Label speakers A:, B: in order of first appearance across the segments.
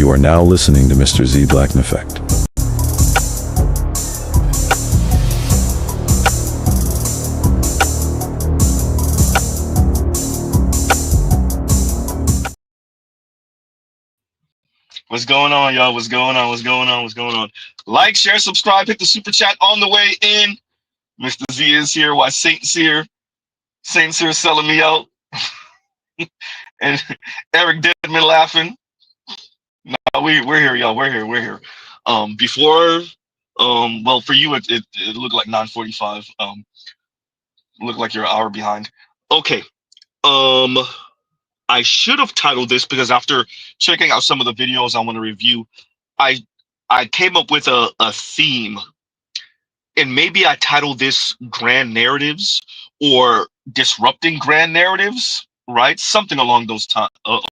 A: You are now listening to Mr. Z Blackneffect.
B: What's going on, y'all? What's going on? What's going on? What's going on? Like, share, subscribe, hit the super chat on the way in. Mr. Z is here. Why Saint's here? Saint's here selling me out. And Eric Deadman laughing. No, we're here, y'all. We're here. We're here. Before, well, for you it looked like 9:45. Looked like you're an hour behind. Okay. I should have titled this because after checking out some of the videos I want to review, I came up with a theme, and maybe I titled this Grand Narratives or Disrupting Grand Narratives, right? Something along those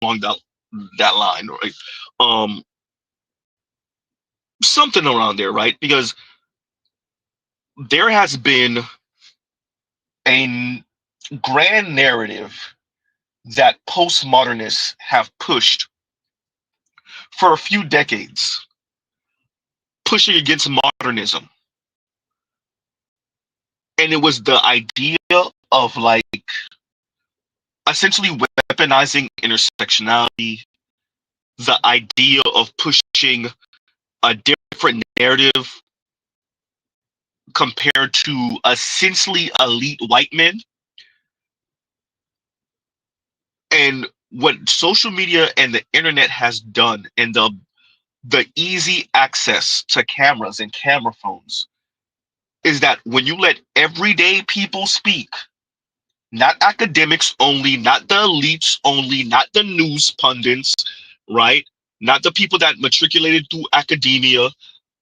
B: along that line, right? Something around there, right? Because there has been a grand narrative that postmodernists have pushed for a few decades, pushing against modernism. And it was the idea of like essentially weaponizing intersectionality, the idea of pushing a different narrative compared to essentially elite white men. And what social media and the internet has done, and the easy access to cameras and camera phones, is that when you let everyday people speak, not academics only, not the elites only, not the news pundits, right? Not the people that matriculated through academia.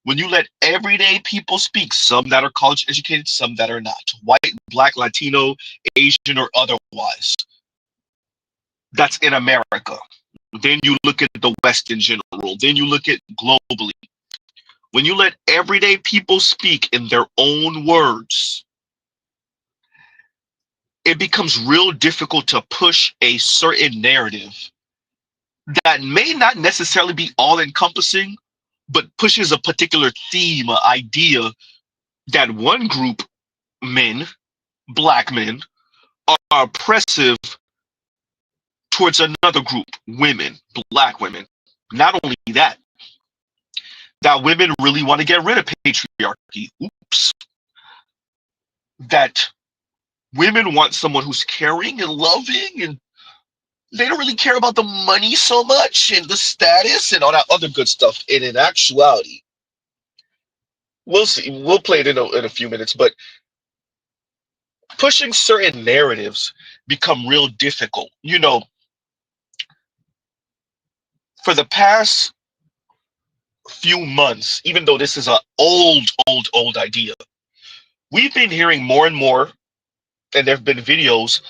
B: When you let everyday people speak, some that are college educated, some that are not, white, black, Latino, Asian, or otherwise, that's in America. Then you look at the West in general. Then you look at globally. When you let everyday people speak in their own words, it becomes real difficult to push a certain narrative that may not necessarily be all encompassing, but pushes a particular theme, an idea that one group, men, black men, are oppressive towards another group, women, black women. Not only that, that women really want to get rid of patriarchy. Oops. That women want someone who's caring and loving, and they don't really care about the money so much and the status and all that other good stuff. And in actuality, we'll see. We'll play it in a few minutes, but pushing certain narratives become real difficult. You know, for the past few months, even though this is an old idea, we've been hearing more and more, and there have been videos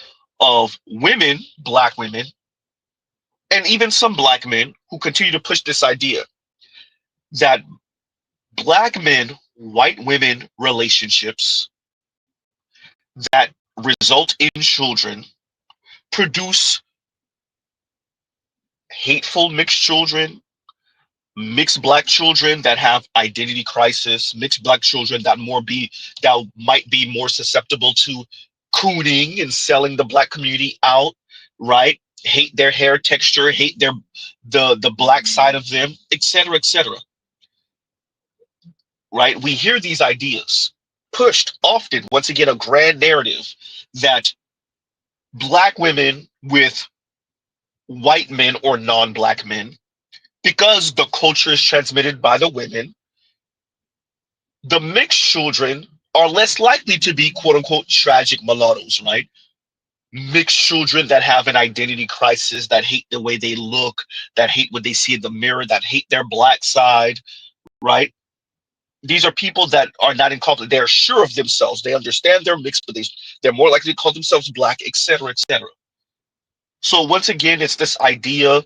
B: of women, black women, and even some black men who continue to push this idea that black men, white women relationships that result in children produce hateful mixed children, mixed black children that have identity crisis, mixed black children that might be more susceptible to cooning and selling the black community out, right? Hate their hair texture, hate the black side of them, etc., etc. Right? We hear these ideas pushed often, once again, a grand narrative that black women with white men or non-black men, because the culture is transmitted by the women, the mixed children are less likely to be quote unquote tragic mulattoes, right? Mixed children that have an identity crisis, that hate the way they look, that hate what they see in the mirror, that hate their black side, right? These are people that are not in conflict. They're sure of themselves. They understand they're mixed, but they're more likely to call themselves black, etc., etc. So once again, it's this idea,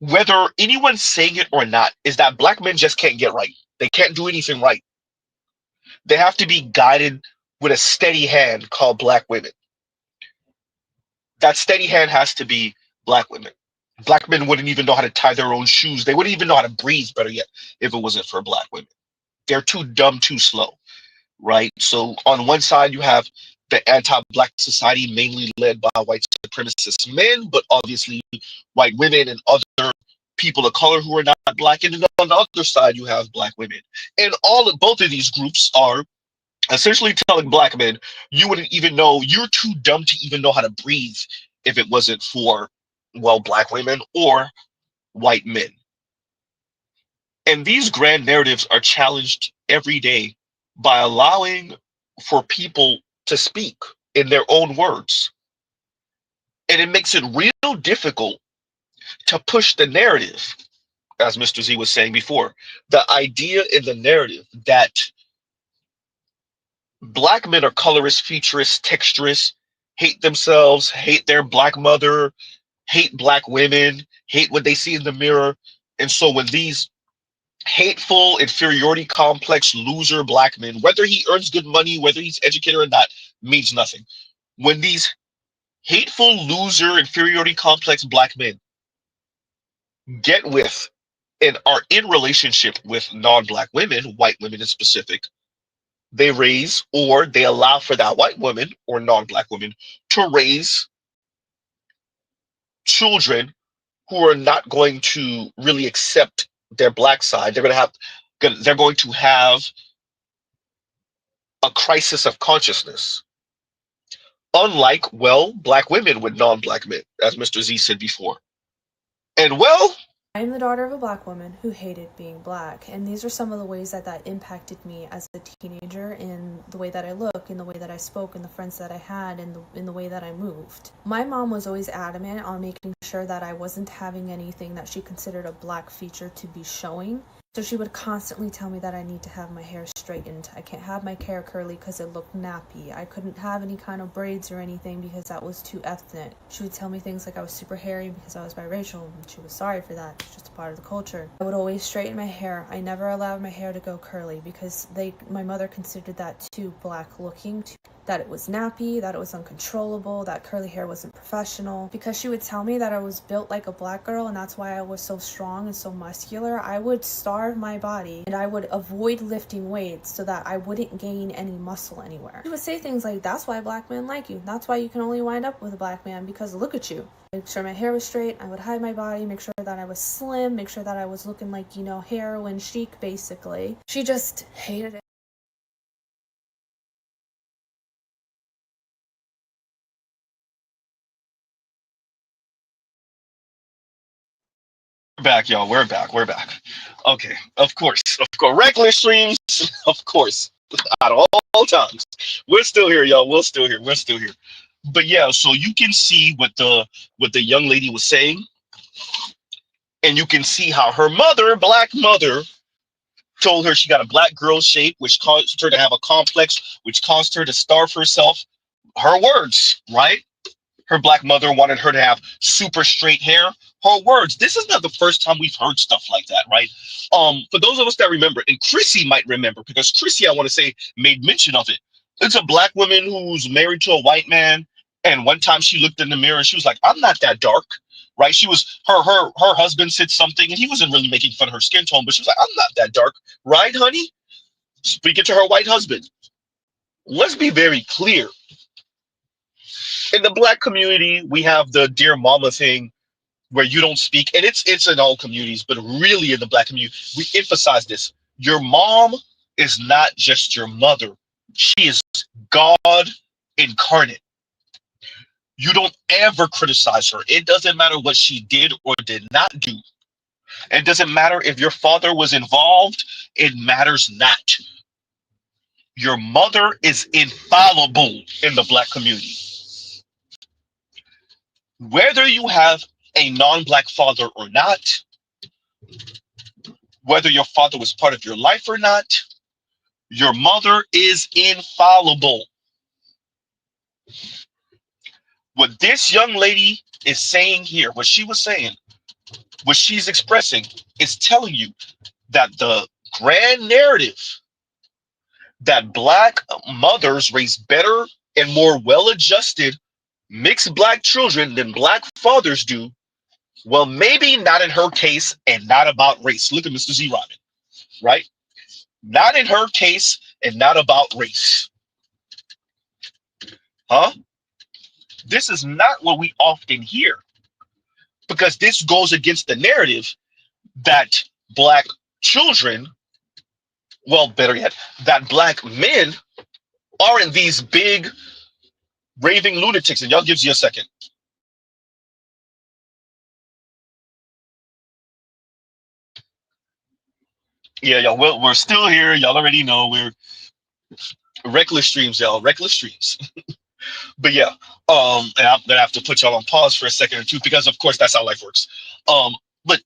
B: whether anyone's saying it or not, is that black men just can't get right. They can't do anything right. They have to be guided with a steady hand called black women. That steady hand has to be black women. Black men wouldn't even know how to tie their own shoes. They wouldn't even know how to breathe, better yet, if it wasn't for black women. They're too dumb, too slow, right? So on one side, you have the anti-black society, mainly led by white supremacist men, but obviously white women and other people of color who are not black. And then on the other side, you have black women. And both of these groups are essentially telling black men, you wouldn't even know, you're too dumb to even know how to breathe if it wasn't for, well, black women or white men. And these grand narratives are challenged every day by allowing for people to speak in their own words. And it makes it real difficult to push the narrative, as Mr. Z was saying before, the idea in the narrative that black men are colorist, featurist, texturist, hate themselves, hate their black mother, hate black women, hate what they see in the mirror. And so when these hateful, inferiority complex, loser black men, whether he earns good money, whether he's educated or not, means nothing. When these hateful, loser, inferiority complex black men get with and are in relationship with non-black women, white women in specific, they raise or they allow for that white woman or non-black woman to raise children who are not going to really accept their black side. They're going to have a crisis of consciousness. Unlike, well, black women with non-black men, as Mr. Z said before. And well,
C: I am the daughter of a black woman who hated being black, and these are some of the ways that impacted me as a teenager in the way that I look, in the way that I spoke, in the friends that I had, in the way that I moved. My mom was always adamant on making sure that I wasn't having anything that she considered a black feature to be showing. So she would constantly tell me that I need to have my hair straightened. I can't have my hair curly because it looked nappy. I couldn't have any kind of braids or anything because that was too ethnic. She would tell me things like I was super hairy because I was biracial, and she was sorry for that. It's just a part of the culture. I would always straighten my hair. I never allowed my hair to go curly because my mother considered that too black looking, that it was nappy, that it was uncontrollable, that curly hair wasn't professional. Because she would tell me that I was built like a black girl and that's why I was so strong and so muscular, I would starve my body and I would avoid lifting weights so that I wouldn't gain any muscle anywhere. She would say things like, that's why black men like you. That's why you can only wind up with a black man, because look at you. Make sure my hair was straight, I would hide my body, make sure that I was slim, make sure that I was looking like, heroin chic basically. She just hated it.
B: back, y'all. We're back. We're back. Okay, of course. Of course. Reckless streams, of course. At all times. We're still here, y'all. We're still here. We're still here. But yeah, so you can see what the young lady was saying, and you can see how her mother, black mother, told her she got a black girl shape, which caused her to have a complex, which caused her to starve herself. Her words, right? Her black mother wanted her to have super straight hair. Her words. This is not the first time we've heard stuff like that, right? For those of us that remember, and Chrissy might remember, because Chrissy, I want to say, made mention of it. It's a black woman who's married to a white man, and one time she looked in the mirror and she was like, "I'm not that dark." Right? She was her husband said something, and he wasn't really making fun of her skin tone, but she was like, "I'm not that dark, right, honey?" Speaking to her white husband. Let's be very clear. In the black community, we have the dear mama thing where you don't speak, and it's in all communities, but really in the black community, we emphasize this. Your mom is not just your mother. She is God incarnate. You don't ever criticize her. It doesn't matter what she did or did not do. It doesn't matter if your father was involved. It matters not. Your mother is infallible in the black community. Whether you have a non-black father or not, whether your father was part of your life or not, your mother is infallible. What this young lady is saying here, what she was saying, what she's expressing, is telling you that the grand narrative that black mothers raise better and more well-adjusted mixed black children than black fathers do Well, maybe not in her case and not about race. Look at Mr. Z Robin, right? Not in her case and not about race. Huh? This is not what we often hear because this goes against the narrative that black children, well, better yet, that black men aren't these big raving lunatics. And y'all gives you a second. Yeah, y'all, we're still here. Y'all already know we're reckless streams, y'all. Reckless streams. But yeah, and I'm gonna have to put y'all on pause for a second or two because, of course, that's how life works. But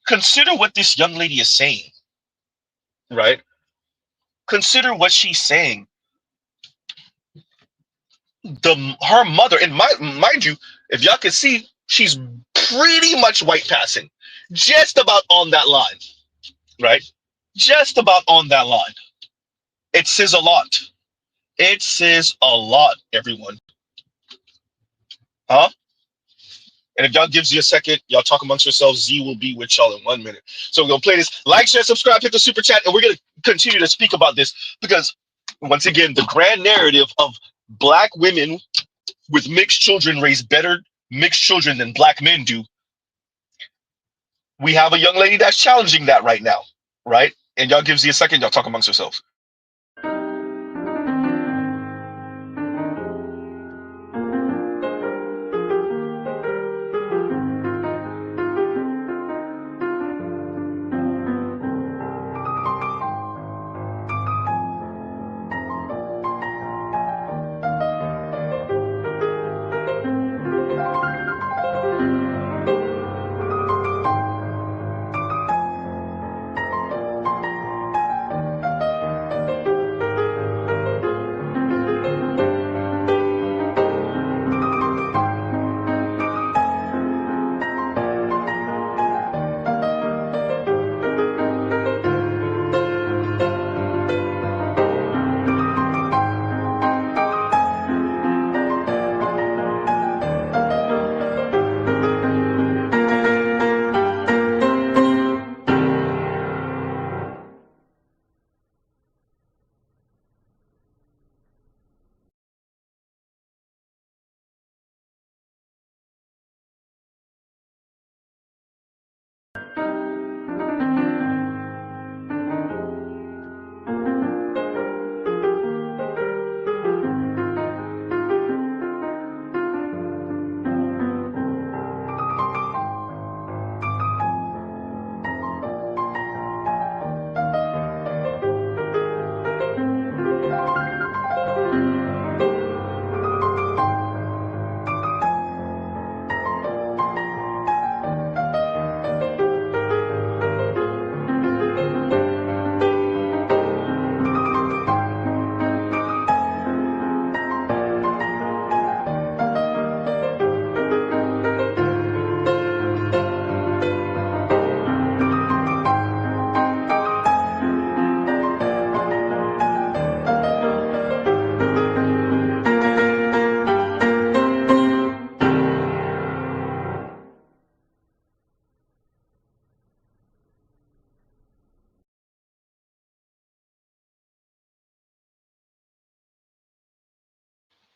B: consider what this young lady is saying, right? Consider what she's saying. Her mother, and mind you, if y'all can see, she's pretty much white passing, just about on that line, right? Just about on that line. It says a lot. It says a lot, everyone. Huh? And if y'all gives you a second, y'all talk amongst yourselves. Z will be with y'all in 1 minute. So we're gonna play this. Like, share, subscribe, hit the super chat, and we're gonna continue to speak about this because, once again, the grand narrative of black women with mixed children raise better mixed children than black men do. We have a young lady that's challenging that right now, right? And y'all gives you a second. Y'all talk amongst yourselves.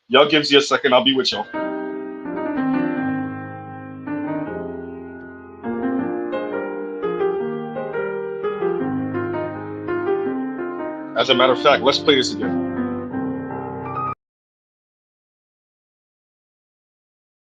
B: Y'all gives you a second. I'll be with y'all. As a matter of fact, let's play this again.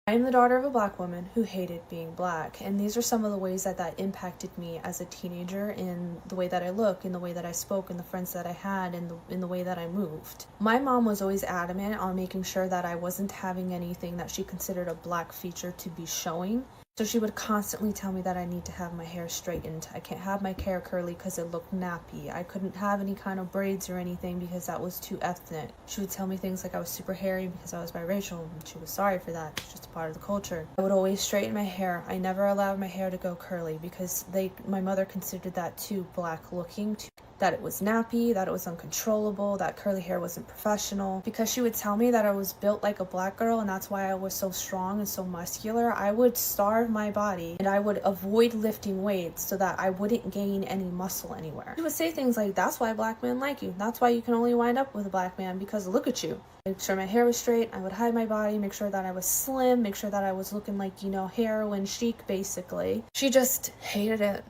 C: I'm the daughter of a black woman who hated being black, and these are some of the ways that that impacted me as a teenager in the way that I look, in the way that I spoke, in the friends that I had, and in the way that I moved. My mom was always adamant on making sure that I wasn't having anything that she considered a black feature to be showing. So she would constantly tell me that I need to have my hair straightened. I can't have my hair curly because it looked nappy. I couldn't have any kind of braids or anything because that was too ethnic. She would tell me things like I was super hairy because I was biracial, and she was sorry for that. It's just a part of the culture. I would always straighten my hair. I never allowed my hair to go curly because my mother considered that too black looking. that it was nappy, that it was uncontrollable, that curly hair wasn't professional. Because she would tell me that I was built like a black girl and that's why I was so strong and so muscular, I would starve my body and I would avoid lifting weights so that I wouldn't gain any muscle anywhere. She would say things like, that's why black men like you. That's why you can only wind up with a black man, because look at you. Make sure my hair was straight, I would hide my body, make sure that I was slim, make sure that I was looking like, you know, heroin chic basically. She just hated it.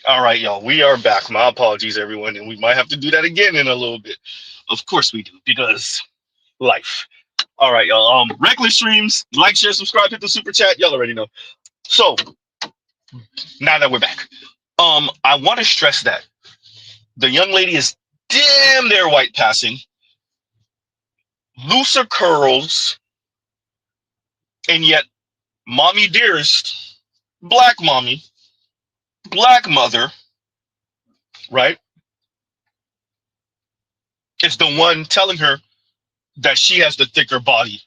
B: All right, y'all, we are back. My apologies, everyone, and we might have to do that again in a little bit. Of course we do, because life. All right, y'all. Regular streams, like, share, subscribe, hit the super chat. Y'all already know. So now that we're back, I want to stress that the young lady is damn near white passing, looser curls, and yet mommy dearest, black mommy, black mother, right, is the one telling her that she has the thicker body,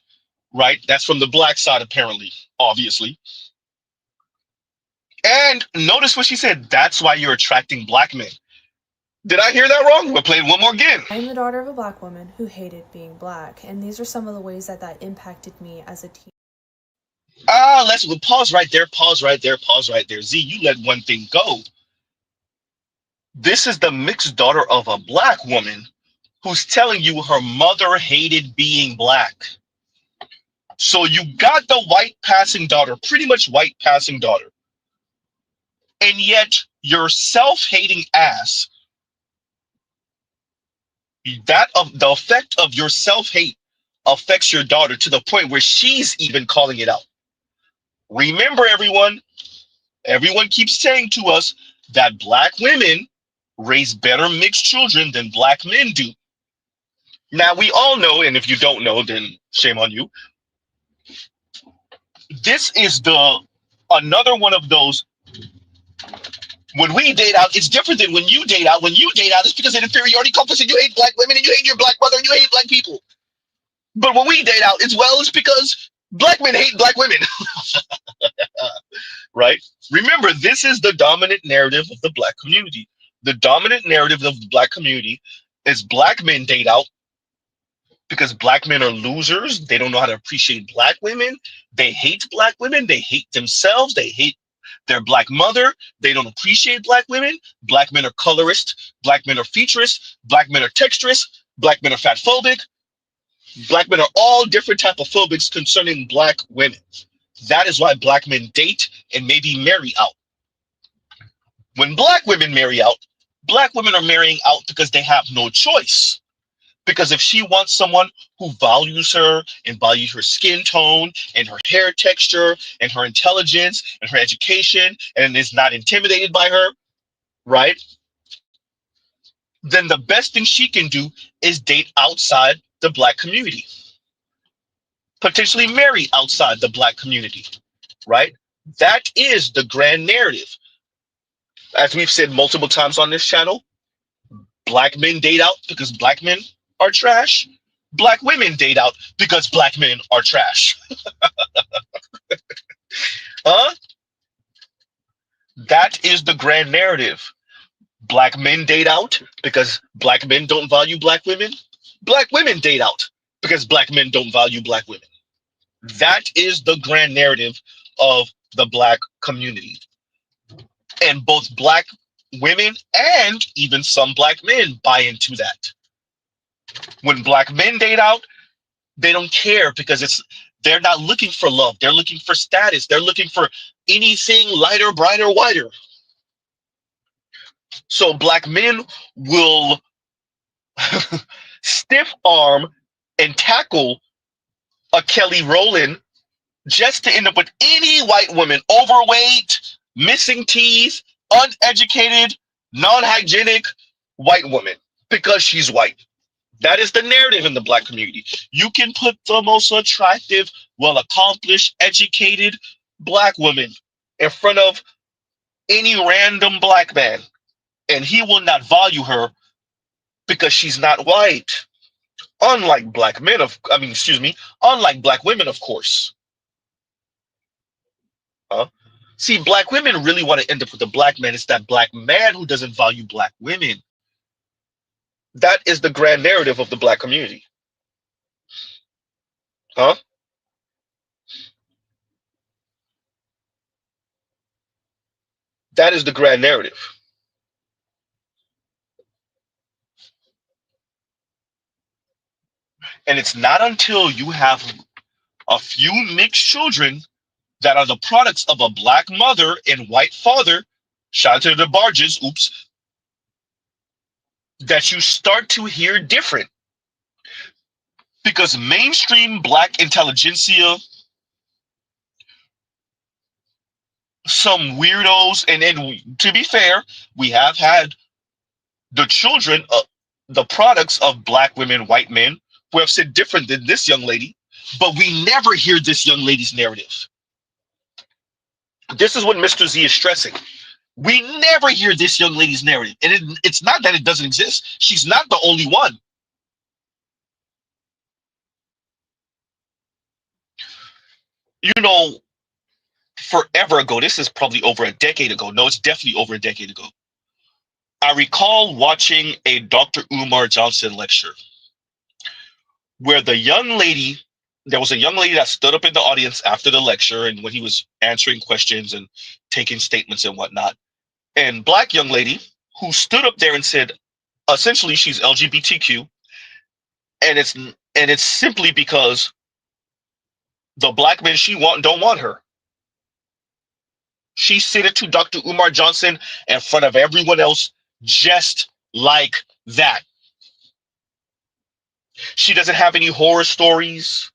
B: right? That's from the black side, apparently, obviously. And notice what she said. That's why you're attracting black men. Did I hear that wrong? We'll play it one more again.
C: I'm the daughter of a black woman who hated being black, and these are some of the ways that that impacted me as a teen.
B: We'll pause right there, pause right there, pause right there. Z, you let one thing go. This is the mixed daughter of a black woman who's telling you her mother hated being black. So you got the white passing daughter, pretty much white passing daughter, And yet your self-hating ass, that of the effect of your self-hate affects your daughter to the point where she's even calling it out. Remember, everyone keeps saying to us that black women raise better mixed children than black men do. Now we all know, and if you don't know, then shame on you. This is the another one of those. When we date out, it's different than when you date out. When you date out, it's because of inferiority complex and you hate black women and you hate your black mother and you hate black people. But when we date out, it's because black men hate black women. Right? Remember, this is the dominant narrative of the black community. The dominant narrative of the black community is black men date out because black men are losers. They don't know how to appreciate black women. They hate black women. They hate themselves. They hate their black mother. They don't appreciate black women. Black men are colorist. Black men are featurist. Black men are texturist. Black men are fatphobic. Black men are all different type of phobics concerning black women. That is why black men date and maybe marry out. When black women marry out, black women are marrying out because they have no choice. Because if she wants someone who values her and values her skin tone and her hair texture and her intelligence and her education and is not intimidated by her, right? Then the best thing she can do is date outside the black community. Potentially marry outside the black community, right? That is the grand narrative. As we've said multiple times on this channel, black men date out because black men are trash. Black women date out because black men are trash. Huh? That is the grand narrative. Black men date out because black men don't value black women. Black women date out because black men don't value black women. That is the grand narrative of the black community. And both black women and even some black men buy into that. When black men date out, they don't care because they're not looking for love. They're looking for status. They're looking for anything lighter, brighter, whiter. So black men will stiff arm and tackle a Kelly Rowland just to end up with any white woman, overweight, missing teeth, uneducated, non-hygienic white woman because she's white. That is the narrative in the black community. You can put the most attractive, well-accomplished, educated black woman in front of any random black man, and he will not value her because she's not white. Unlike black men, unlike black women, of course. Huh? See, black women really want to end up with a black man. It's that black man who doesn't value black women. That is the grand narrative of the black community. Huh? That is the grand narrative. And it's not until you have a few mixed children that are the products of a black mother and white father, shout out to the barges, oops, that you start to hear different. Because mainstream black intelligentsia, some weirdos, and then to be fair, we have had the children, the products of black women, white men, who have said different than this young lady, but we never hear this young lady's narrative. This is what Mr. Z is stressing. We never hear this young lady's narrative. And it's not that it doesn't exist. She's not the only one. You know, forever ago, this is probably over a decade ago. No, it's definitely over a decade ago. I recall watching a Dr. Umar Johnson lecture where there was a young lady that stood up in the audience after the lecture and when he was answering questions and taking statements and whatnot. And black young lady who stood up there and said, essentially, she's LGBTQ, and it's simply because the black men she don't want her. She said it to Dr. Umar Johnson in front of everyone else, just like that. She doesn't have any horror stories,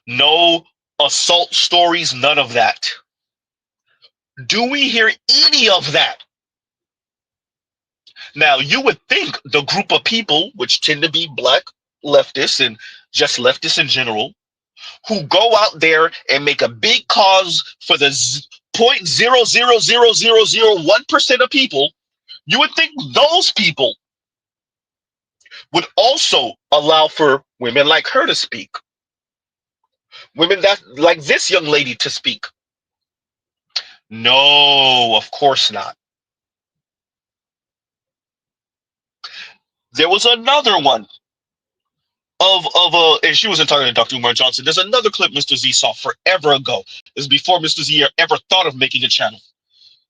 B: no assault stories, none of that. Do we hear any of that? Now, you would think the group of people, which tend to be black leftists and just leftists in general, who go out there and make a big cause for the 0.0000001% of people, you would think those people would also allow for women like her to speak, women that like this young lady to speak. No, of course not. There was another one and she wasn't talking to Dr. Umar Johnson. There's another clip Mr. Z saw forever ago. This is before Mr. Z ever thought of making a channel.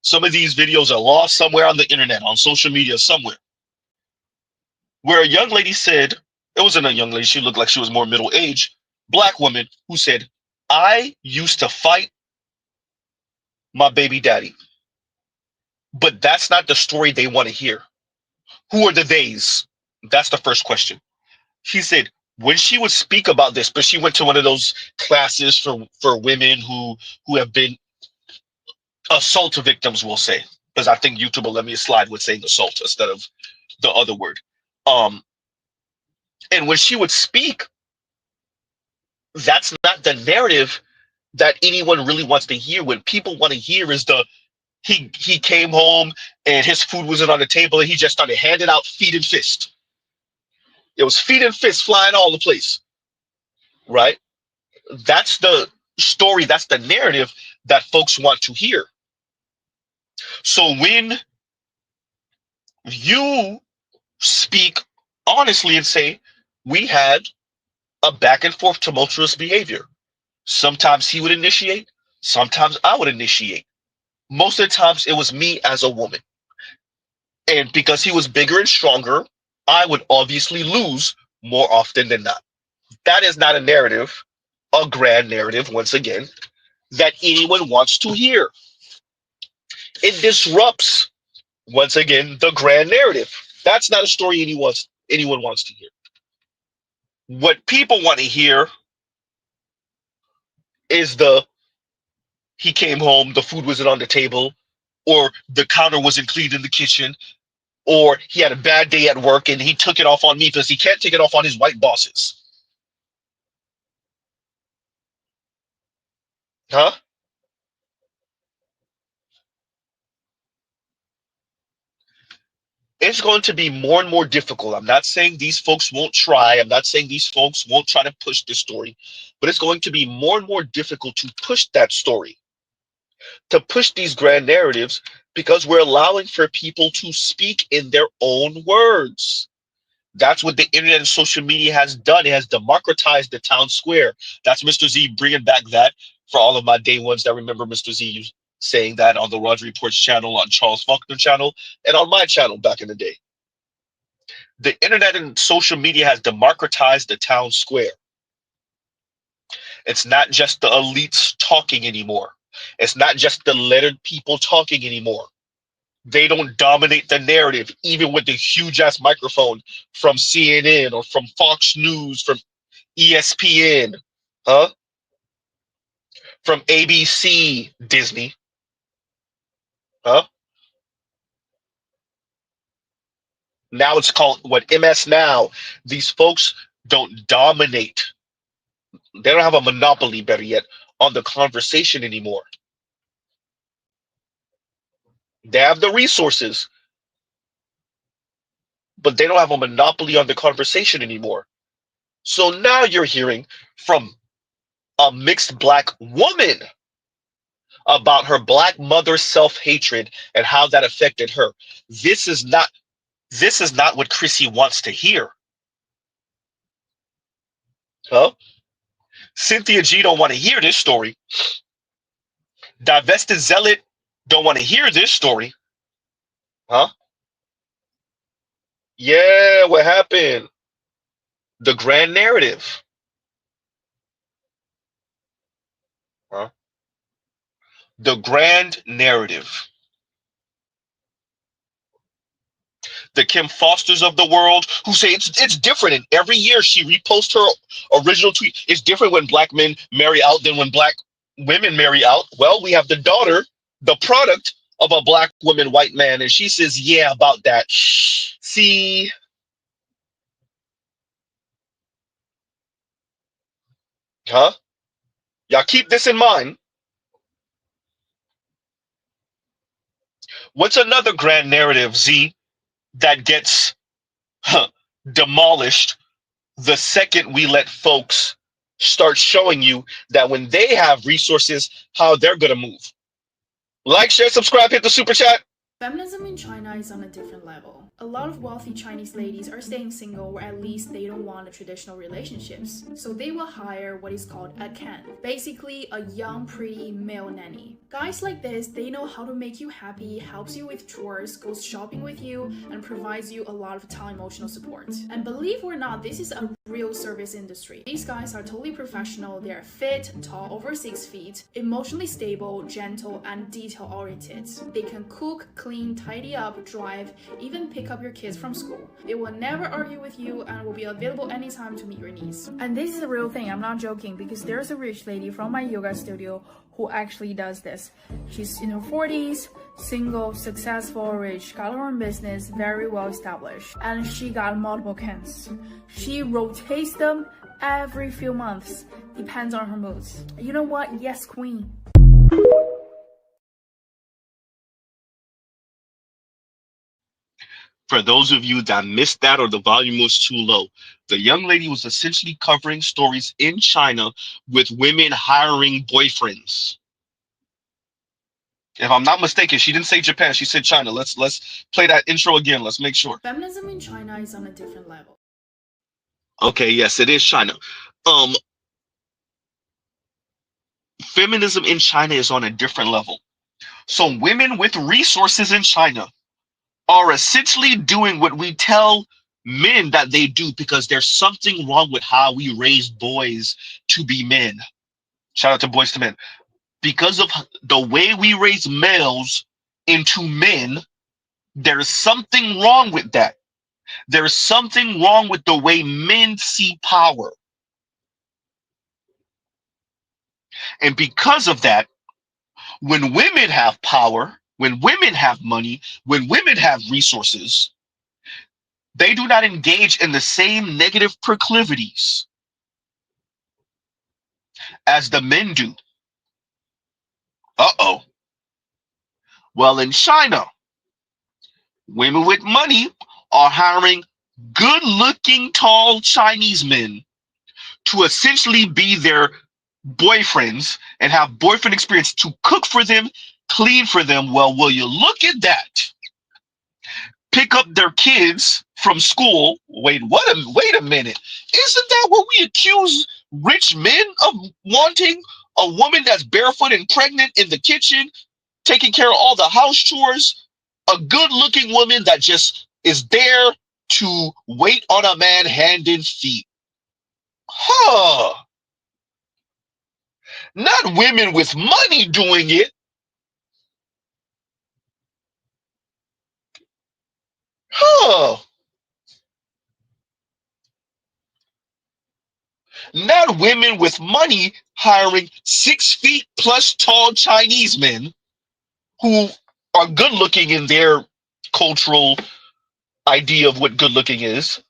B: Some of these videos are lost somewhere on the internet, on social media, somewhere, where a young lady said, it wasn't a young lady, she looked like she was more middle aged, black woman, who said, I used to fight my baby daddy. But that's not the story they want to hear. Who are the theys? That's the first question. She said, when she would speak about this, but she went to one of those classes for women who have been assault victims, we'll say, because I think YouTube will let me slide with saying assault instead of the other word. And when she would speak, that's not the narrative that anyone really wants to hear. What people want to hear is he came home and his food wasn't on the table and he just started handing out feet and fist. It was feet and fist flying all the place, right? That's the story, that's the narrative that folks want to hear. So when you speak honestly and say, we had a back and forth tumultuous behavior. Sometimes he would initiate, sometimes I would initiate. Most of the times it was me as a woman. And because he was bigger and stronger, I would obviously lose more often than not. That is not a narrative, a grand narrative, once again, that anyone wants to hear. It disrupts, once again, the grand narrative. That's not a story anyone wants to hear. What people want to hear is he came home, the food wasn't on the table, or the counter wasn't cleaned in the kitchen, or he had a bad day at work and he took it off on me because he can't take it off on his white bosses. Huh? It's going to be more and more difficult. I'm not saying these folks won't try. I'm not saying these folks won't try to push this story, but it's going to be more and more difficult to push that story, to push these grand narratives, because we're allowing for people to speak in their own words. That's what the internet and social media has done. It has democratized the town square. That's Mr. Z bringing back that for all of my day ones that remember Mr. Z saying that on the Roger Reports channel, on Charles Faulkner channel, and on my channel back in the day. The internet and social media has democratized the town square. It's not just the elites talking anymore. It's not just the lettered people talking anymore. They don't dominate the narrative, even with the huge ass microphone from CNN or from Fox News, from ESPN, huh? From ABC, Disney, huh? Now it's called what, MS Now. These folks don't dominate. They don't have a monopoly, better yet, on the conversation anymore. They have the resources, but they don't have a monopoly on the conversation anymore. So now you're hearing from a mixed black woman about her black mother's self-hatred and how that affected her. This is not what Chrissy wants to hear. Huh? Cynthia G don't want to hear this story. Divested Zealot don't want to hear this story. Huh? Yeah, what happened? The grand narrative. Huh? The grand narrative. The Kim Fosters of the world who say it's different, and every year she reposts her original tweet. It's different when black men marry out than when black women marry out. Well, we have the daughter, the product of a black woman, white man, and she says, yeah, about that. See, huh? Y'all keep this in mind. What's another grand narrative, Z, that gets demolished the second we let folks start showing you that when they have resources, how they're going to move? Like, share, subscribe, hit the super chat.
D: Feminism in China is on a different level. A lot of wealthy Chinese ladies are staying single, or at least they don't want a traditional relationships. So they will hire what is called a Ken, basically a young, pretty male nanny. Guys like this, they know how to make you happy, helps you with chores, goes shopping with you, and provides you a lot of time emotional support. And believe it or not, this is a real service industry. These guys are totally professional, they are fit, tall, over 6 feet, emotionally stable, gentle, and detail-oriented. They can cook, clean, tidy up, drive, even pick up your kids from school. They will never argue with you and will be available anytime to meet your needs. And this is a real thing, I'm not joking, because there's a rich lady from my yoga studio who actually does this. She's in her 40s, single, successful, rich, got her own business, very well established, and she got multiple Kens. She rotates them every few months, depends on her moods. You know what? Yes, queen.
B: For those of you that missed that or the volume was too low, the young lady was essentially covering stories in China with women hiring boyfriends. If I'm not mistaken, she didn't say Japan, she said China. Let's play that intro again. Let's make sure.
D: Feminism in China is on a different level.
B: Okay, yes, it is China. Feminism in China is on a different level. So women with resources in China are essentially doing what we tell men that they do because there's something wrong with how we raise boys to be men. Shout out to Boys to Men. Because of the way we raise males into men, there's something wrong with that. There's something wrong with the way men see power. And because of that, when women have power, when women have money, when women have resources, they do not engage in the same negative proclivities as the men do. Uh-oh. Well, in China, women with money are hiring good-looking, tall Chinese men to essentially be their boyfriends and have boyfriend experience, to cook for them, clean for them. Well, will you look at that? Pick up their kids from school. Wait a minute. Isn't that what we accuse rich men of wanting? A woman that's barefoot and pregnant in the kitchen, taking care of all the house chores. A good-looking woman that just is there to wait on a man hand and feet. Huh. Not women with money doing it. Huh. Not women with money hiring 6 feet plus tall Chinese men who are good looking in their cultural idea of what good looking is,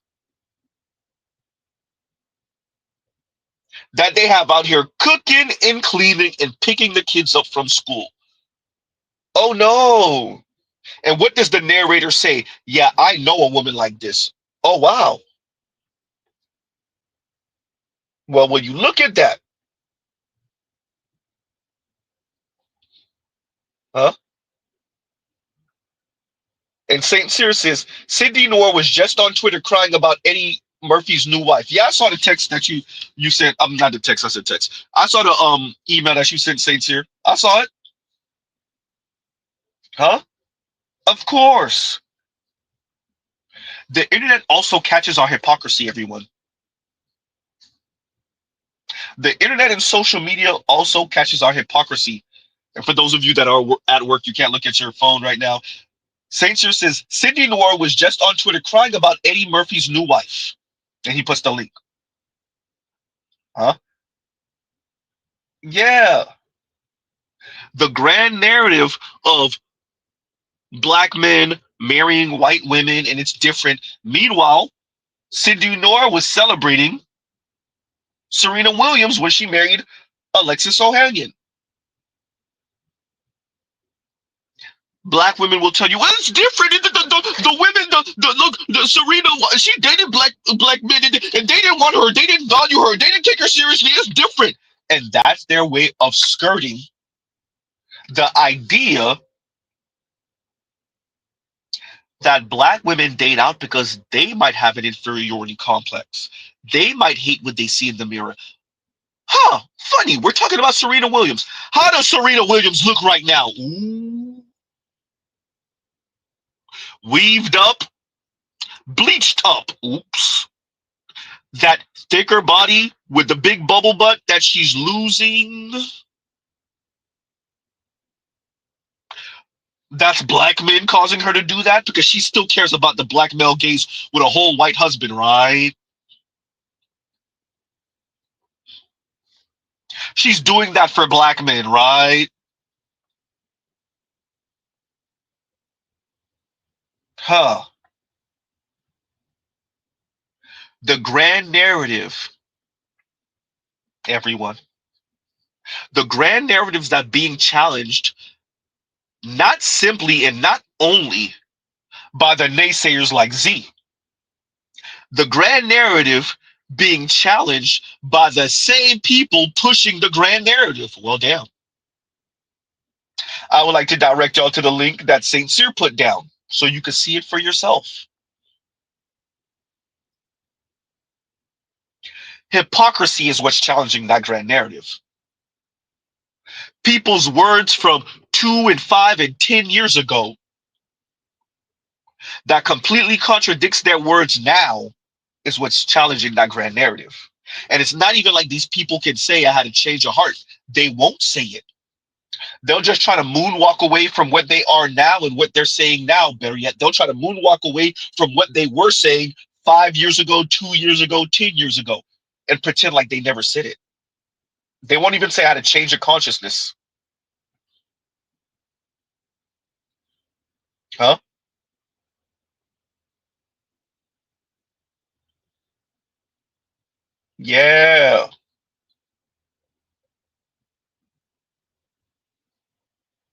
B: that they have out here cooking and cleaning and picking the kids up from school. Oh no. And what does the narrator say? Yeah, I know a woman like this. Oh wow. Well, when you look at that, huh? And St. Cyr says, Cindy Noor was just on Twitter crying about Eddie Murphy's new wife. Yeah, I saw the text that you sent. I'm not the text, I said text. I saw the email that you sent, St. Cyr. I saw it. Huh? Of course. The internet also catches our hypocrisy, everyone. The internet and social media also catches our hypocrisy. And for those of you that are at work, you can't look at your phone right now. Saint Cyr says, Cindy Noir was just on Twitter crying about Eddie Murphy's new wife. And he puts the link. Huh? Yeah. The grand narrative of black men marrying white women, and it's different. Meanwhile, Cindy Noir was celebrating Serena Williams when she married Alexis Ohanian. Black women will tell you, well, it's different. The women, look, the Serena, she dated black men, and they didn't want her. They didn't value her. They didn't take her seriously. It's different. And that's their way of skirting the idea that black women date out because they might have an inferiority complex. They might hate what they see in the mirror. Huh, funny, we're talking about Serena Williams. How does Serena Williams look right now? Ooh. Weaved up, bleached up. Oops. That thicker body with the big bubble butt that she's losing. That's black men causing her to do that because she still cares about the black male gaze with a whole white husband, right? She's doing that for black men, right? Huh. The grand narrative, everyone. The grand narratives that being challenged, not simply and not only by the naysayers like Z. The grand narrative being challenged by the same people pushing the grand narrative. Well, damn. I would like to direct y'all to the link that Saint Cyr put down so you can see it for yourself. Hypocrisy is what's challenging that grand narrative. People's words from 2 and 5 and 10 years ago that completely contradicts their words now is what's challenging that grand narrative. And it's not even like these people can say, I had to change a heart. They won't say it. They'll just try to moonwalk away from what they are now and what they're saying now. Better yet, they'll try to moonwalk away from what they were saying 5 years ago, 2 years ago, 10 years ago, and pretend like they never said it. They won't even say how to change a consciousness. Huh? Yeah.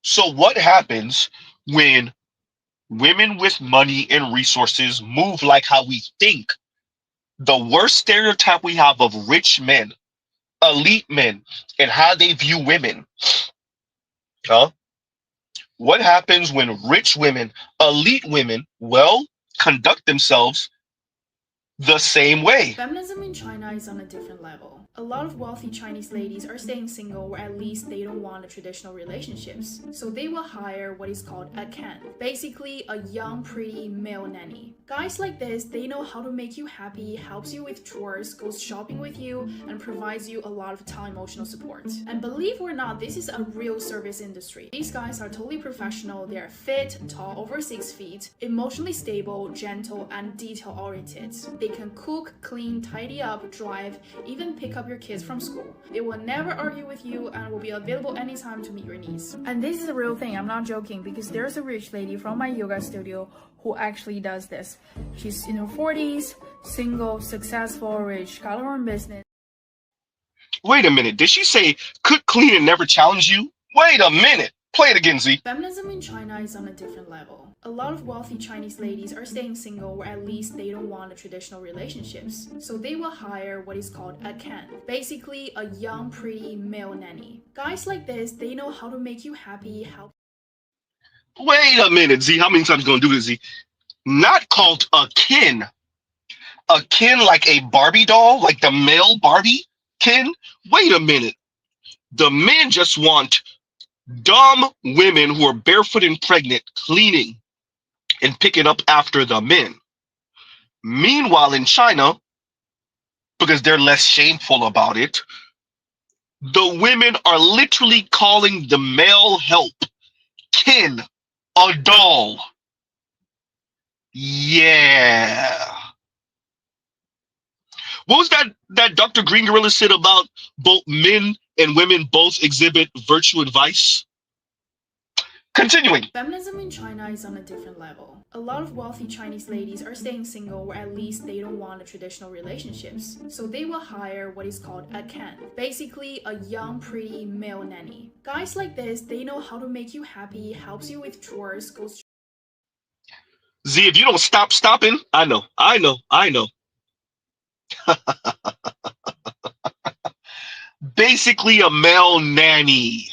B: So what happens when women with money and resources move like how we think? The worst stereotype we have of rich men, elite men, and how they view women. Huh? What happens when rich women, elite women, well, conduct themselves the same way?
D: Feminism in China is on a different level. A lot of wealthy Chinese ladies are staying single, or at least they don't want traditional relationships. So they will hire what is called a can, basically a young, pretty male nanny. Guys like this, they know how to make you happy, helps you with chores, goes shopping with you, and provides you a lot of time emotional support. And believe it or not, this is a real service industry. These guys are totally professional, they are fit, tall, over 6 feet, emotionally stable, gentle, and detail-oriented. They can cook, clean, tidy up, drive, even pick up your kids from school. They will never argue with you and will be available anytime to meet your needs. And this is a real thing, I'm not joking, because there's a rich lady from my yoga studio who actually does this. She's in her 40s, single, successful, rich, got her own business.
B: Wait a minute, did she say cook, clean, and never challenge you? Wait a minute. Play it again, Z.
D: Feminism in China is on a different level. A lot of wealthy Chinese ladies are staying single, or at least they don't want traditional relationships. So they will hire what is called a can, basically a young, pretty male nanny. Guys like this, they know how to make you happy, help.
B: Wait a minute, Z. How many times you gonna do this, Z? Not called a kin. A kin like a Barbie doll, like the male Barbie kin? Wait a minute. The men just want dumb women who are barefoot and pregnant cleaning and picking up after the men. Meanwhile, in China, because they're less shameful about it, The women are literally calling the male help Ken, a doll. Yeah. What was that Dr. Green Gorilla said about both men and women both exhibit virtue and vice? Continuing.
D: Feminism in China is on a different level. A lot of wealthy Chinese ladies are staying single, or at least they don't want the traditional relationships. So they will hire what is called a Ken, basically a young, pretty male nanny. Guys like this, they know how to make you happy, helps you with chores, goes.
B: Z, if you don't stop stopping, I know. Basically a male nanny.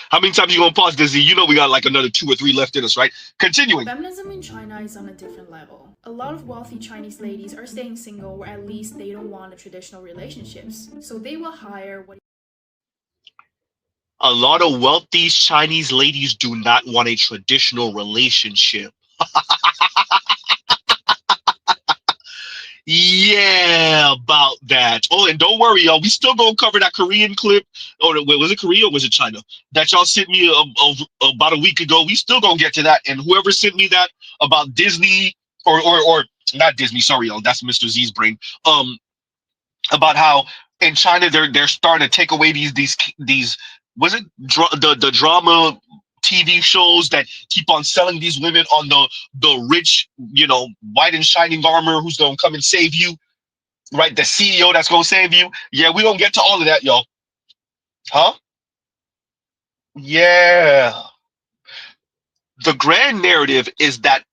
B: How many times you gonna pause this, Z? You know we got like another 2 or 3 left in us, right? Continuing.
D: Feminism in China is on a different level. A lot of wealthy Chinese ladies are staying single, or at least they don't want the traditional relationships. So they will hire what.
B: A lot of wealthy Chinese ladies do not want a traditional relationship. Yeah, about that. Oh, and don't worry, y'all. We still gonna cover that Korean clip. Or wait, was it Korea or was it China? That y'all sent me about a week ago. We still gonna get to that. And whoever sent me that about Disney or not Disney, sorry, y'all. That's Mr. Z's brain. About how in China they're starting to take away these was it the drama TV shows that keep on selling these women on the rich, white and shining armor who's gonna come and save you, right? The CEO that's gonna save you. Yeah, we gonna get to all of that, y'all. Huh? Yeah. The grand narrative is that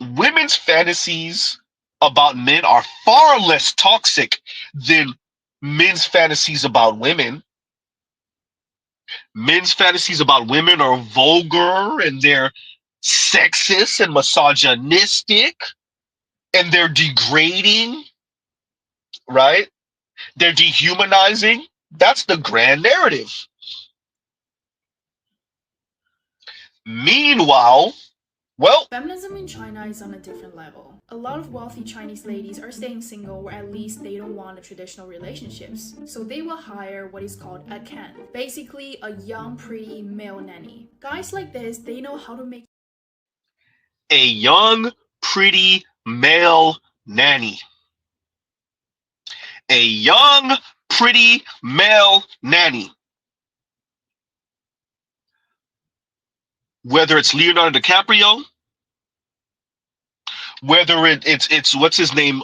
B: women's fantasies about men are far less toxic than men's fantasies about women. Men's fantasies about women are vulgar and they're sexist and misogynistic and they're degrading, right? They're dehumanizing. That's the grand narrative. Meanwhile, well,
D: Feminism in China is on a different level. A lot of wealthy Chinese ladies are staying single, or at least they don't want the traditional relationships. So they will hire what is called a Ken, basically a young, pretty male nanny. Guys like this, they know how to make
B: a young, pretty male nanny. A young, pretty male nanny. Whether it's Leonardo DiCaprio, whether it's what's his name,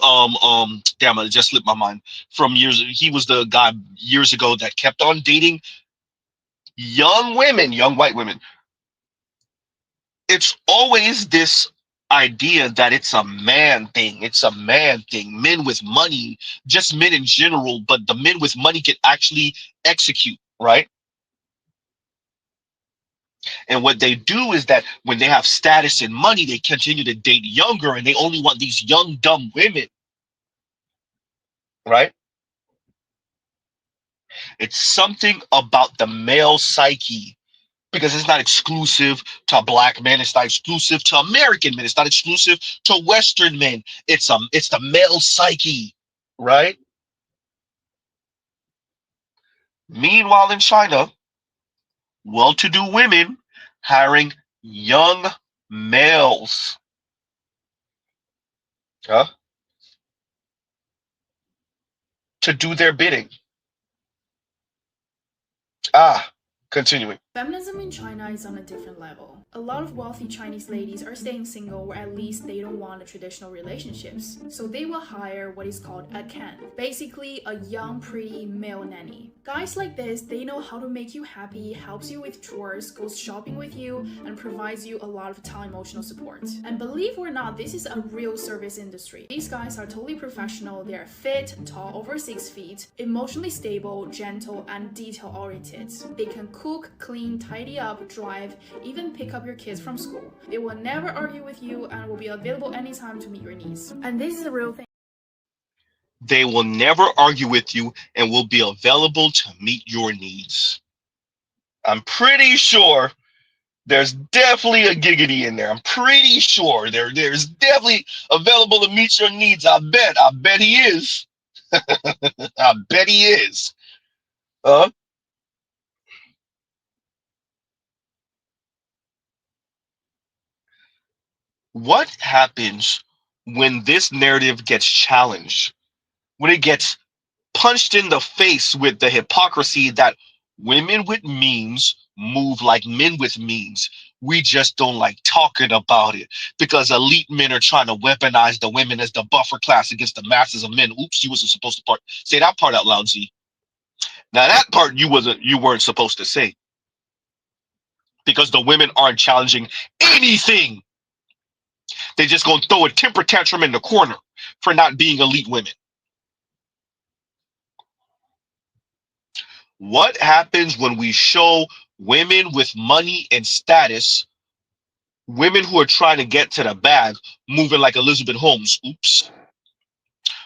B: damn, it just slipped my mind from years. He was the guy years ago that kept on dating young women, young white women. It's always this idea that it's a man thing. It's a man thing. Men with money, just men in general, but the men with money can actually execute, right? And what they do is that when they have status and money, they continue to date younger and they only want these young, dumb women, right? It's something about the male psyche because it's not exclusive to black men. It's not exclusive to American men. It's not exclusive to Western men. It's the male psyche, right? Meanwhile, in China, well-to-do women hiring young males, huh, to do their bidding. Continuing.
D: Feminism in China is on a different level. A lot of wealthy Chinese ladies are staying single, or at least they don't want the traditional relationships. So they will hire what is called a Ken, basically a young, pretty male nanny. Guys like this, they know how to make you happy, helps you with chores, goes shopping with you, and provides you a lot of time emotional support. And believe it or not, this is a real service industry. These guys are totally professional. They are fit, tall, over 6 feet, emotionally stable, gentle, and detail-oriented. They can cook, clean, tidy up, drive, even pick up your kids from school. They will never argue with you and will be available anytime to meet your needs. And this is a real thing.
B: They will never argue with you and will be available to meet your needs. I'm pretty sure there's definitely a giggity in there. I'm pretty sure there's definitely available to meet your needs. I bet he is. I bet he is. Uh, what happens when this narrative gets challenged? When it gets punched in the face with the hypocrisy that women with means move like men with means. We just don't like talking about it because elite men are trying to weaponize the women as the buffer class against the masses of men. Oops, you wasn't supposed to say that part out loud, Z. Now that part you weren't supposed to say because the women aren't challenging anything. They just gonna throw a temper tantrum in the corner for not being elite women. What happens when we show women with money and status, women who are trying to get to the bag, moving like Elizabeth Holmes? Oops.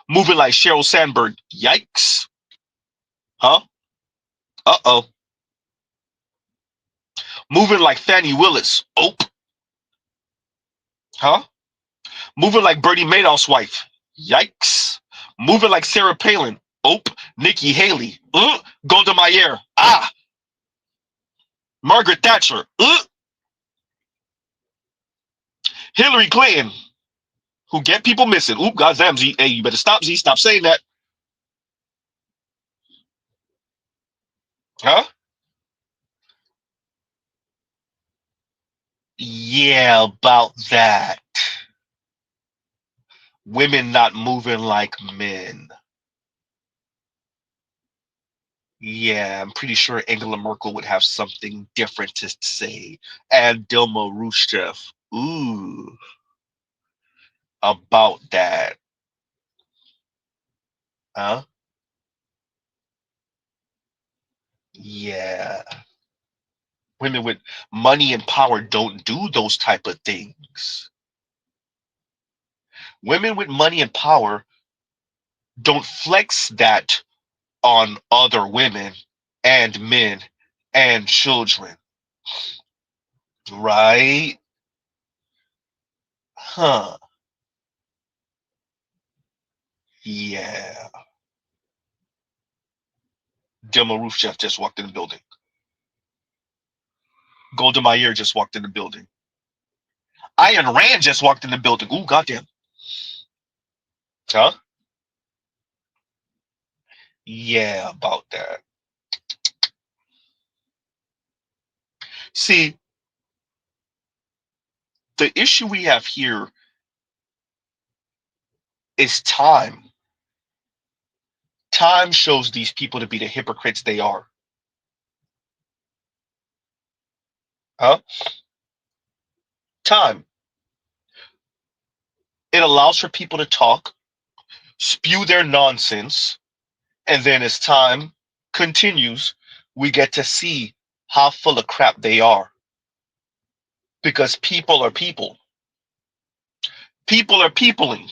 B: Moving like Sheryl Sandberg? Yikes. Huh? Uh-oh. Moving like Fannie Willis? Oh. Huh? Moving like Bernie Madoff's wife? Yikes. Moving like Sarah Palin? Oh. Nikki Haley? Golda Meir? Ah. Margaret Thatcher? Hillary Clinton? Who get people missing? Oop, goddamn, Z. Hey, you better stop, Z. Stop saying that. Huh? Yeah, about that. Women not moving like men. Yeah, I'm pretty sure Angela Merkel would have something different to say. And Dilma Rousseff. Ooh, about that. Huh? Yeah. Women with money and power don't do those type of things. Women with money and power don't flex that on other women and men and children. Right? Huh. Yeah. Dilma Rousseff just walked in the building. Golda Meir just walked in the building. Ayn Rand just walked in the building. Ooh, goddamn. Huh? Yeah, about that. See, the issue we have here is time. Time shows these people to be the hypocrites they are. Huh? Time. It allows for people to talk, spew their nonsense, and then as time continues, we get to see how full of crap they are. Because people are people. People are peopling.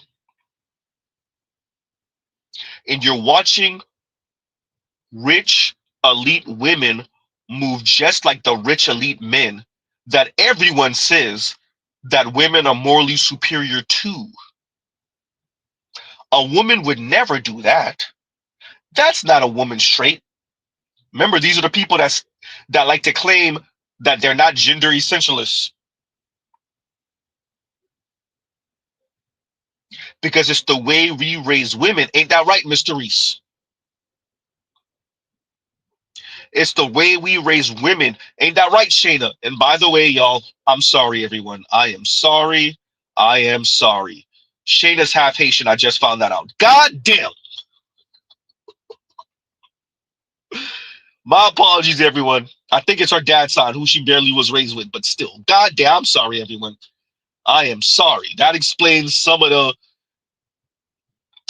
B: And you're watching rich elite women move just like the rich elite men that everyone says that women are morally superior to. A woman would never do that. That's not a woman's trait. Remember, these are the people that like to claim that they're not gender essentialists because it's the way we raise women. Ain't that right, Mr. Reese? It's the way we raise women. Ain't that right, Shayna? And by the way, y'all, I'm sorry, everyone. I am sorry. I am sorry. Shayna's half Haitian. I just found that out. God damn. My apologies, everyone. I think it's her dad's son who she barely was raised with, but still. God damn. I'm sorry, everyone. I am sorry. That explains some of the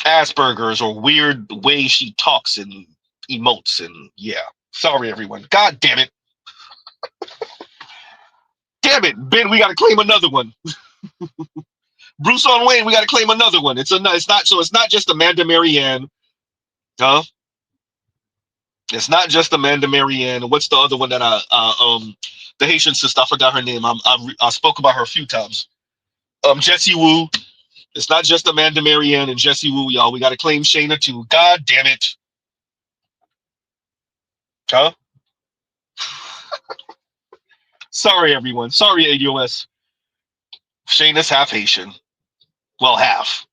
B: Asperger's or weird way she talks and emotes. And yeah. Sorry, everyone. God damn it. Damn it, Ben, we got to claim another one. Bruce on Wayne, we got to claim another one. It's not just Amanda Marianne. Huh? It's not just Amanda Marianne. What's the other one that the Haitian sister? I forgot her name. I spoke about her a few times. Jessie Wu. It's not just Amanda Marianne and Jessie Wu, y'all. We got to claim Shayna too. God damn it. Huh? Sorry, everyone. Sorry, AUS. Shane is half Haitian. Well, half.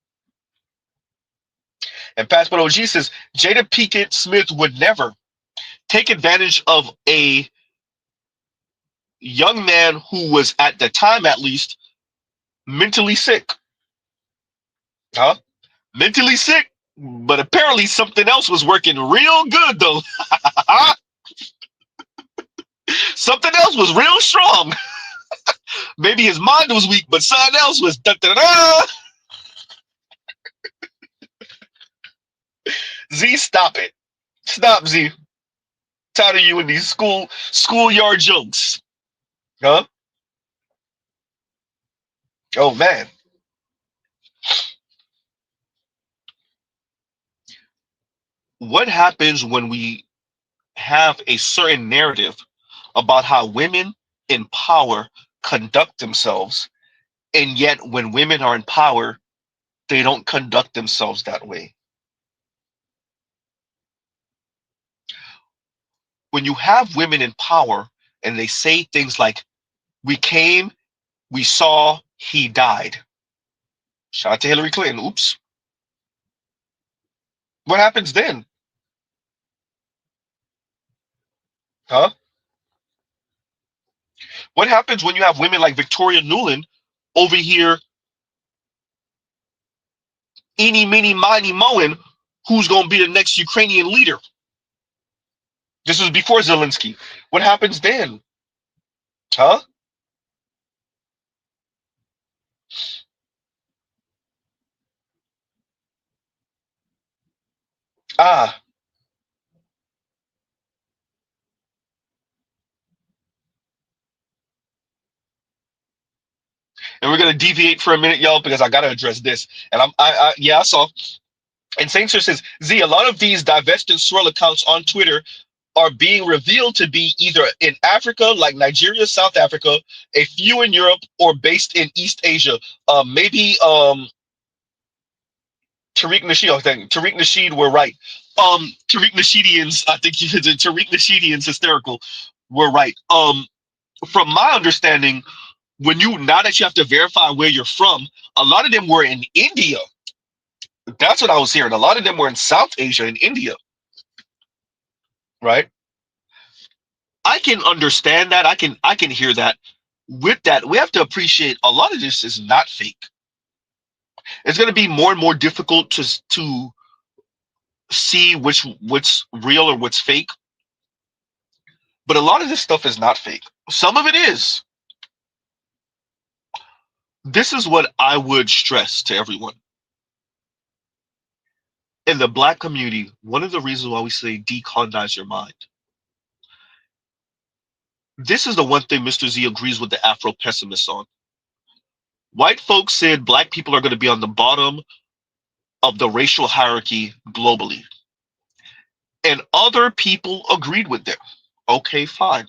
B: And Passport OG says Jada Pinkett Smith would never take advantage of a young man who was, at the time at least, mentally sick. Huh? Mentally sick, but apparently something else was working real good, though. Something else was real strong. Maybe his mind was weak, but something else was da-da-da. Z, stop it. Stop, Z. Tired of you and these schoolyard jokes. Huh? Oh, man. What happens when we have a certain narrative about how women in power conduct themselves, and yet when women are in power, they don't conduct themselves that way? When you have women in power and they say things like, we came, we saw, he died. Shout out to Hillary Clinton. Oops. What happens then? Huh? What happens when you have women like Victoria Nuland over here, eeny, meeny, miny, mowing, who's going to be the next Ukrainian leader? This was before Zelensky. What happens then? Huh? Ah, and we're gonna deviate for a minute, y'all, because I gotta address this. And I saw. And Sainter says, Z, a lot of these divest and swirl accounts on Twitter are being revealed to be either in Africa, like Nigeria, South Africa, a few in Europe, or based in East Asia. Maybe Tariq Nasheed, I think Tariq Nasheed were right. Tariq Nasheedians, I think Tariq Nasheedians hysterical were right. From my understanding, when you, now that you have to verify where you're from, a lot of them were in India. That's what I was hearing. A lot of them were in South Asia and India, right? I can understand that. I can hear that. With that, we have to appreciate a lot of this is not fake. It's going to be more and more difficult to see what's real or what's fake. But a lot of this stuff is not fake. Some of it is. This is what I would stress to everyone. In the Black community, one of the reasons why we say decolonize your mind. This is the one thing Mr. Z agrees with the Afro pessimists on. White folks said Black people are going to be on the bottom of the racial hierarchy globally. And other people agreed with them. Okay, fine.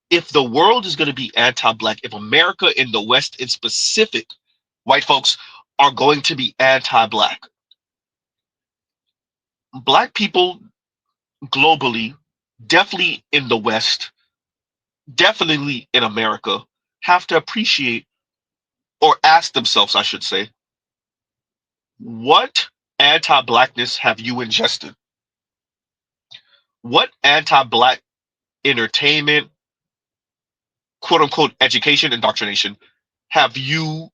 B: If the world is going to be anti-Black, if America in the West in specific, white folks are going to be anti-Black, Black people globally, definitely in the West, definitely in America, have to appreciate or ask themselves, I should say, what anti-Blackness have you ingested? What anti-Black entertainment, quote unquote, education, indoctrination have you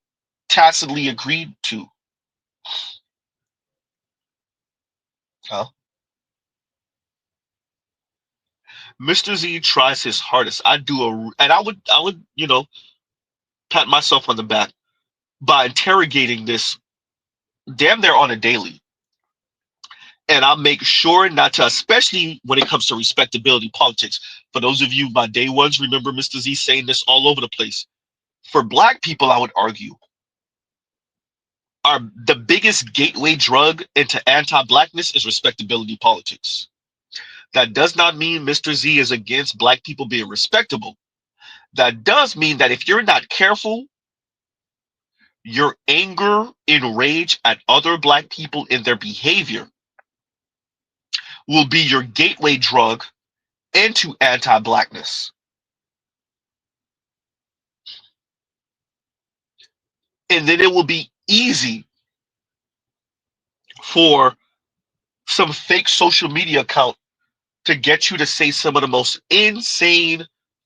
B: tacitly agreed to? Huh? Mr. Z tries his hardest. And I would, pat myself on the back by interrogating this damn near on a daily. And I'll make sure not to, especially when it comes to respectability politics. For those of you, my day ones, remember Mr. Z saying this all over the place. For Black people, I would argue, the biggest gateway drug into anti-Blackness is respectability politics. That does not mean Mr. Z is against Black people being respectable. That does mean that if you're not careful, your anger and rage at other Black people in their behavior will be your gateway drug into anti-blackness. And then it will be easy for some fake social media account to get you to say some of the most insane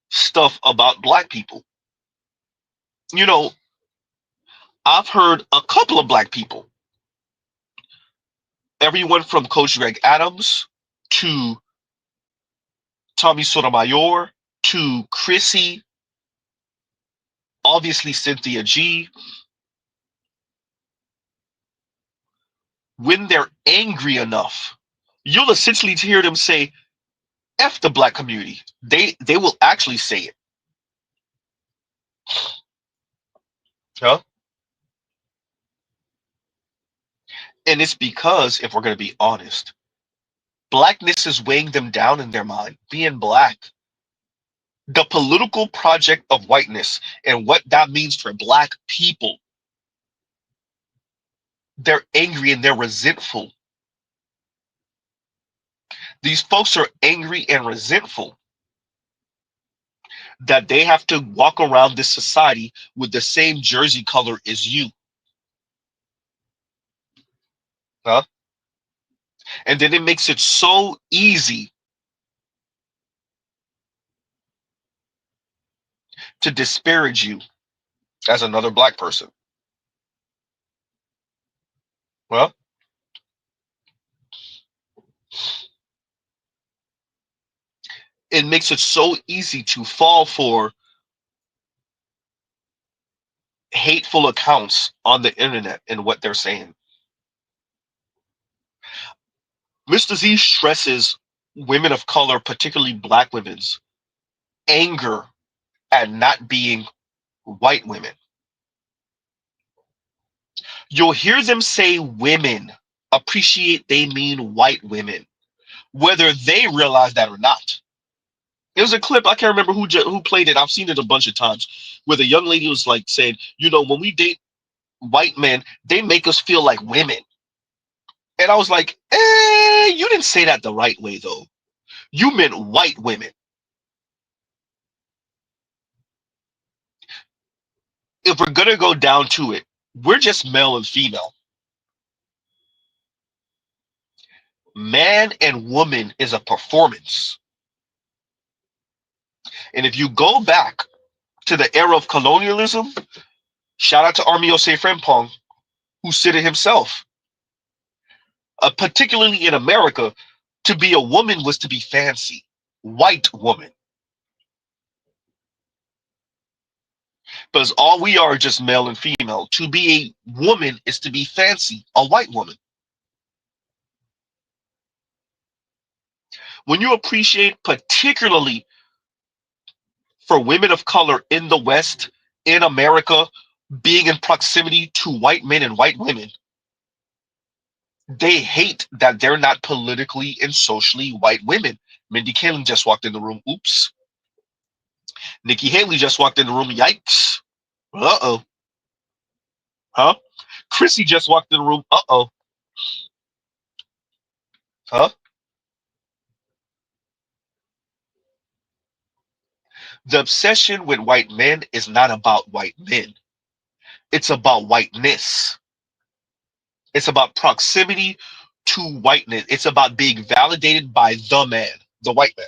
B: stuff about black people. You know, I've heard a couple of black people, everyone from Coach Greg Adams to Tommy Sotomayor to Chrissy, obviously Cynthia G, when they're angry enough, you'll essentially hear them say, F the black community. They will actually say it. Huh? And it's because, if we're going to be honest, blackness is weighing them down in their mind. Being black, the political project of whiteness and what that means for black people, they're angry and they're resentful. These folks are angry and resentful that they have to walk around this society with the same jersey color as you. Huh? And then it makes it so easy to disparage you as another black person. Well, it makes it so easy to fall for hateful accounts on the internet and what they're saying. Mr. Z stresses women of color, particularly black women's anger at not being white women. You'll hear them say women appreciate they mean white women, whether they realize that or not. It was a clip, I can't remember who played it. I've seen it a bunch of times, where the young lady was like saying, when we date white men, they make us feel like women. And I was like, you didn't say that the right way, though. You meant white women. If we're going to go down to it, we're just male and female. Man and woman is a performance. And if you go back to the era of colonialism, shout out to Armio Seyfrimpong, who said it himself. Particularly in America, to be a woman was to be fancy. White woman. Because all we are just male and female. To be a woman is to be fancy, a white woman. When you appreciate, particularly for women of color in the West, in America, being in proximity to white men and white women, they hate that they're not politically and socially white women. Mindy Kaling just walked in the room. Oops. Nikki Haley just walked in the room. Yikes. Uh-oh. Huh? Chrissy just walked in the room. Uh-oh. Huh? The obsession with white men is not about white men. It's about whiteness. It's about proximity to whiteness. It's about being validated by the man, the white man.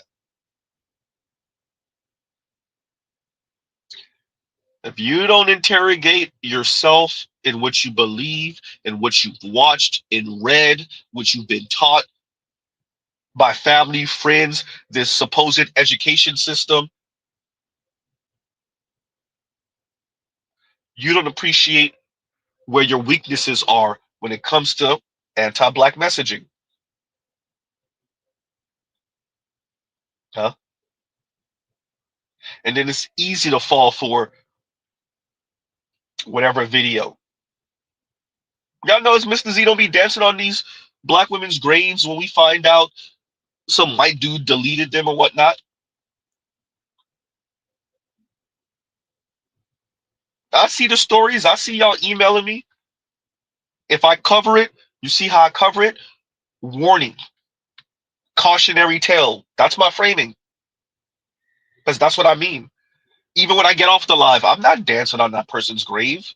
B: If you don't interrogate yourself in what you believe, in what you've watched and read, what you've been taught by family, friends, this supposed education system, you don't appreciate where your weaknesses are when it comes to anti-black messaging. Huh? And then it's easy to fall for whatever video. Y'all notice Mr. Z don't be dancing on these black women's graves when we find out some white dude deleted them or whatnot. I see the stories. I see y'all emailing me. If I cover it, you see how I cover it? Warning. cautionary tale. That's my framing, because that's what I mean. Even when I get off the live, I'm not dancing on that person's grave.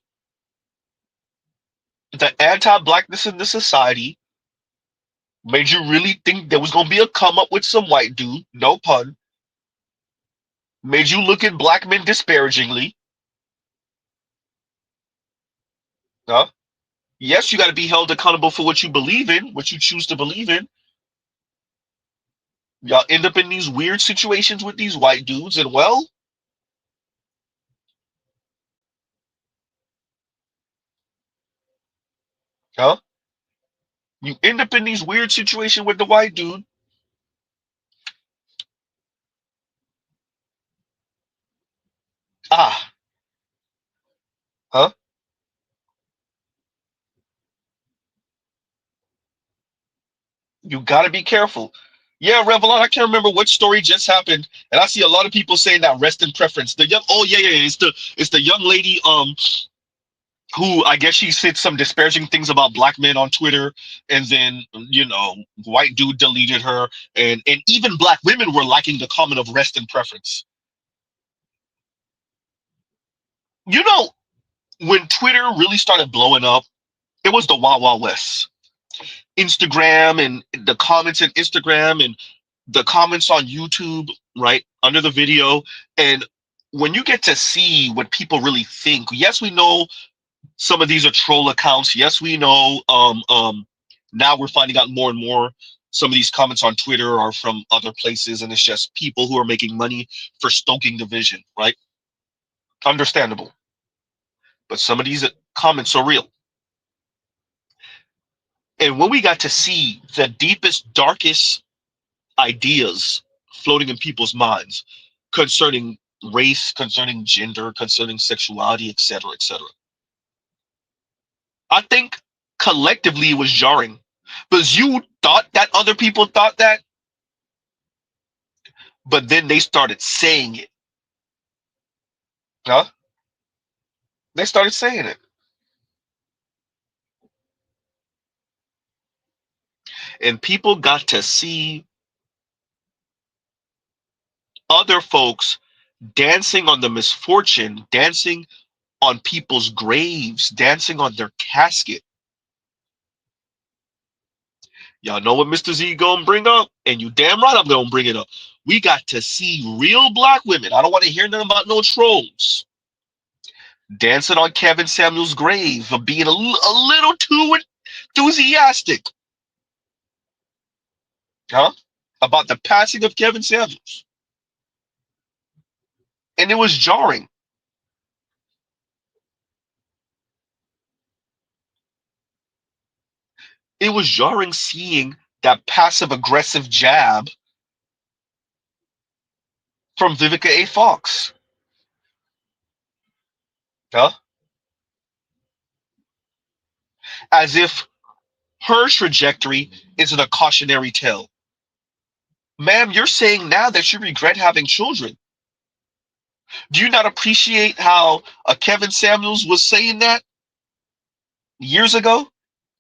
B: The anti-blackness in the society made you really think there was gonna be a come up with some white dude, no pun, made you look at black men disparagingly. Huh? Yes, you got to be held accountable for what you believe in, what you choose to believe in. Y'all end up in these weird situations with these white dudes, and well, huh? You end up in these weird situations with the white dude. Ah, huh? You got to be careful. Yeah, Revlon, I can't remember what story just happened, and I see a lot of people saying that rest in preference. The young, oh yeah, yeah, it's the young lady who I guess she said some disparaging things about black men on Twitter, and then white dude deleted her, and even black women were liking the comment of rest in preference. You know, when Twitter really started blowing up, it was the Wild Wild West. Instagram and the comments in Instagram and the comments on YouTube, right, under the video. And when you get to see what people really think, yes, we know some of these are troll accounts. Yes, we know now we're finding out more and more some of these comments on Twitter are from other places, and it's just people who are making money for stoking division, right? Understandable. But some of these comments are real. And when we got to see the deepest, darkest ideas floating in people's minds concerning race, concerning gender, concerning sexuality, etc., etc., I think collectively it was jarring because you thought that other people thought that, but then they started saying it. Huh? They started saying it. And people got to see other folks dancing on the misfortune, dancing on people's graves, dancing on their casket. Y'all know what Mr. Z gonna bring up, and you damn right I'm gonna bring it up. We got to see real black women. I don't want to hear nothing about no trolls dancing on Kevin Samuels' grave for being a little too enthusiastic, huh? About the passing of Kevin Samuels, and it was jarring. It was jarring seeing that passive aggressive jab from Vivica A. Fox, huh? As if her trajectory isn't a cautionary tale. Ma'am, you're saying now that you regret having children. Do you not appreciate how Kevin Samuels was saying that years ago?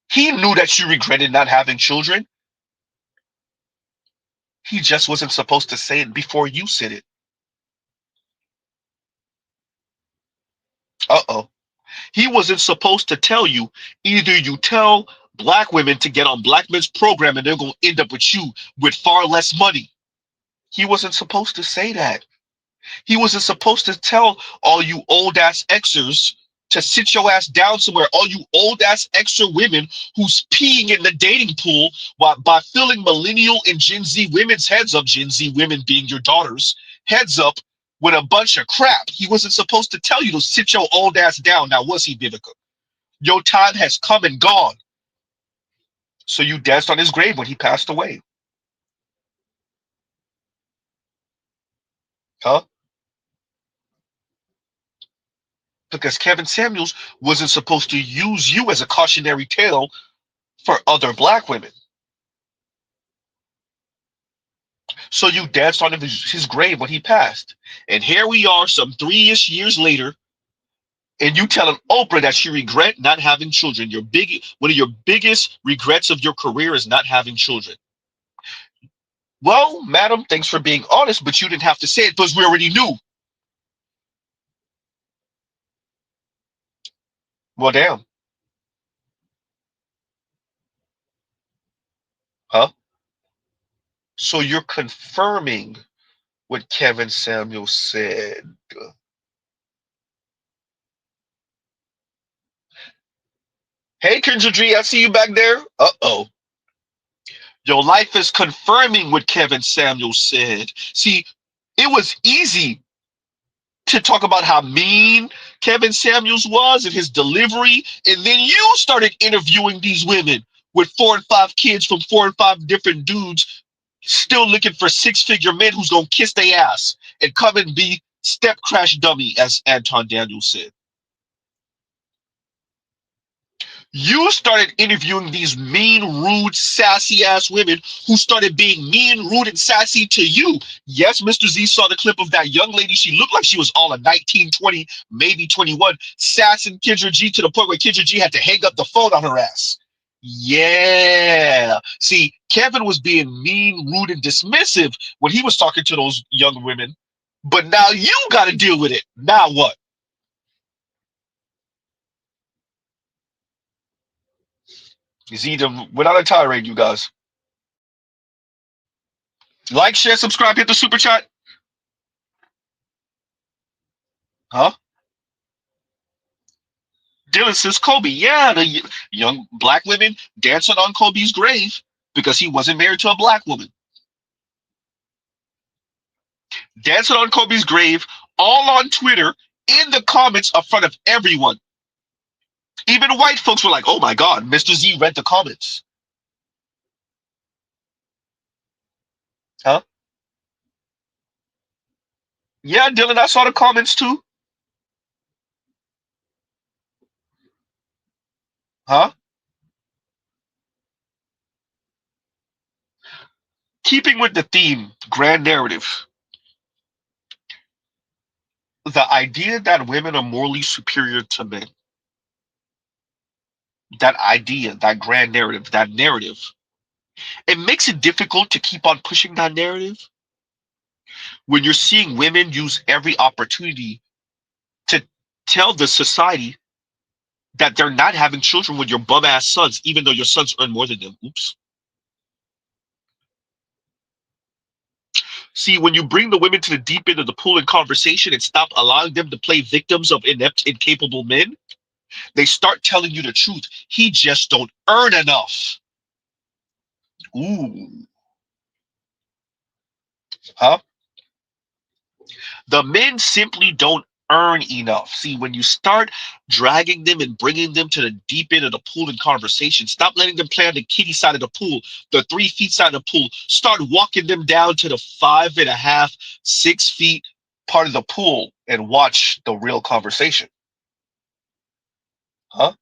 B: He knew that you regretted not having children. He just wasn't supposed to say it before you said it. Uh-oh. He wasn't supposed to tell you. Either you tell black women to get on black men's program and they're going to end up with you with far less money. He wasn't supposed to say that. He wasn't supposed to tell all you old ass Xers to sit your ass down somewhere. All you old ass extra women who's peeing in the dating pool by filling millennial and Gen Z women's heads up, Gen Z women being your daughters, heads up with a bunch of crap. He wasn't supposed to tell you to sit your old ass down. Now, was he, Vivica? Your time has come and gone. So you danced on his grave when he passed away. Huh? Because Kevin Samuels wasn't supposed to use you as a cautionary tale for other black women. So you danced on his grave when he passed. And here we are some 3-ish years later, and you telling Oprah that she regret not having children. One of your biggest regrets of your career is not having children. Well, madam, thanks for being honest, but you didn't have to say it because we already knew. Well, damn. Huh? So you're confirming what Kevin Samuels said. Hey, Kendra G, I see you back there. Uh-oh. Your life is confirming what Kevin Samuels said. See, it was easy to talk about how mean Kevin Samuels was and his delivery, and then you started interviewing these women with 4 and 5 kids from 4 and 5 different dudes, still looking for six-figure men who's gonna kiss their ass and come and be step crash dummy, as Anton Daniels said. You started interviewing these mean, rude, sassy ass women who started being mean, rude, and sassy to you. Yes, Mr. Z saw the clip of that young lady. She looked like she was all of 19, 20, maybe 21, sassing Kendra G to the point where Kendra G had to hang up the phone on her ass. Yeah. See, Kevin was being mean, rude, and dismissive when he was talking to those young women. But now you got to deal with it. Now what? Z, without a tirade, you guys. Like, share, subscribe, hit the super chat. Huh? Dylan says Kobe. Yeah, the young black women dancing on Kobe's grave because he wasn't married to a black woman. Dancing on Kobe's grave, all on Twitter, in the comments in front of everyone. Even white folks were like, oh my God, Mr. Z read the comments. Huh? Yeah, Dylan, I saw the comments too. Huh? Keeping with the theme, grand narrative, the idea that women are morally superior to men, that idea, that grand narrative, that narrative, it makes it difficult to keep on pushing that narrative when you're seeing women use every opportunity to tell the society that they're not having children with your bum ass sons, even though your sons earn more than them. Oops. See, when you bring the women to the deep end of the pool in conversation and stop allowing them to play victims of inept, incapable men, they start telling you the truth. He just don't earn enough. Ooh. Huh? The men simply don't earn enough. See, when you start dragging them and bringing them to the deep end of the pool in conversation, stop letting them play on the kiddie side of the pool, the 3 feet side of the pool. Start walking them down to the 5.5, 6 feet part of the pool and watch the real conversation. Huh?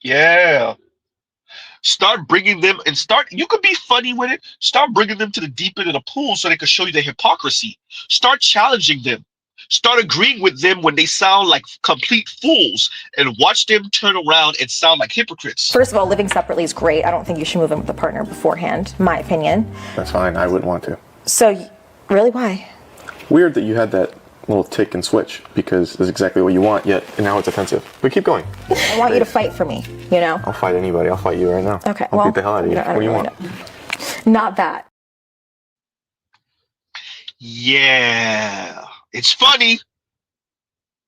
B: Yeah. Start bringing them and you could be funny with it. Start bringing them to the deep end of the pool so they can show you their hypocrisy. Start challenging them. Start agreeing with them when they sound like complete fools and watch them turn around and sound like hypocrites.
E: First of all, living separately is great. I don't think you should move in with a partner beforehand, my opinion.
F: That's fine. I wouldn't want to.
E: So, really, why?
F: Weird that you had that little tick and switch because it's exactly what you want, yet now it's offensive. But keep going.
E: I want you to fight for me, you know?
F: I'll fight anybody. I'll fight you right now.
E: Okay,
F: I'll beat the hell out of you. What do you want?
E: Not that.
B: Yeah. It's funny,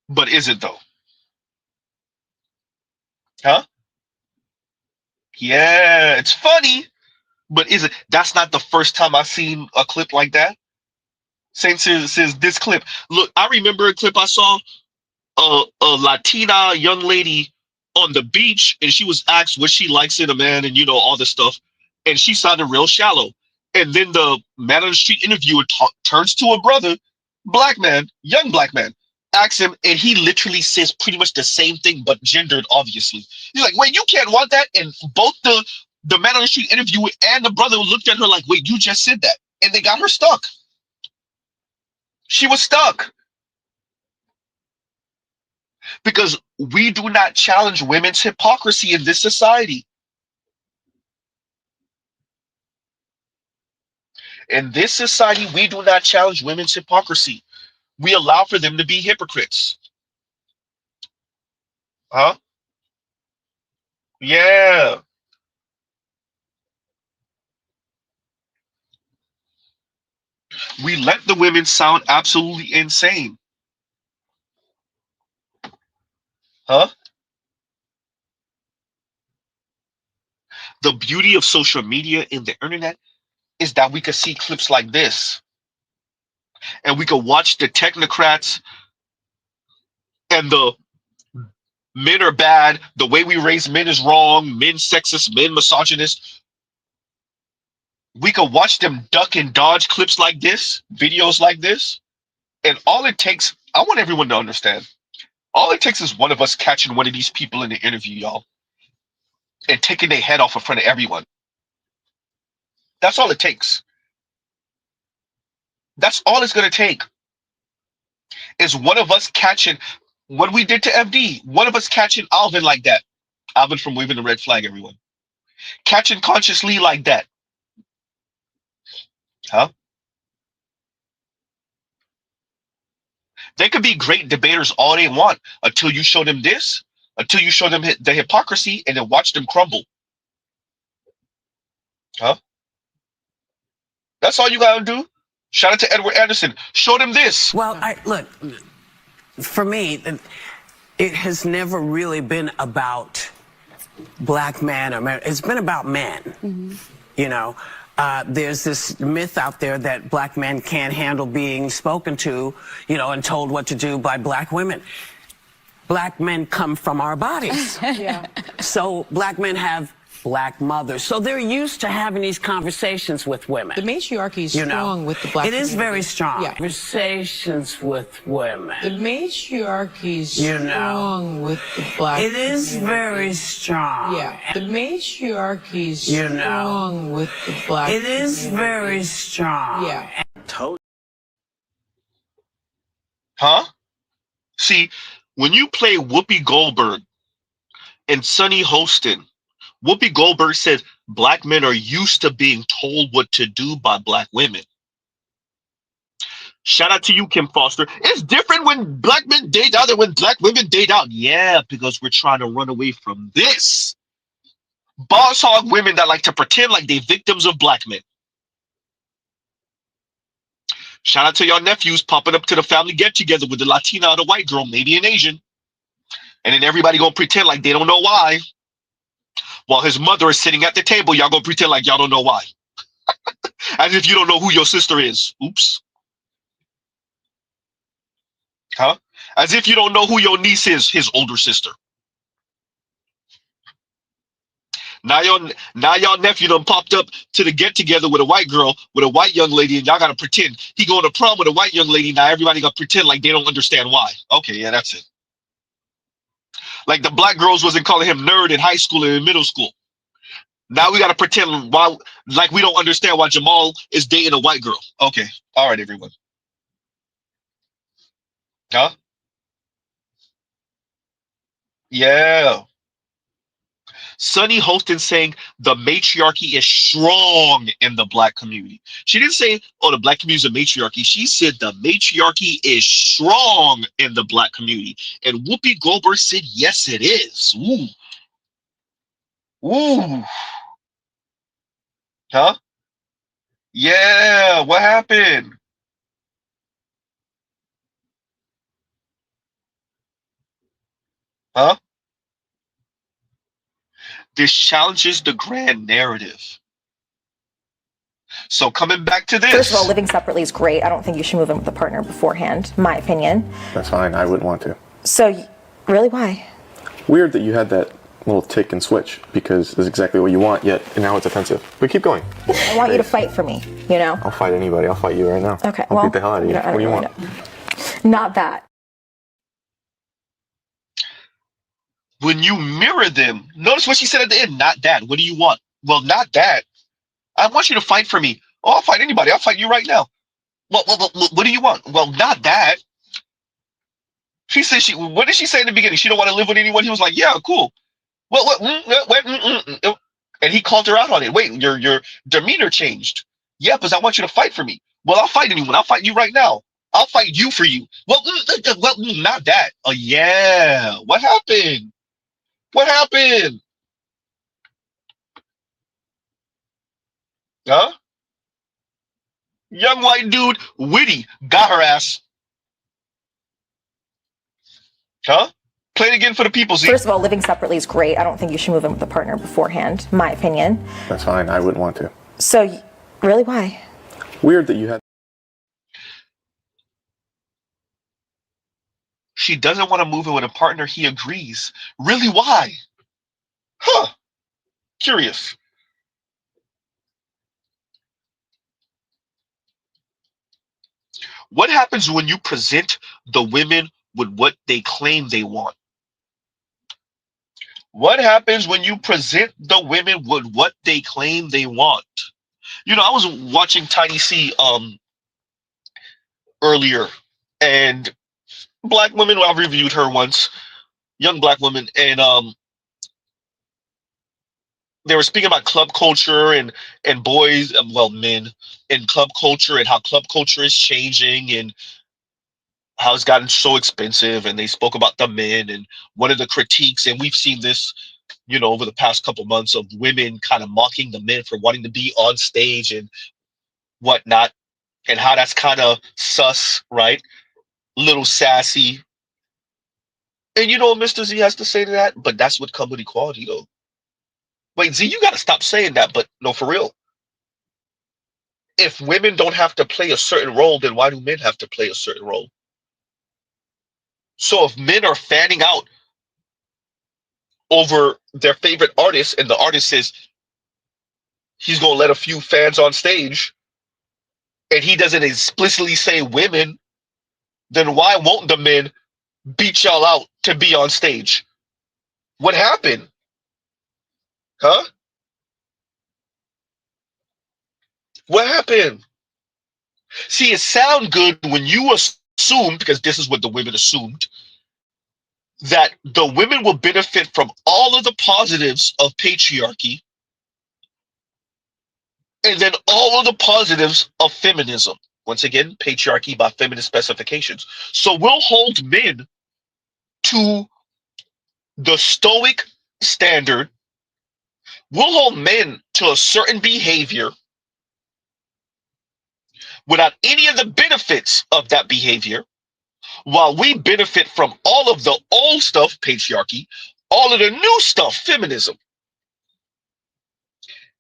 B: but is it though? Huh? Yeah, it's funny, but is it? That's not the first time I've seen a clip like that. Saint says this clip. Look, I remember a clip I saw a Latina young lady on the beach, and she was asked what she likes in a man, and all this stuff, and she sounded real shallow. And then the man on the street interviewer turns to a brother, black man, young black man, asks him, and he literally says pretty much the same thing, but gendered, obviously. He's like, "Wait, you can't want that?" And both the man on the street interviewer and the brother looked at her like, "Wait, you just said that," and they got her stuck. She was stuck. Because we do not challenge women's hypocrisy in this society. In this society, we do not challenge women's hypocrisy. We allow for them to be hypocrites. Huh? Yeah. We let the women sound absolutely insane. Huh? The beauty of social media and the internet is that we could see clips like this, and we could watch the technocrats and the men are bad, the way we raise men is wrong, men sexist, men misogynist. We could watch them duck and dodge clips like this, videos like this, and all it takes, I want everyone to understand, all it takes is one of us catching one of these people in the interview, y'all, and taking their head off in front of everyone. That's all it takes. That's all it's going to take is one of us catching what we did to FD, one of us catching Alvin like that. Alvin from Waving the Red Flag, everyone. Catching Conscious Lee like that. Huh? They could be great debaters all they want until you show them this, until you show them the hypocrisy, and then watch them crumble. Huh? That's all you gotta do. Shout out to Edward Anderson. Show them this.
G: Well, look, for me, it has never really been about black man or man. It's been about men. Mm-hmm. You know, there's this myth out there that black men can't handle being spoken to, you know, and told what to do by black women. Black men come from our bodies. Yeah. So black men have black mothers. So they're used to having these conversations with women.
H: The matriarchy is strong with the black
G: community. It is
H: community.
G: very strong.
H: Yeah.
G: Conversations with women.
H: The matriarchy is strong with the black
G: It is
H: community.
G: very strong.
H: Yeah. The matriarchy is strong with the black
G: It is
H: community.
G: very strong.
H: Yeah.
B: Huh? See, when you play Whoopi Goldberg and Sonny Hostin, Whoopi Goldberg said black men are used to being told what to do by black women. Shout out to you, Kim Foster. It's different when black men date out than when black women date out. Yeah, because we're trying to run away from this. Boss hog women that like to pretend like they're victims of black men. Shout out to your nephews popping up to the family get-together with the Latina or the white girl, maybe an Asian. And then everybody gonna pretend like they don't know why. While his mother is sitting at the table, y'all gonna pretend like y'all don't know why. As if you don't know who your sister is. Oops. Huh? As if you don't know who your niece is, his older sister. Now your nephew done popped up to the get-together with a white girl, with a white young lady, and y'all gotta pretend. He going to prom with a white young lady, now everybody gotta pretend like they don't understand why. Okay, yeah, that's it. Like the black girls wasn't calling him nerd in high school and in middle school. Now we got to pretend like we don't understand why Jamal is dating a white girl. Okay. All right, everyone. Huh? Yeah. Sonny Hostin saying the matriarchy is strong in the black community. She didn't say, oh, the black community is a matriarchy. She said the matriarchy is strong in the black community. And Whoopi Goldberg said, yes, it is. Ooh. Ooh. Huh? Yeah, what happened? Huh? This challenges the grand narrative. So coming back to this.
E: First of all, living separately is great. I don't think you should move in with a partner beforehand, my opinion.
F: That's fine. I wouldn't want to.
E: So, really, why?
F: Weird that you had that little tick and switch, because it's exactly what you want, yet now it's offensive. But keep going.
E: I want you to fight for me, you know?
F: I'll fight anybody. I'll fight you right now.
E: Okay,
F: I'll
E: well,
F: beat the hell out of you. What do you want?
E: Not that.
B: When you mirror them, notice what she said at the end, not that. What do you want? Well, not that. I want you to fight for me. Oh, I'll fight anybody. I'll fight you right now. What do you want? Well, not that. She said what did she say in the beginning? She don't want to live with anyone. He was like, yeah, cool. And he called her out on it. Wait, your demeanor changed. Yeah, because I want you to fight for me. Well, I'll fight anyone. I'll fight you right now. I'll fight you for you. Well, not that. Oh, yeah. What happened? What happened? Huh? Young white dude, witty, got her ass. Huh? Play it again for the people, Z.
E: First of all, living separately is great. I don't think you should move in with a partner beforehand, my opinion.
F: That's fine. I wouldn't want to.
E: So, really, why?
F: Weird that you had.
B: She doesn't want to move in with a partner. He agrees. Really, why? Huh. Curious. What happens when you present the women with what they claim they want? What happens when you present the women with what they claim they want? You know, I was watching Tiny C earlier, and black women, I've reviewed her once, young black woman, and they were speaking about club culture and boys, well, men in club culture, and how club culture is changing and how it's gotten so expensive. And they spoke about the men and one of the critiques, and we've seen this, you know, over the past couple months, of women kind of mocking the men for wanting to be on stage and whatnot, and how that's kind of sus, right? Little sassy. And you know what Mr. Z has to say to that? But that's what comes with equality, though. Wait, Z, you got to stop saying that. But no, for real. If women don't have to play a certain role, then why do men have to play a certain role? So if men are fanning out over their favorite artist, and the artist says he's going to let a few fans on stage, and he doesn't explicitly say women, then why won't the men beat y'all out to be on stage? What happened? Huh? What happened? See, it sounds good when you assume, because this is what the women assumed, that the women will benefit from all of the positives of patriarchy and then all of the positives of feminism. Once again, patriarchy by feminist specifications. So we'll hold men to the stoic standard. We'll hold men to a certain behavior without any of the benefits of that behavior, while we benefit from all of the old stuff, patriarchy, all of the new stuff, feminism.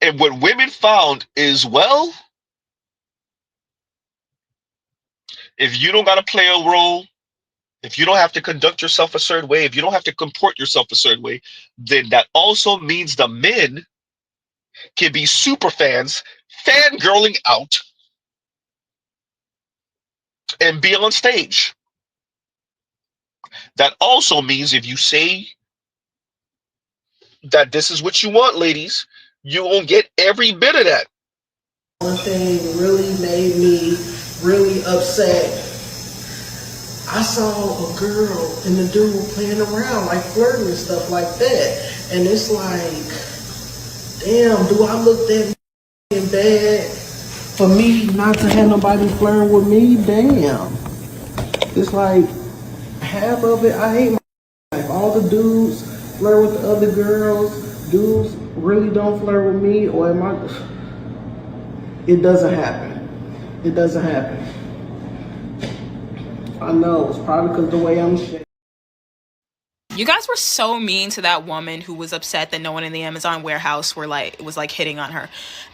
B: And what women found is, well, if you don't got to play a role, if you don't have to conduct yourself a certain way, if you don't have to comport yourself a certain way, then that also means the men can be super fans, fangirling out, and be on stage. That also means if you say that this is what you want, ladies, you won't get every bit of that.
I: One thing really made me really upset. I saw a girl and the dude playing around, like flirting and stuff like that. And it's like, damn, do I look that bad for me not to have nobody flirting with me? Damn. It's like, half of it, I hate my life. All the dudes flirt with the other girls. Dudes really don't flirt with me, or am I? It doesn't happen. It doesn't happen. I know, it's probably because the way I'm shaped.
J: You guys were so mean to that woman who was upset that no one in the Amazon warehouse was hitting on her.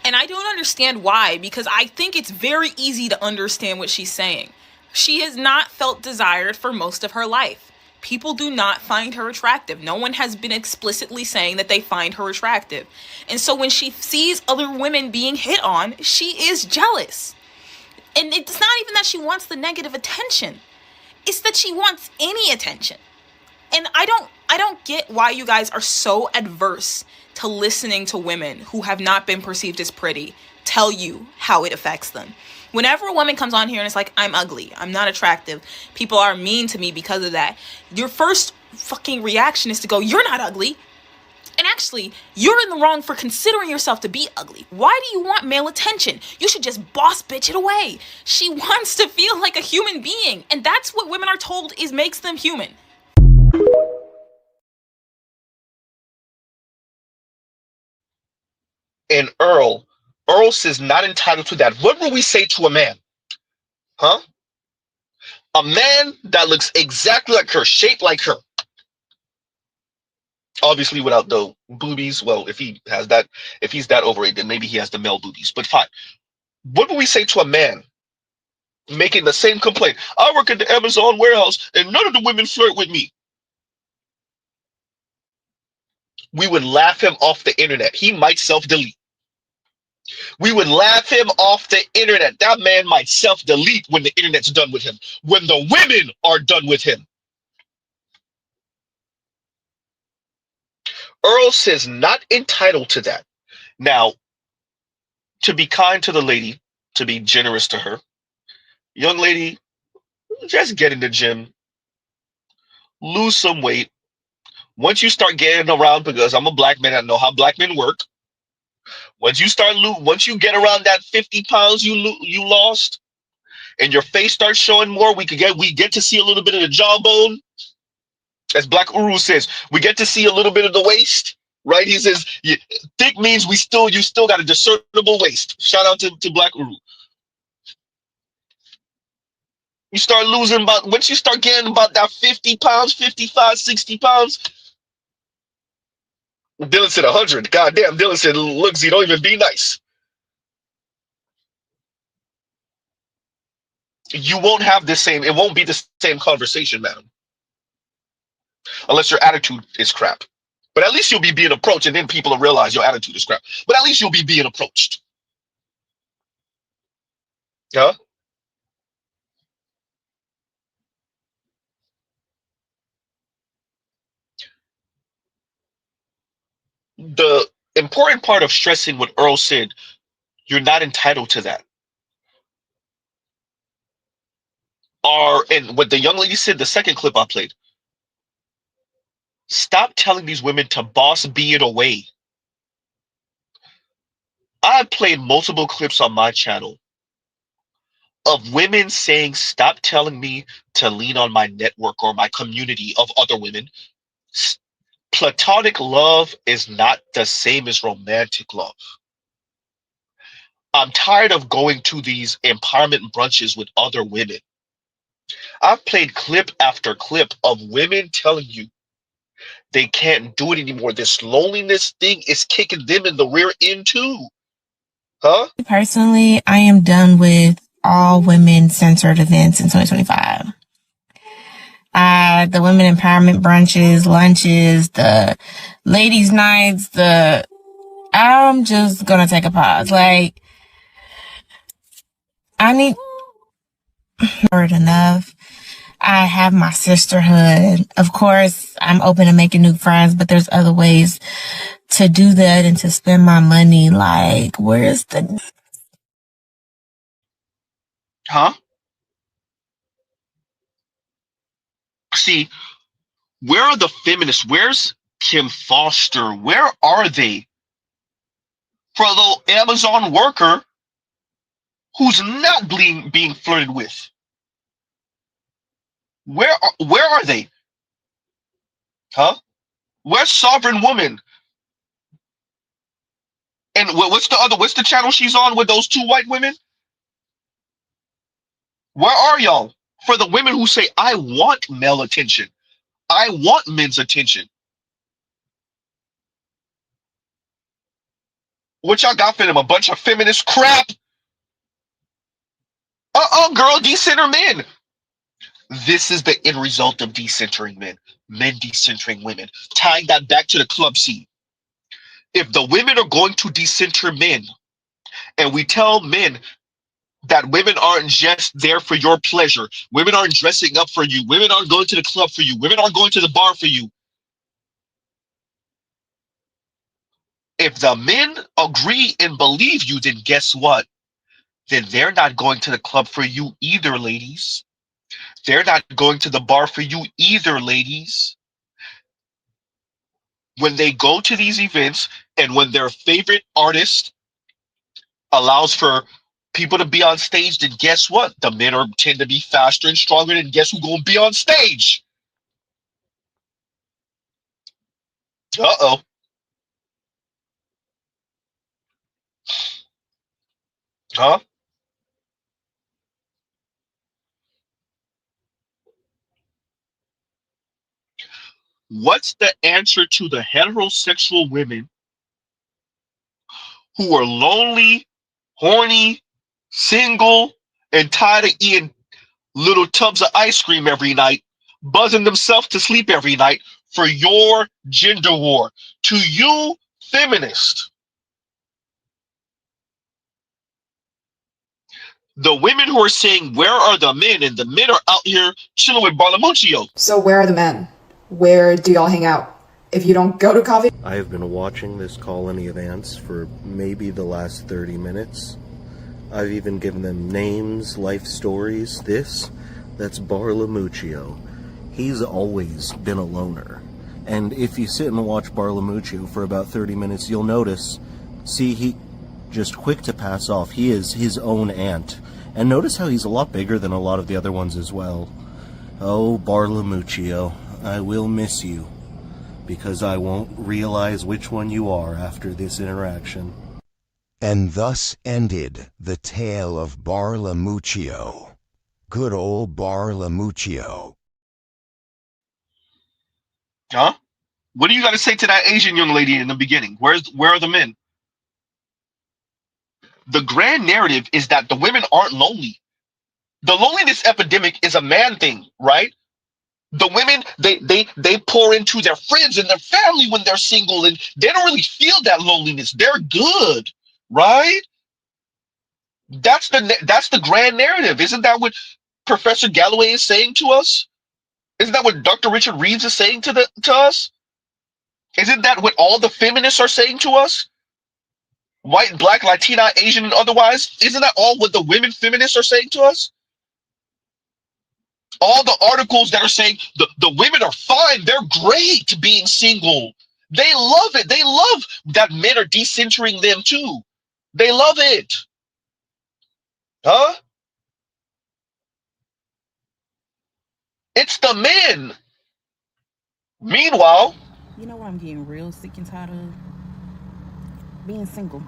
J: And I don't understand why, because I think it's very easy to understand what she's saying. She has not felt desired for most of her life. People do not find her attractive. No one has been explicitly saying that they find her attractive. And so when she sees other women being hit on, she is jealous. And it's not even that she wants the negative attention. It's that she wants any attention. And I don't get why you guys are so adverse to listening to women who have not been perceived as pretty tell you how it affects them. Whenever a woman comes on here and it's like, I'm ugly, I'm not attractive, people are mean to me because of that, your first fucking reaction is to go, you're not ugly. And actually actually, you're in the wrong for considering yourself to be ugly. Why do you want male attention? You should just boss bitch it away. She wants to feel like a human being, and that's what women are told makes them human.
B: And Earl says not entitled to that. What will we say to a man? Huh? A man that looks exactly like her, shaped like her. Obviously without the boobies. Well, if he's that overweight, then maybe he has the male boobies. But fine. What would we say to a man making the same complaint? I work at the Amazon warehouse and none of the women flirt with me. We would laugh him off the internet. He might self-delete. We would laugh him off the internet. That man might self-delete when the internet's done with him. When the women are done with him. Earl says not entitled to that. Now, to be kind to the lady, to be generous to her, young lady, just get in the gym, lose some weight. Once you start getting around, because I'm a black man, I know how black men work. Once you get around that 50 pounds you lost, and your face starts showing more, we get to see a little bit of the jawbone. As Black Uru says, we get to see a little bit of the waist, right? He says, thick means you still got a discernible waist. Shout out to Black Uru. You start losing once you start getting about that 50 pounds, 55, 60 pounds. Dylan said 100. Goddamn, Dylan said, look, Z, don't even be nice. You won't have it won't be the same conversation, madam. Unless your attitude is crap. But at least you'll be being approached, and then people will realize your attitude is crap. But at least you'll be being approached. Huh? The important part of stressing what Earl said, you're not entitled to that. And what the young lady said, the second clip I played, stop telling these women to boss be it away. I've played multiple clips on my channel of women saying, stop telling me to lean on my network or my community of other women. Platonic love is not the same as romantic love. I'm tired of going to these empowerment brunches with other women. I've played clip after clip of women telling you they can't do it anymore. This loneliness thing is kicking them in the rear end too. Huh?
K: Personally, I am done with all women-centered events in 2025. The women empowerment brunches, lunches, the ladies' nights, I'm just gonna take a pause. Like, I need heard enough. I have my sisterhood. Of course, I'm open to making new friends, but there's other ways to do that and to spend my money. Like, where's the...
B: Huh? See, where are the feminists? Where's Kim Foster? Where are they? For the Amazon worker who's not being flirted with. Where are they? Huh? Where's Sovereign Woman? And what's the channel she's on with those two white women? Where are y'all? For the women who say, I want male attention. I want men's attention. What y'all got for them? A bunch of feminist crap? Girl, decenter men. This is the end result of decentering men decentering women. Tying that back to the club scene. If the women are going to decenter men, and we tell men that women aren't just there for your pleasure, women aren't dressing up for you, women aren't going to the club for you, women aren't going to the bar for you. If the men agree and believe you, then guess what? Then they're not going to the club for you either, ladies. They're not going to the bar for you either, ladies. when they go to these events and when their favorite artist allows for people to be on stage, then guess what? The men are tend to be faster and stronger, and guess who's gonna be on stage? Uh-oh. Huh? What's the answer to the heterosexual women who are lonely, horny, single, and tired of eating little tubs of ice cream every night, buzzing themselves to sleep every night for your gender war? To you, feminist, the women who are saying, where are the men? And the men are out here chilling with Barlamuccio.
L: So where are the men? Where do y'all hang out? If you don't go to coffee?
M: I have been watching this call in advance for maybe the last 30 minutes. I've even given them names, life stories. That's Barlamuccio. He's always been a loner. And if you sit and watch Barlamuccio for about 30 minutes, you'll notice, see, he just quick to pass off. He is his own ant. And notice how he's a lot bigger than a lot of the other ones as well. Oh, Barlamuccio, I will miss you, because I won't realize which one you are after this interaction.
N: And thus ended the tale of Barlamuccio. Good old Barlamuccio.
B: Huh? What do you got to say to that Asian young lady in the beginning? Where are the men? The grand narrative is that the women aren't lonely. The loneliness epidemic is a man thing, right? The women, they pour into their friends and their family when they're single, and they don't really feel that loneliness. They're good, right? That's the grand narrative. Isn't that what Professor Galloway is saying to us? Isn't that what Dr. Richard Reeves is saying to us? Isn't that what all the feminists are saying to us? White, black, Latina, Asian, and otherwise? Isn't that all what the women feminists are saying to us? All the articles that are saying the women are fine, they're great being single. They love it. They love that men are decentering them too. They love it. Huh? It's the men. Meanwhile,
O: you know what I'm getting real sick and tired of? Being single.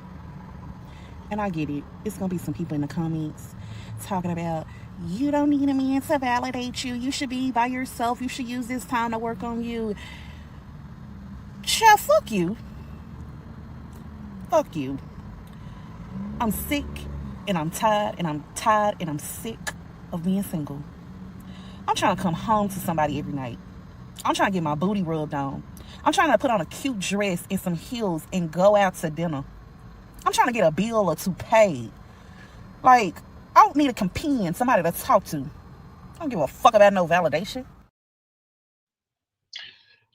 O: And I get it. It's going to be some people in the comments talking about, you don't need a man to validate you. You should be by yourself. You should use this time to work on you. Child, fuck you. Fuck you. I'm sick and I'm tired and I'm sick of being single. I'm trying to come home to somebody every night. I'm trying to get my booty rubbed on. I'm trying to put on a cute dress and some heels and go out to dinner. I'm trying to get a bill or two paid. Like, I don't need a companion, somebody to talk to. I don't give a fuck about no validation.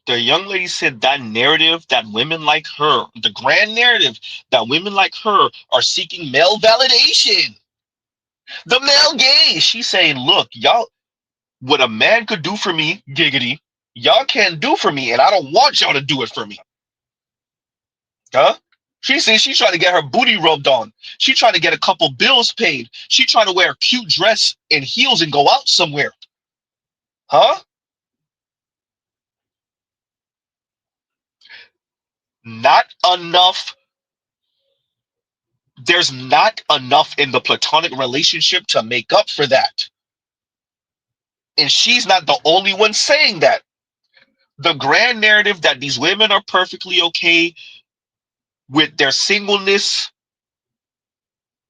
B: the young lady said that narrative that women like her, the grand narrative that women like her are seeking male validation. The male gaze. She's saying, look, y'all, what a man could do for me, giggity, y'all can't do for me, and I don't want y'all to do it for me. Huh? She says she's trying to get her booty rubbed on. She's trying to get a couple bills paid. She's trying to wear a cute dress and heels and go out somewhere. Huh? Not enough. There's not enough in the platonic relationship to make up for that. And she's not the only one saying that. The grand narrative that these women are perfectly okay with their singleness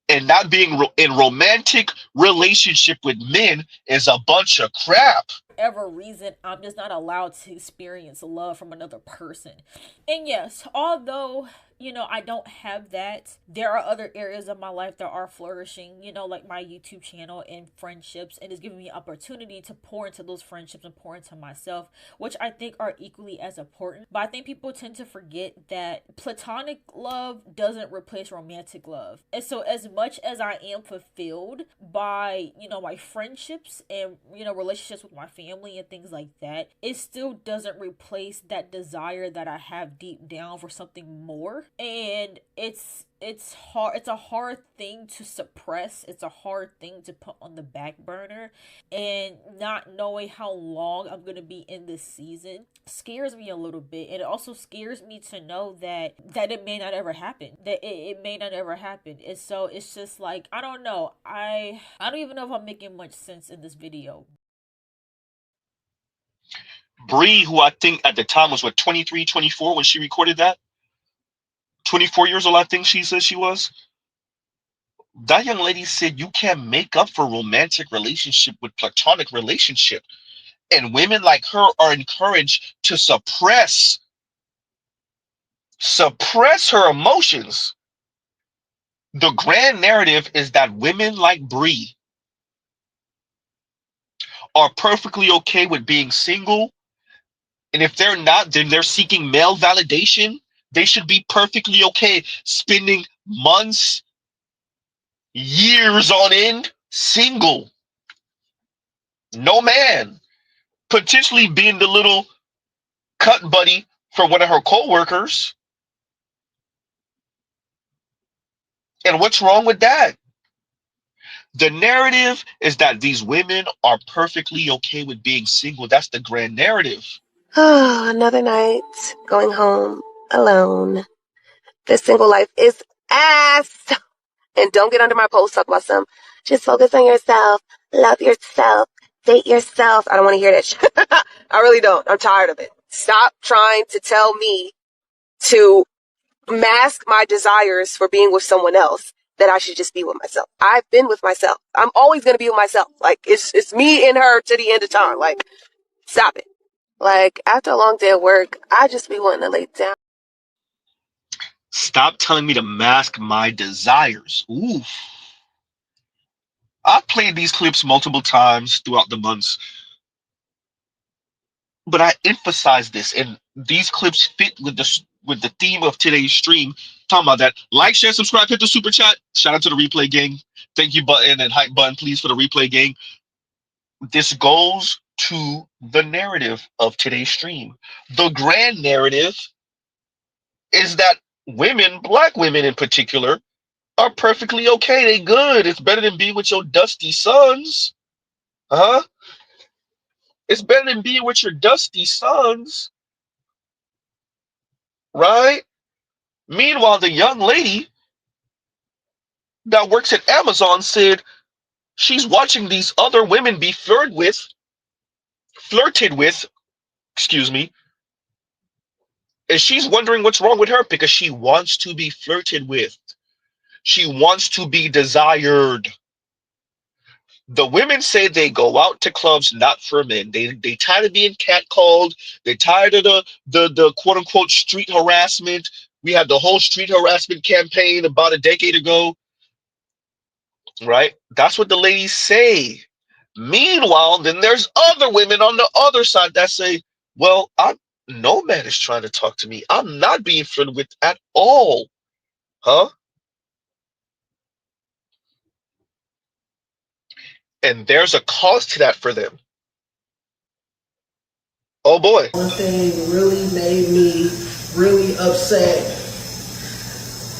B: and not being in romantic relationship with men is a bunch of crap.
P: Whatever reason, I'm just not allowed to experience love from another person. And yes, although, you know, I don't have that, there are other areas of my life that are flourishing, you know, like my YouTube channel and friendships, and it's giving me opportunity to pour into those friendships and pour into myself, which I think are equally as important. But I think people tend to forget that platonic love doesn't replace romantic love. And so as much as I am fulfilled by, you know, my friendships and, you know, relationships with my family, family and things like that, it still doesn't replace that desire that I have deep down for something more. And it's hard. It's a hard thing to suppress. It's a hard thing to put on the back burner, and not knowing how long I'm gonna be in this season scares me a little bit. And it also scares me to know that it may not ever happen. That it may not ever happen. And so it's just like, I don't know. I don't even know if I'm making much sense in this video.
B: Bree, who I think at the time was 23, 24 when she recorded that. 24 years old, I think she said she was. That young lady said you can't make up for romantic relationship with platonic relationship. And women like her are encouraged to suppress her emotions. The grand narrative is that women like Bree are perfectly okay with being single. And if they're not, then they're seeking male validation. They should be perfectly okay spending months, years on end, single. No man. Potentially being the little cut buddy for one of her co-workers. And what's wrong with that? The narrative is that these women are perfectly okay with being single. That's the grand narrative.
Q: Oh, another night going home alone. This single life is ass. And don't get under my post talk about some. Just focus on yourself. Love yourself. Date yourself. I don't want to hear that shit. I really don't. I'm tired of it. Stop trying to tell me to mask my desires for being with someone else, that I should just be with myself. I've been with myself. I'm always going to be with myself. Like, it's me and her to the end of time. Like, stop it. Like, after a long day of work, I just be wanting to lay down.
B: Stop telling me to mask my desires. Oof. I've played these clips multiple times throughout the months, but I emphasize this, and these clips fit with the theme of today's stream. Talking about that. Like, share, subscribe, hit the super chat. Shout out to the replay gang. Thank you button and hype button, please, for the replay gang. This goes to the narrative of today's stream. The grand narrative is that women, black women in particular, are perfectly okay. They good. It's better than being with your dusty sons. Huh? It's better than being with your dusty sons. Right? Meanwhile, the young lady that works at Amazon said she's watching these other women be flirted with, excuse me, and she's wondering what's wrong with her because she wants to be flirted with. She wants to be desired. The women say they go out to clubs not for men. They tired of being catcalled. They're tired of the quote unquote street harassment. We had the whole street harassment campaign about a decade ago. Right? That's what the ladies say. Meanwhile, then there's other women on the other side that say, well, no man is trying to talk to me. I'm not being flirted with at all. Huh? And there's a cost to that for them. Oh boy.
I: One thing really made me really upset.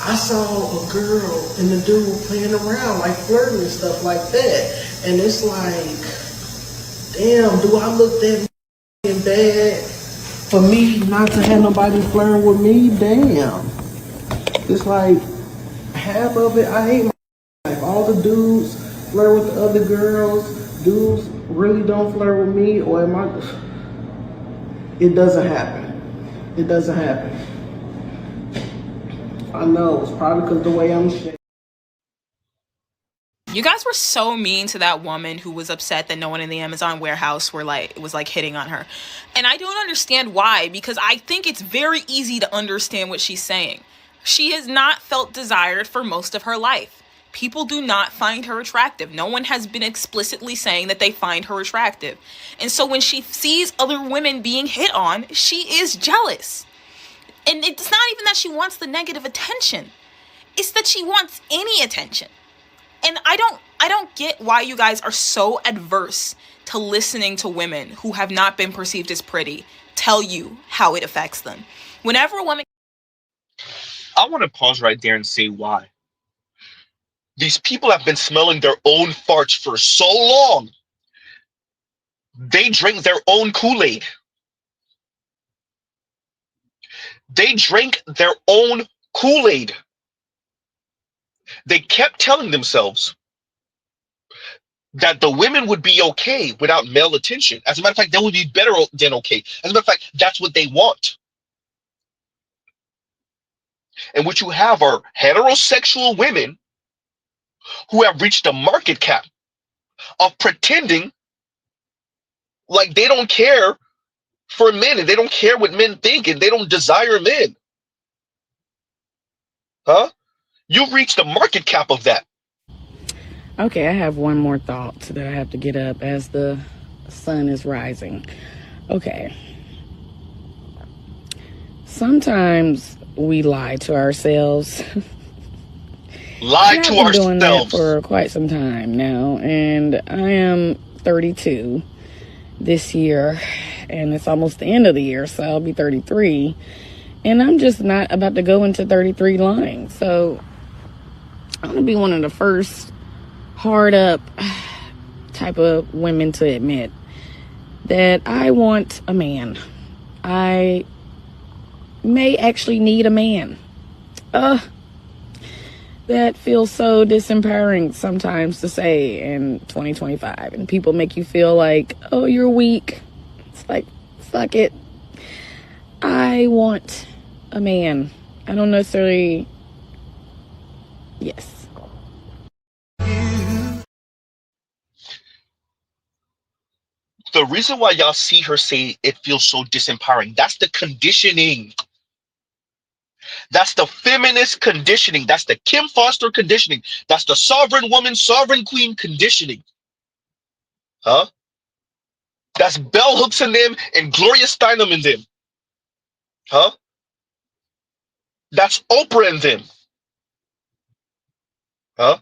I: I saw a girl and the dude playing around, like flirting and stuff like that. And it's like, damn, do I look that bad for me not to have nobody flirting with me? Damn. It's like, half of it, I hate my life. All the dudes flirt with the other girls. Dudes really don't flirt with me, or am I? It doesn't happen. It doesn't happen. I know, it's probably because the way I'm shaped.
J: You guys were so mean to that woman who was upset that no one in the Amazon warehouse was hitting on her. And I don't understand why, because I think it's very easy to understand what she's saying. She has not felt desired for most of her life. People do not find her attractive. No one has been explicitly saying that they find her attractive. And so when she sees other women being hit on, she is jealous. And it's not even that she wants the negative attention. It's that she wants any attention. And I don't get why you guys are so adverse to listening to women who have not been perceived as pretty tell you how it affects them. Whenever a woman...
B: I want to pause right there and say why. These people have been smelling their own farts for so long. They drink their own Kool-Aid. They drink their own Kool-Aid. They kept telling themselves that the women would be okay without male attention. As a matter of fact, they would be better than okay. As a matter of fact, that's what they want. And what you have are heterosexual women who have reached a market cap of pretending like they don't care for men and they don't care what men think and they don't desire men. Huh? You've reached the market cap of that.
R: Okay, I have one more thought that I have to get up as the sun is rising. Okay. Sometimes we lie to ourselves.
B: Lie to
R: I've been doing that
B: ourselves.
R: for quite some time now, and I am 32 this year, and it's almost the end of the year, so I'll be 33, and I'm just not about to go into 33 lying. So I'm gonna be one of the first hard up type of women to admit that I want a man. I may actually need a man. That feels so disempowering sometimes to say in 2025, and people make you feel like, oh, you're weak. It's like, fuck it. I want a man. I don't necessarily... Yes.
B: The reason why y'all see her say it feels so disempowering, that's the conditioning. That's the feminist conditioning. That's the Kim Foster conditioning. That's the sovereign woman, sovereign queen conditioning. Huh? That's bell hooks in them and Gloria Steinem in them. Huh? That's Oprah in them. Huh?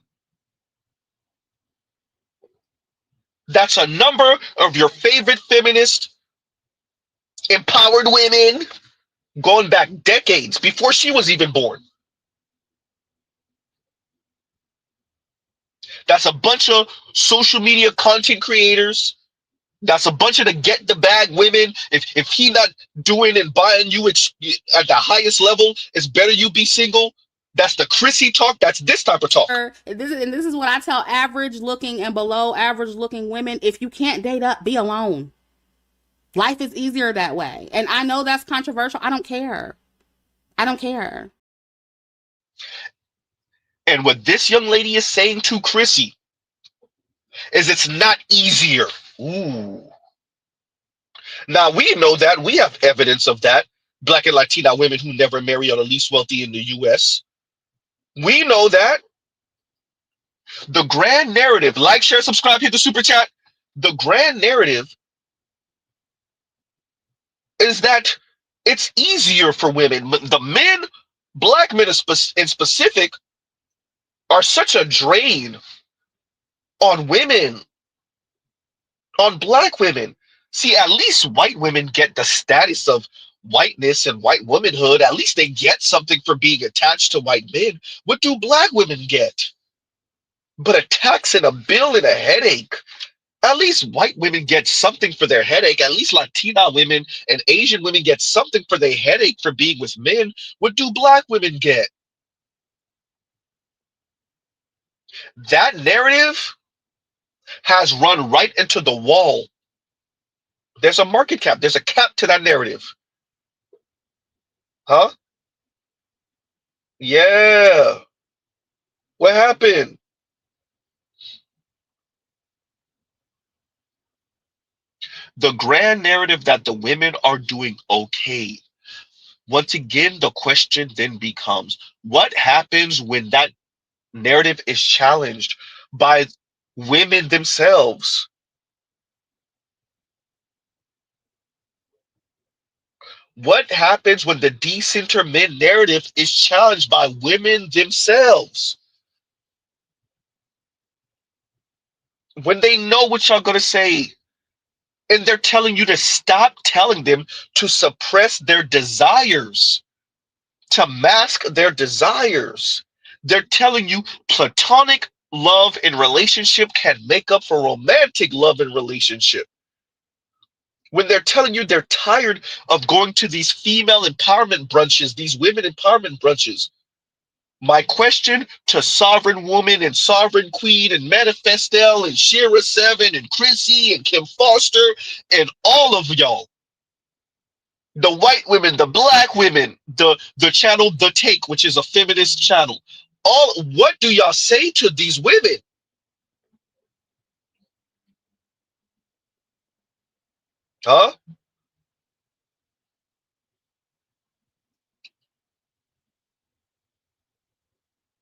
B: That's a number of your favorite feminist, empowered women going back decades before she was even born. That's a bunch of social media content creators. That's a bunch of the get the bag women. If he not doing and buying you at the highest level, it's better you be single. That's the Chrissy talk. That's this type of talk.
S: This is what I tell average looking and below average looking women. If you can't date up, be alone. Life is easier that way. And I know that's controversial. I don't care. I don't care.
B: And what this young lady is saying to Chrissy is it's not easier. Ooh. Now we know that. We have evidence of that. Black and Latina women who never marry are the least wealthy in the US. We know that. The grand narrative, like, share, subscribe, hit the super chat. The grand narrative is that it's easier for women. The men, black men in specific, are such a drain on women, on black women. See, at least white women get the status of whiteness and white womanhood. At least they get something for being attached to white men. What do black women get? But a tax and a bill and a headache. At least white women get something for their headache. At least Latina women and Asian women get something for their headache for being with men. What do black women get? That narrative has run right into the wall. There's a market cap. There's a cap to that narrative. Huh? Yeah. What happened? The grand narrative that the women are doing okay. Once again, the question then becomes, what happens when that narrative is challenged by women themselves? What happens when the decenter men narrative is challenged by women themselves? When they know what y'all gonna say, And they're telling you to stop telling them to suppress their desires, to mask their desires. They're telling you platonic love and relationship can make up for romantic love and relationship. When they're telling you they're tired of going to these female empowerment brunches, these women empowerment brunches. My question to Sovereign Woman and Sovereign Queen and Manifestel and Shira Seven and Chrissy and Kim Foster and all of y'all, the white women, the black women, the channel The Take, which is a feminist channel, what do y'all say to these women? Huh?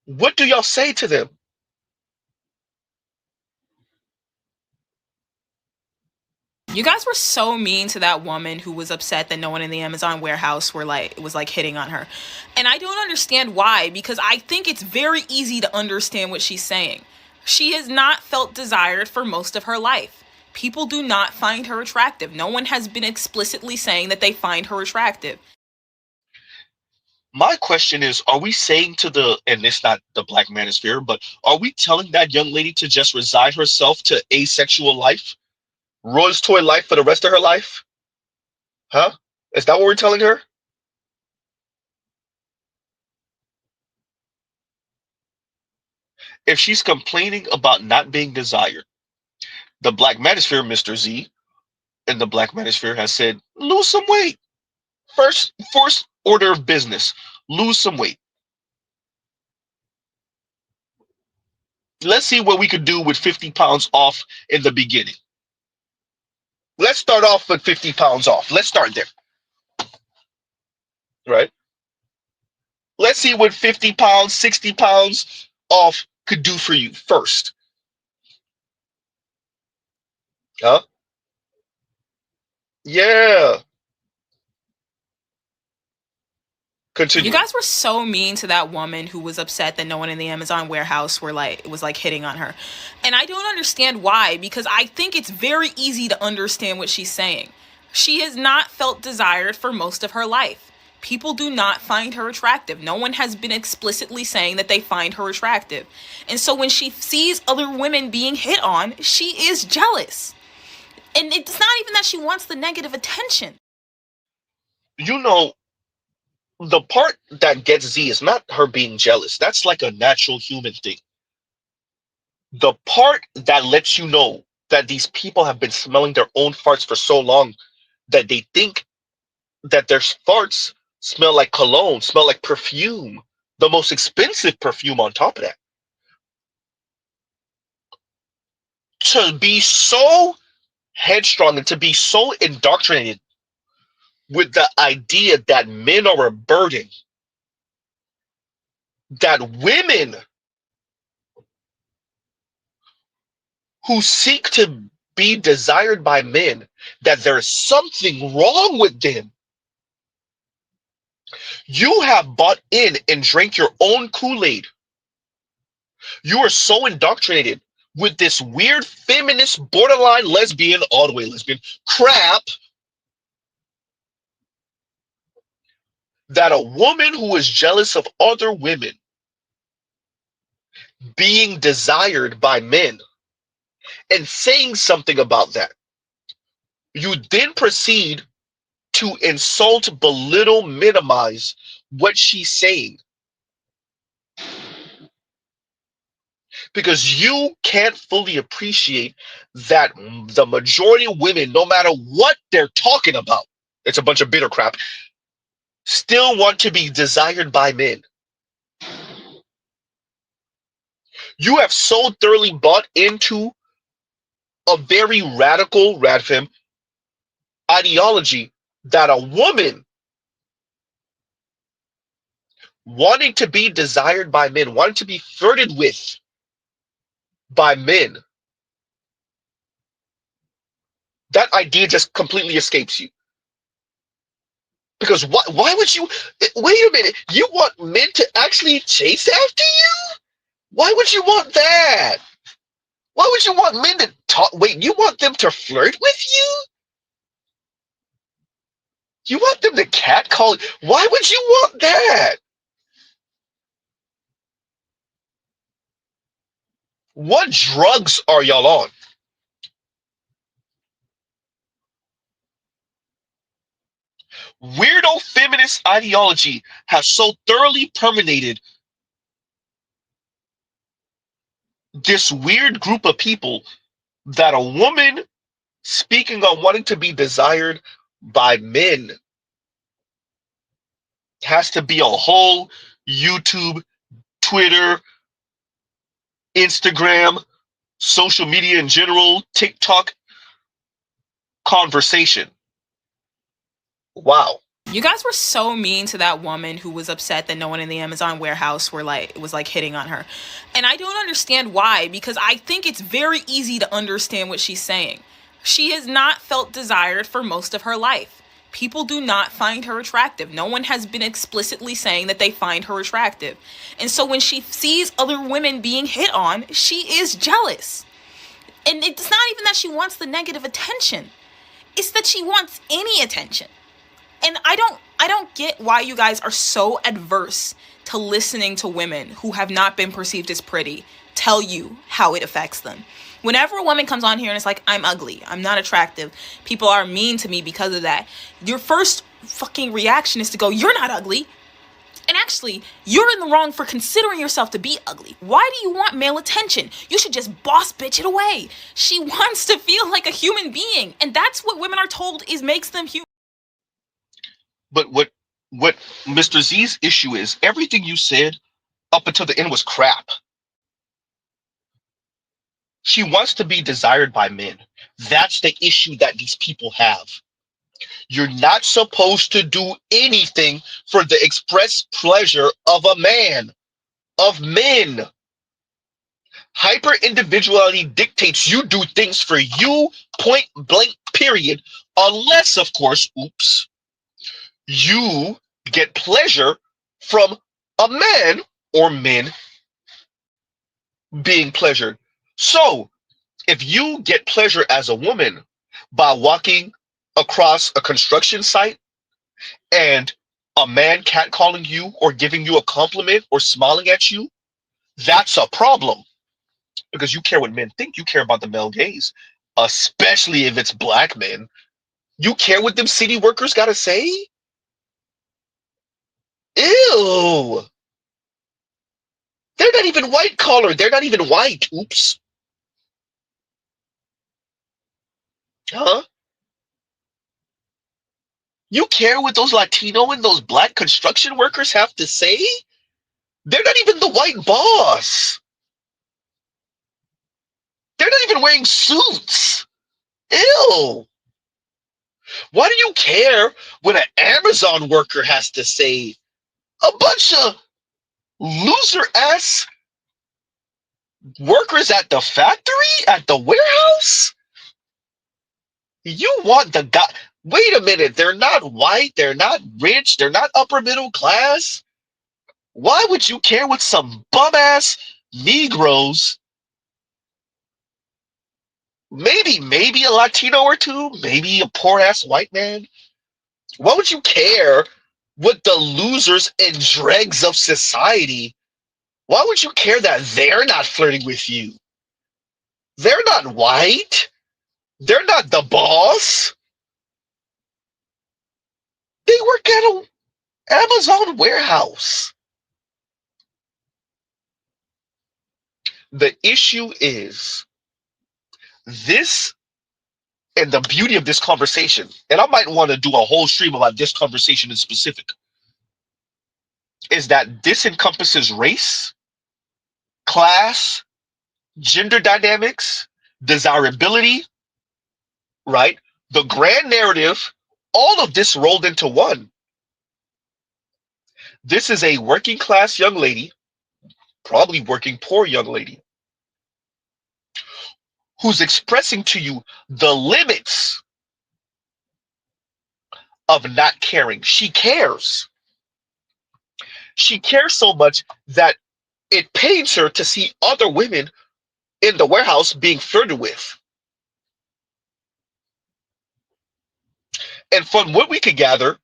B: What do y'all say to them?
J: You guys were so mean to that woman who was upset that no one in the Amazon warehouse was hitting on her. And I don't understand why, because I think it's very easy to understand what she's saying. She has not felt desired for most of her life. People do not find her attractive. No one has been explicitly saying that they find her attractive.
B: My question is, are we saying to and it's not the Black Manosphere, but are we telling that young lady to just resign herself to asexual life? Roy's toy life for the rest of her life? Huh? Is that what we're telling her? If she's complaining about not being desired, the Black Manosphere, Mr. Z, and the Black Manosphere has said, lose some weight. First order of business, lose some weight. Let's see what we could do with 50 pounds off in the beginning. Let's start off with 50 pounds off. Let's start there. Right? Let's see what 50 pounds, 60 pounds off could do for you first. Huh? Yeah. Continue.
J: You guys were so mean to that woman who was upset that no one in the Amazon warehouse was hitting on her. And I don't understand why, because I think it's very easy to understand what she's saying. She has not felt desired for most of her life. People do not find her attractive. No one has been explicitly saying that they find her attractive. And so when she sees other women being hit on, she is jealous. And it's not even that she wants the negative attention.
B: You know, the part that gets Z is not her being jealous. That's like a natural human thing. The part that lets you know that these people have been smelling their own farts for so long that they think that their farts smell like cologne, smell like perfume, the most expensive perfume on top of that. To be so headstrong and to be so indoctrinated with the idea that men are a burden, that women who seek to be desired by men, that there's something wrong with them. You have bought in and drank your own Kool-Aid. You are so indoctrinated with this weird feminist, borderline lesbian, all the way lesbian crap that a woman who is jealous of other women being desired by men and saying something about that, you then proceed to insult, belittle, minimize what she's saying. Because you can't fully appreciate that the majority of women, no matter what they're talking about, it's a bunch of bitter crap, still want to be desired by men. You have so thoroughly bought into a very radical radfem ideology that a woman wanting to be desired by men, wanting to be flirted with by men, that idea just completely escapes you. Because why would you, wait a minute, you want men to actually chase after you? Why would you want that? Why would you want men to talk, wait, you want them to flirt with you? You want them to catcall? Why would you want that? What drugs are y'all on? Weirdo feminist ideology has so thoroughly permeated this weird group of people that a woman speaking on wanting to be desired by men has to be a whole YouTube, Twitter, Instagram, social media in general, TikTok conversation. Wow.
J: You guys were so mean to that woman who was upset that no one in the Amazon warehouse was hitting on her. And I don't understand why, because I think it's very easy to understand what she's saying. She has not felt desired for most of her life. People do not find her attractive. No one has been explicitly saying that they find her attractive. And so when she sees other women being hit on, she is jealous. And it's not even that she wants the negative attention. It's that she wants any attention. And I don't get why you guys are so adverse to listening to women who have not been perceived as pretty tell you how it affects them. Whenever a woman comes on here and it's like, I'm ugly, I'm not attractive, people are mean to me because of that, your first fucking reaction is to go, you're not ugly. And actually, you're in the wrong for considering yourself to be ugly. Why do you want male attention? You should just boss bitch it away. She wants to feel like a human being. And that's what women are told makes them human.
B: But what Mr. Z's issue is, everything you said up until the end was crap. She wants to be desired by men. That's the issue that these people have. You're not supposed to do anything for the express pleasure of a man, of men. Hyper individuality dictates you do things for you, point blank, period, unless, of course, oops, you get pleasure from a man or men being pleasured. So, if you get pleasure as a woman by walking across a construction site and a man catcalling you or giving you a compliment or smiling at you, that's a problem. Because you care what men think. You care about the male gaze, especially if it's black men. You care what them city workers gotta say? Ew. They're not even white collar. They're not even white. Oops. Huh? You care what those Latino and those black construction workers have to say? They're not even the white boss. They're not even wearing suits. Ew. Why do you care what an Amazon worker has to say? A bunch of loser-ass workers at the factory, at the warehouse? You want the guy... Wait a minute, they're not white, they're not rich, they're not upper middle class. Why would you care what some bum-ass Negroes, maybe a Latino or two, maybe a poor-ass white man? Why would you care what the losers and dregs of society, why would you care that they're not flirting with you? They're not white. They're not the boss. They work at an Amazon warehouse. The issue is this, and the beauty of this conversation, and I might want to do a whole stream about this conversation in specific, is that this encompasses race, class, gender dynamics, desirability, right? The grand narrative, all of this rolled into one. This is a working class young lady, probably working poor young lady, who's expressing to you the limits of not caring. She cares. She cares so much that it pains her to see other women in the warehouse being flirted with. And from what we could gather,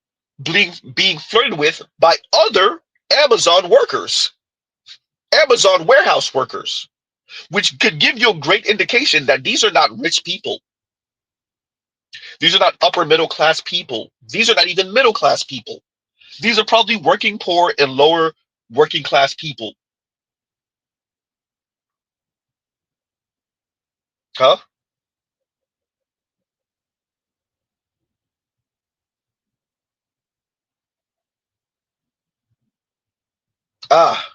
B: being flirted with by other Amazon workers, Amazon warehouse workers, which could give you a great indication that these are not rich people. These are not upper middle class people. These are not even middle class people. These are probably working poor and lower working class people. Huh? Ah.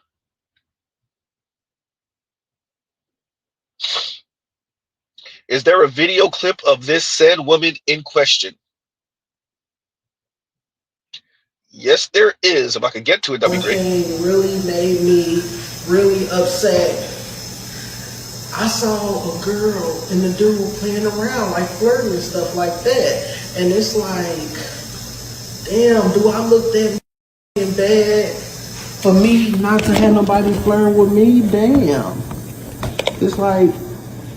B: Is there a video clip of this said woman in question? Yes, there is. If I could get to it, that'd be great.
I: Thing really made me really upset. I saw a girl and the dude playing around, like flirting and stuff like that. And it's like, damn, do I look that bad for me not to have nobody flirting with me? Damn. It's like,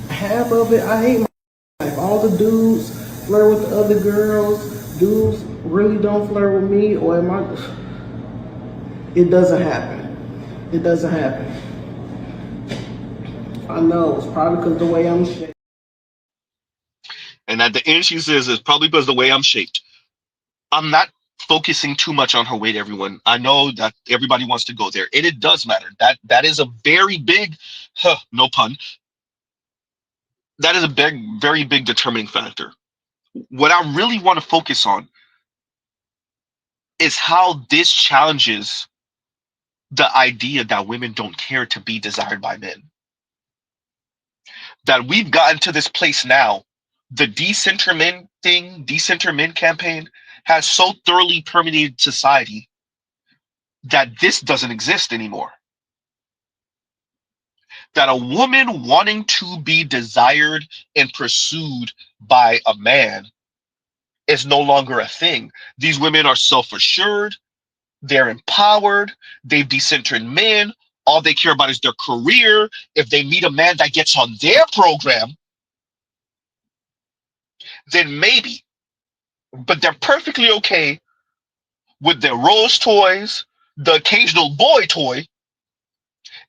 I: half of it, I hate my life. All the dudes flirt with the other girls. Dudes really don't flirt with me, or am I? It doesn't happen. It doesn't happen. I know, it's probably because the way I'm shaped.
B: And at the end, she says it's probably because the way I'm shaped. I'm not focusing too much on her weight, everyone. I know that everybody wants to go there, and it does matter. That is a very big, no pun. That is a big, very big determining factor. What I really want to focus on is how this challenges the idea that women don't care to be desired by men. That we've gotten to this place now. The decenter men thing, decenter men campaign has so thoroughly permeated society that this doesn't exist anymore. That a woman wanting to be desired and pursued by a man is no longer a thing. These women are self-assured, they're empowered, they've decentered men. All they care about is their career. If they meet a man that gets on their program, then maybe. But they're perfectly okay with their Rolls toys, the occasional boy toy,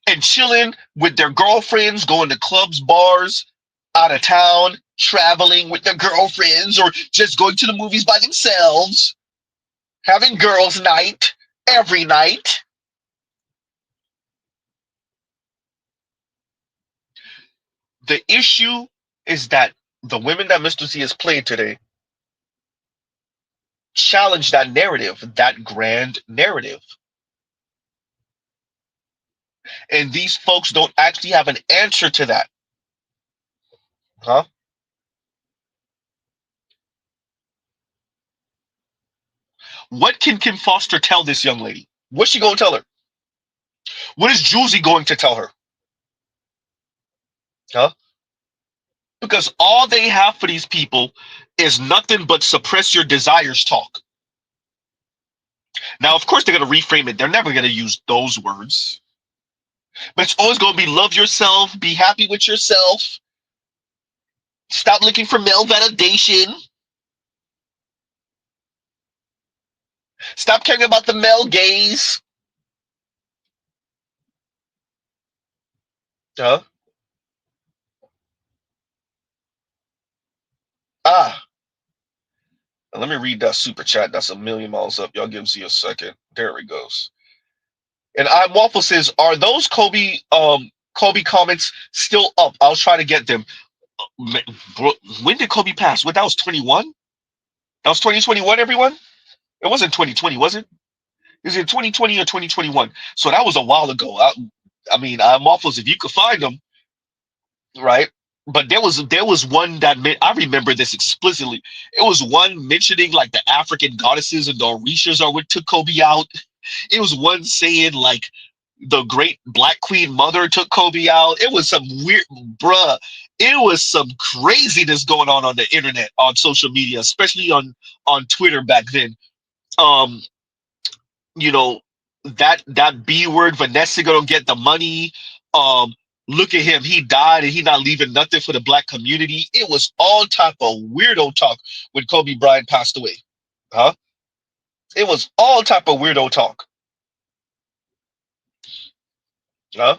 B: and chilling with their girlfriends, going to clubs, bars, out of town, traveling with their girlfriends, or just going to the movies by themselves, having girls' night every night. The issue is that the women that Mr. Z has played today challenge that narrative, that grand narrative. And these folks don't actually have an answer to that. Huh? What can Kim Foster tell this young lady? What's she going to tell her? What is Juicy going to tell her? Huh? Because all they have for these people is nothing but suppress your desires talk. Now, of course, they're going to reframe it. They're never going to use those words. But it's always going to be love yourself, be happy with yourself, stop looking for male validation, stop caring about the male gaze. Huh? Ah. Let me read that super chat. That's a million miles up. Y'all give me a second. There it goes. And I'm Waffle says, are those Kobe comments still up? I'll try to get them. When did Kobe pass? What, that was 21? That was 2021, everyone? It wasn't 2020, was it? Is it 2020 or 2021? So that was a while ago. I mean, I'm Waffles, if you could find them, right? But there was one that I remember this explicitly. It was one mentioning like the African goddesses and the Orishas are what took Kobe out. It was one saying like the great Black Queen Mother took Kobe out. It was some weird, bruh. It was some craziness going on the internet, on social media, especially on Twitter back then. You know, that B word, Vanessa gonna get the money. Look at him, he died and he not leaving nothing for the Black community. It was all type of weirdo talk when Kobe Bryant passed away. Huh? It was all type of weirdo talk. Huh?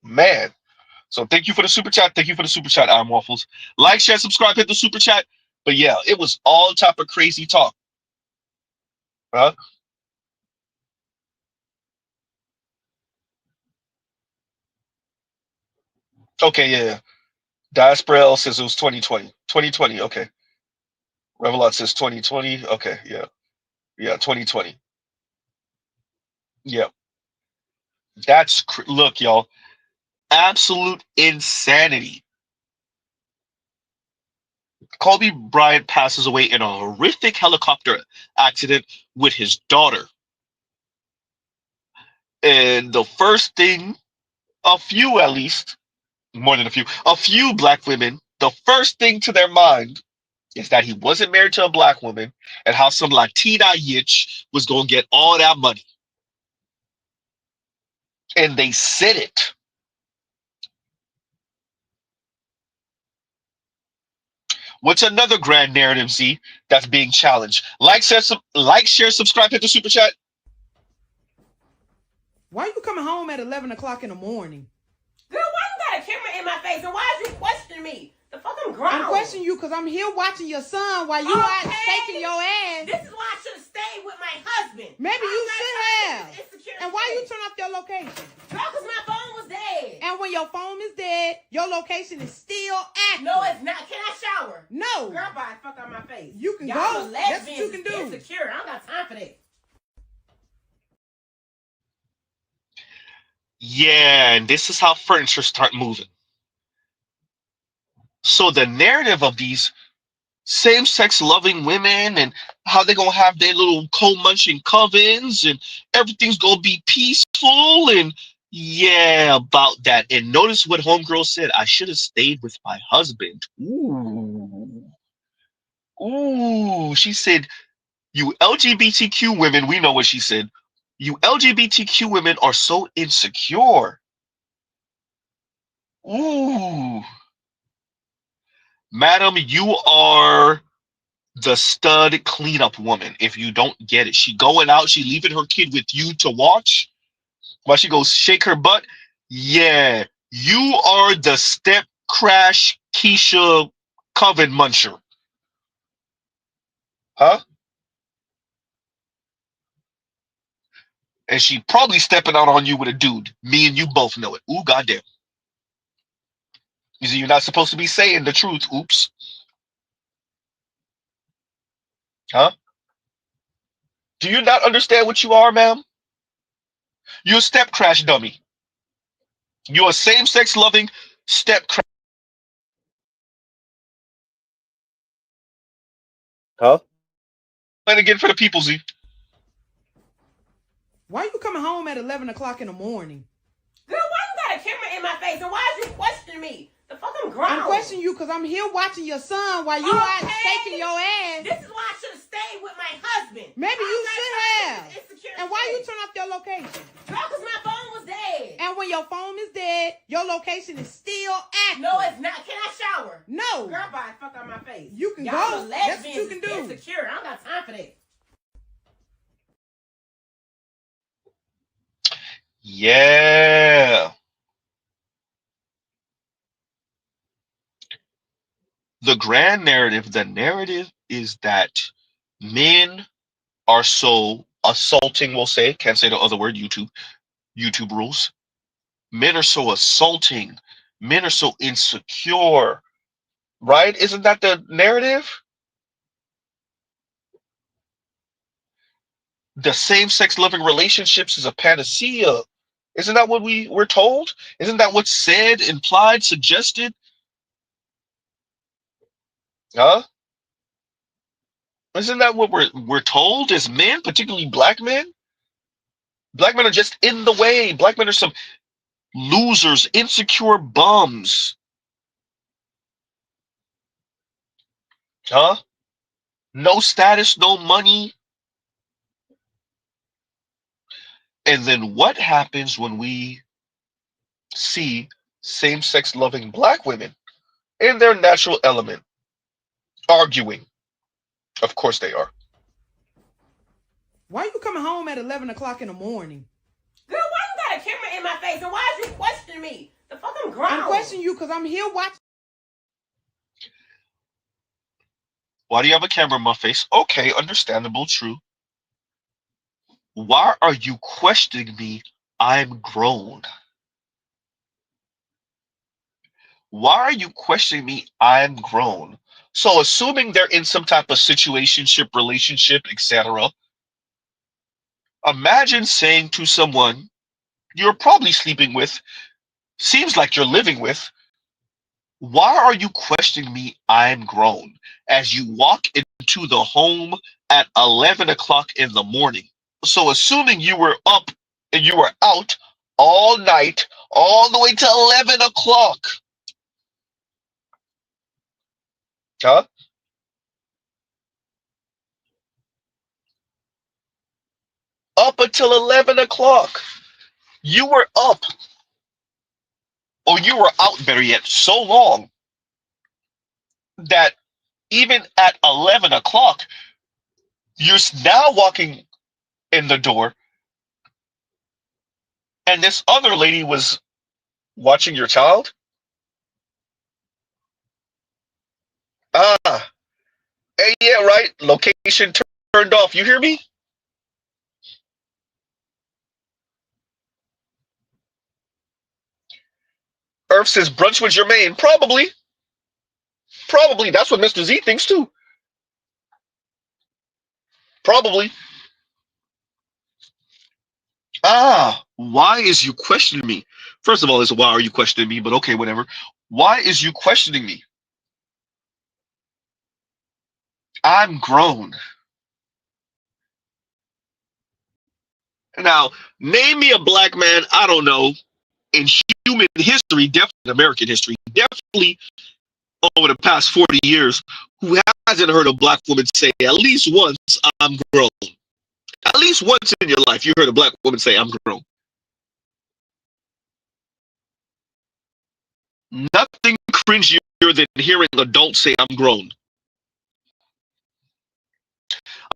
B: Man. So thank you for the super chat. Thank you for the super chat, Iron Waffles. Like, share, subscribe, hit the super chat. But yeah, it was all type of crazy talk. Huh? Okay, yeah. Diaspora L says it was 2020. 2020, okay. Revelot says 2020. Okay, yeah. Yeah, 2020. Yeah. Look, y'all. Absolute insanity. Kobe Bryant passes away in a horrific helicopter accident with his daughter. And the first thing, a few at least, more than a few black women, the first thing to their mind is that he wasn't married to a black woman and how some Latina yitch was going to get all that money. And they said it. What's another grand narrative, Z, that's being challenged? Like, share, subscribe, hit the super chat.
T: Why you coming home at 11 o'clock in the morning?
U: Girl, why you got a camera in my face? And why is you questioning me? The fuck I'm grown.
T: I'm questioning you because I'm here watching your son while you out shaking your ass.
U: This is why I should have stayed with my husband.
T: Maybe you should have. And why you turn off your location?
U: Girl, because my phone was dead.
T: And when your phone is dead, your location is still active.
U: No, it's not. Can I shower?
T: No.
U: Girl, bye. Fuck out my face.
T: You can
U: Y'all
T: go. That's what you can do.
U: Insecure. I don't got time for that.
B: Yeah, and this is how furniture start moving. So the narrative of these same-sex loving women and how they're gonna have their little co-munching covens and everything's gonna be peaceful and yeah, about that. And notice what homegirl said. I should have stayed with my husband. Ooh, she said, you LGBTQ women, we know what she said. You LGBTQ women are so insecure. Ooh. Madam, you are the stud cleanup woman. If you don't get it, she going out, she leaving her kid with you to watch while she goes shake her butt. Yeah, you are the step crash Keisha coven muncher. Huh? And she probably stepping out on you with a dude. Me and you both know it. Ooh, goddamn. You see, you're not supposed to be saying the truth. Oops. Huh? Do you not understand what you are, ma'am? You're a step crash dummy. You're a same-sex loving step crash. Huh? And again for the people, Z.
T: Why you coming home at 11 o'clock in the morning?
U: Girl, why you got a camera in my face? And why is you questioning me? The fuck I'm grown.
T: I'm questioning you because I'm here watching your son while you out shaking your ass.
U: This is why I should have stayed with my husband.
T: Maybe you should have. And why you turn off your location?
U: Girl, because my phone was dead.
T: And when your phone is dead, your location is still active.
U: No, it's not. Can I shower?
T: No.
U: Girl, bye. Fuck out my face.
T: You can
U: Y'all
T: go. That's what you can do.
U: Insecure. I don't got time for that.
B: Yeah. The grand narrative, the narrative is that men are so assaulting, we'll say, can't say the other word, YouTube rules. Men are so assaulting. Men are so insecure. Right? Isn't that the narrative? The same-sex loving relationships is a panacea. Isn't that what we're told? Isn't that what's said, implied, suggested? Huh? Isn't that what we're told as men, particularly black men? Black men are just in the way. Black men are some losers, insecure bums. Huh? No status, no money. And then what happens when we see same-sex loving black women in their natural element arguing, Of course they are.
T: Why you coming home at 11 o'clock in the morning?
U: Girl, why you got a camera in my face? And why is you questioning me? The fuck I'm grown.
T: I'm questioning you because I'm here watching.
B: Why do you have a camera in my face? Okay, understandable, true. Why are you questioning me? I'm grown. Why are you questioning me? I'm grown. So assuming they're in some type of situationship, relationship, etc. Imagine saying to someone you're probably sleeping with, seems like you're living with, why are you questioning me? I'm grown. As you walk into the home at 11 o'clock in the morning. So assuming you were up and you were out all night, all the way to 11 o'clock. Huh? Up until 11 o'clock. You were up, or you were out, better yet, so long that even at 11 o'clock, you're now walking in the door, and this other lady was watching your child? Ah, hey, yeah, right. Location turned off. You hear me? Earth says brunch with Jermaine. Probably. Probably. That's what Mr. Z thinks too. Probably. Ah, why is you questioning me? First of all, it's why are you questioning me? But okay, whatever. Why is you questioning me? I'm grown. Now, name me a black man, I don't know, in human history, definitely American history, definitely over the past 40 years, who hasn't heard a black woman say at least once, I'm grown. At least once in your life, you heard a black woman say, I'm grown. Nothing cringier than hearing adults say, I'm grown.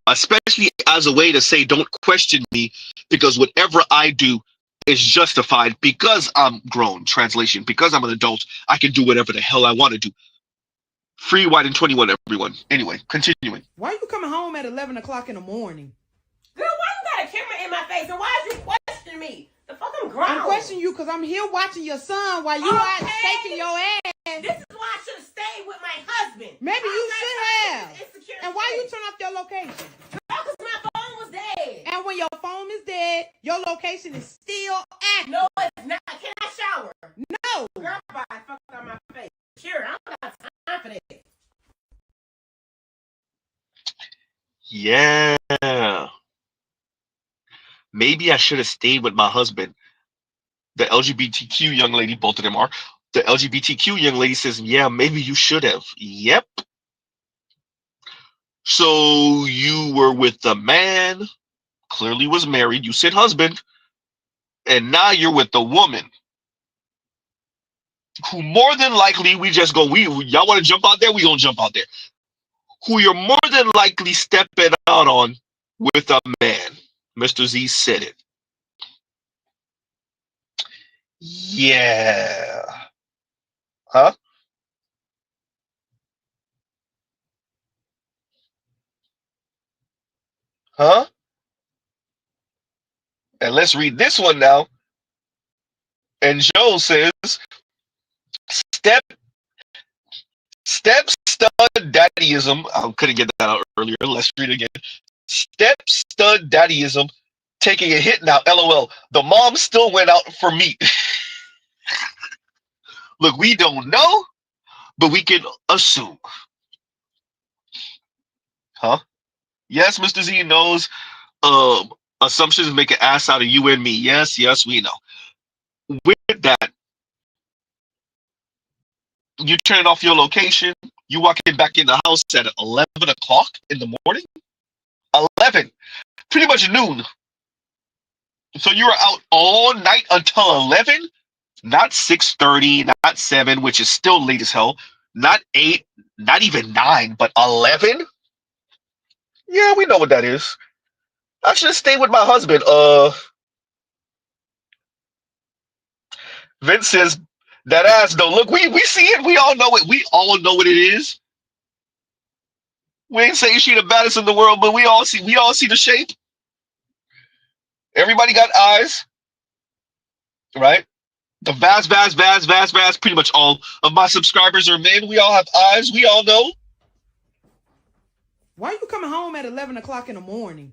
B: Especially as a way to say, don't question me, because whatever I do is justified because I'm grown. Translation, because I'm an adult, I can do whatever the hell I want to do. Free, white, and 21, everyone. Anyway, continuing.
T: Why you coming home at 11 o'clock in the morning?
U: Girl, why you got a camera in my face? And why is you questioning me? The fuck I'm grown.
T: I'm questioning you because I'm here watching your son while you are shaking your ass.
U: This is why I should have stayed with my husband.
T: Maybe you should have. And why you turn off your location?
U: Because my phone was dead.
T: And when your phone is dead, your location is still active.
U: No, it's not. Can I shower?
T: No.
U: Girl, bye. Fuck on my face. Sure, I don't got time for that.
B: Yeah. Maybe I should have stayed with my husband. The LGBTQ young lady, both of them are. The LGBTQ young lady says, yeah, maybe you should have. Yep. So you were with the man, clearly was married. You said husband. And now you're with the woman who more than likely y'all want to jump out there? We gonna jump out there. Who you're more than likely stepping out on with a man. Mr. Z said it. Yeah. Huh? Huh? And let's read this one now. And Joe says, step stud daddyism. I couldn't get that out earlier. Let's read it again. Step stud daddyism taking a hit now. LOL. The mom still went out for meat. Look, we don't know, but we can assume. Huh? Yes, Mr. Z knows assumptions make an ass out of you and me. Yes, we know. With that, you turn off your location, you walking back in the house at 11 o'clock in the morning? 11. Pretty much noon. So you were out all night until 11? Not 6:30, not 7, which is still late as hell. Not 8, not even 9, but 11? Yeah, we know what that is. I should stay with my husband. Vince says that ass though. Look, we see it. We all know it. We all know what it is. We ain't saying she the baddest in the world, but we all see the shape. Everybody got eyes, right? The vast, pretty much all of my subscribers are men. We all have eyes. We all know.
T: Why you coming home at 11 o'clock in the morning?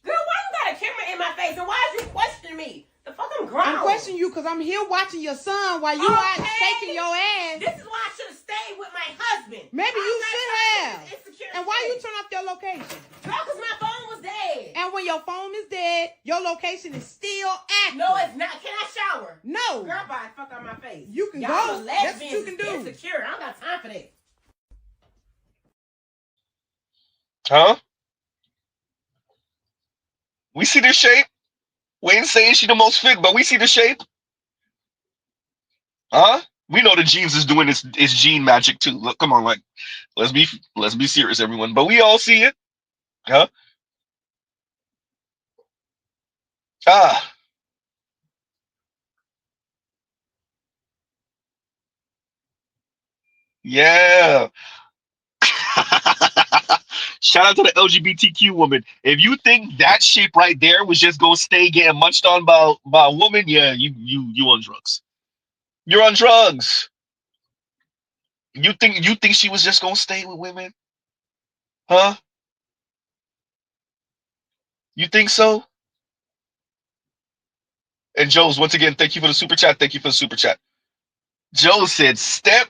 U: Girl, why you got a camera in my face? And why is you questioning me? The fuck I'm grown.
T: I'm questioning you because I'm here watching your son while you out shaking your ass.
U: This is why I should have stayed with my husband.
T: Maybe you should have.
U: Insecure
T: And why
U: shit.
T: you turn off your location?
U: Girl, because my phone was dead.
T: And when your phone is dead, your location is still active.
U: No, it's not. Can I shower?
T: No.
U: Girl, bye. Fuck out my face.
T: You can
U: Y'all
T: go.
U: are
T: That's what
U: lesbians.
T: you can do.
U: Insecure. I don't got time for that.
B: Huh? We see the shape. We ain't saying she the most fit, but we see the shape. Huh? We know that Jeeves is doing his gene magic too. Look, come on, like, let's be serious, everyone. But we all see it. Huh? Ah. Yeah. Shout out to the LGBTQ woman. If you think that shape right there was just gonna stay getting munched on by a woman, yeah, you on drugs. You're on drugs. You think she was just gonna stay with women? Huh? You think so? And Joe's, once again, thank you for the super chat. Thank you for the super chat. Joe said, step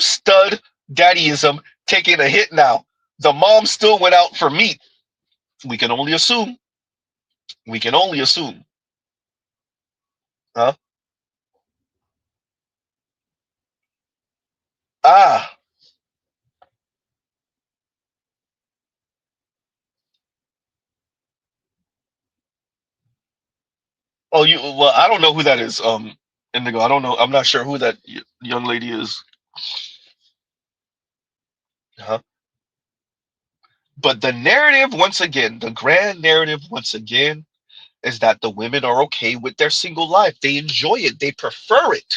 B: stud daddyism taking a hit now. The mom still went out for meat. We can only assume. We can only assume. Huh? Ah. Oh, well, I don't know who that is. Indigo. I don't know. I'm not sure who that young lady is. Huh? But the narrative, once again, the grand narrative, once again, is that the women are okay with their single life. They enjoy it. They prefer it.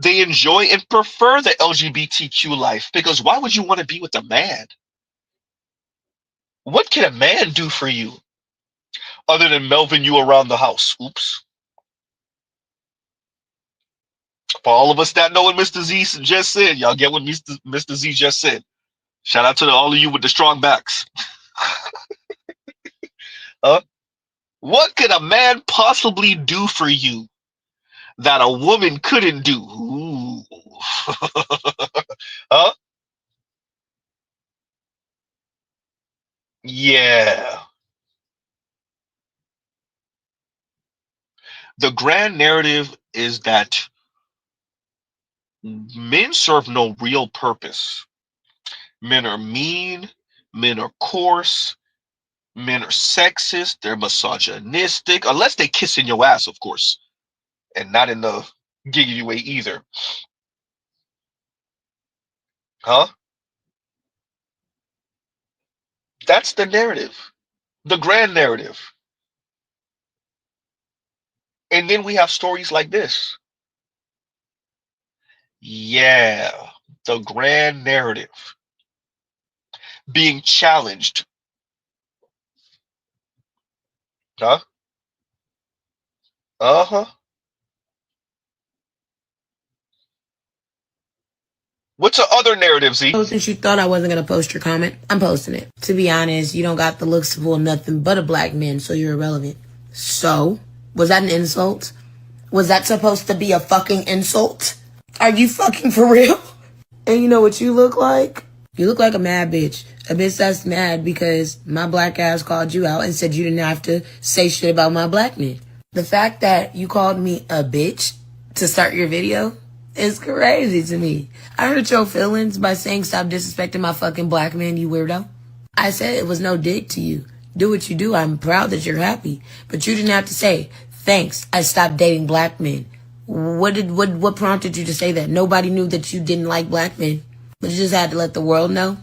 B: They enjoy and prefer the LGBTQ life because why would you want to be with a man? What can a man do for you other than melvin you around the house? Oops. For all of us that know what Mr. Z just said, y'all get what Mr. Z just said. Shout out to all of you with the strong backs. What could a man possibly do for you that a woman couldn't do? Ooh. Huh? Yeah. The grand narrative is that men serve no real purpose. Men are mean, men are coarse, men are sexist, they're misogynistic, unless they kissing your ass, of course, and not in the giggity way either. Huh? That's the narrative, the grand narrative. And then we have stories like this. Yeah, the grand narrative being challenged. Huh? Uh-huh. What's the other narrative, Z?
A: Since you thought I wasn't going to post your comment, I'm posting it. To be honest, you don't got the looks to pull nothing but a black man, so you're irrelevant. So, was that an insult? Was that supposed to be a fucking insult? Are you fucking for real? And you know what you look like? You look like a mad bitch. A bitch that's mad because my black ass called you out and said you didn't have to say shit about my black man. The fact that you called me a bitch to start your video is crazy to me. I hurt your feelings by saying stop disrespecting my fucking black man, you weirdo. I said it was no dig to you. Do what you do. I'm proud that you're happy. But you didn't have to say, thanks, I stopped dating black men. What prompted you to say that? Nobody knew that you didn't like black men. But you just had to let the world know.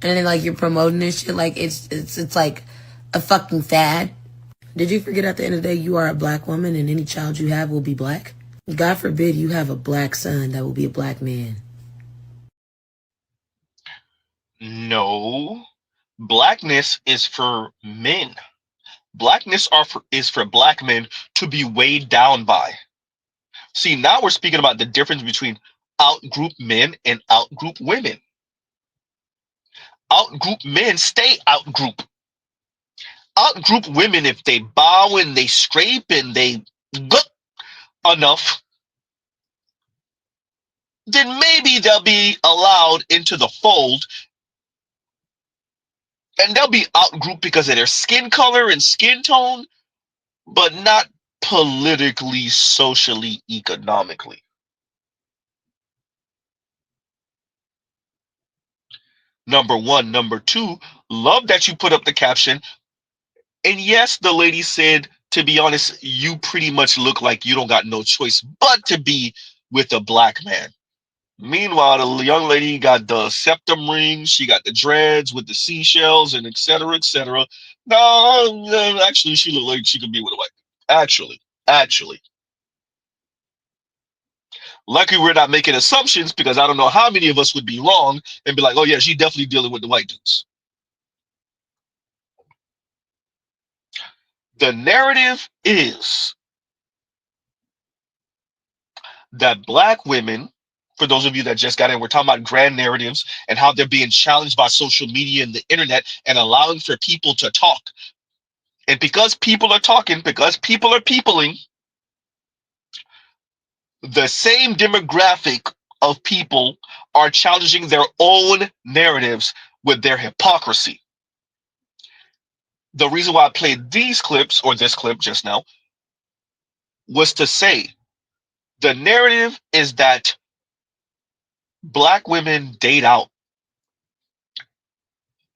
A: and then like you're promoting this shit like it's like a fucking fad. Did you forget at the end of the day you are a black woman and any child you have will be black? God forbid you have a black son that will be a black man.
B: No. Blackness is for men. Blackness is for black men to be weighed down by. See, now we're speaking about the difference between out-group men and out-group women. Out-group men stay out-group. Out-group women, if they bow and they scrape and they gut enough, then maybe they'll be allowed into the fold, and they'll be out-group because of their skin color and skin tone, but not politically, socially, economically. Number one. Number two, love that you put up the caption. And yes, the lady said, to be honest, you pretty much look like you don't got no choice but to be with a black man. Meanwhile, the young lady got the septum ring, she got the dreads with the seashells and etc. etc. No, actually, she looked like she could be with a white man. Actually. Luckily, we're not making assumptions because I don't know how many of us would be wrong and be like, oh yeah, she's definitely dealing with the white dudes. The narrative is that black women, for those of you that just got in, we're talking about grand narratives and how they're being challenged by social media and the internet and allowing for people to talk. And because people are talking, because people are peopling, the same demographic of people are challenging their own narratives with their hypocrisy. The reason why I played these clips, or this clip just now, was to say the narrative is that black women date out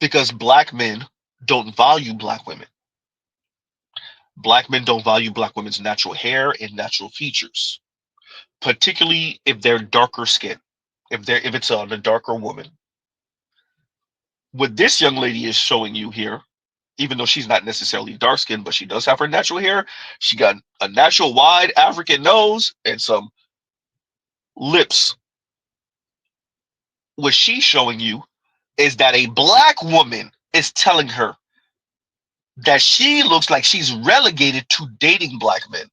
B: because black men don't value black women. Black men don't value black women's natural hair and natural features, particularly if they're darker skin, if it's on a darker woman. What this young lady is showing you here, even though she's not necessarily dark skinned, but she does have her natural hair. She got a natural wide African nose and some lips. What she's showing you is that a black woman is telling her that she looks like she's relegated to dating black men.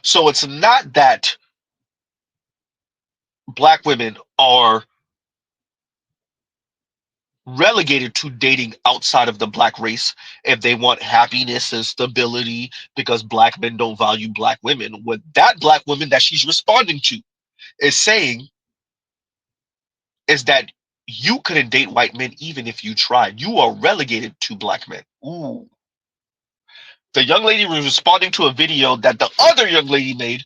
B: So it's not that black women are relegated to dating outside of the black race if they want happiness and stability because black men don't value black women. What that black woman that she's responding to is saying is that you couldn't date white men even if you tried. You are relegated to black men. Ooh. The young lady was responding to a video that the other young lady made,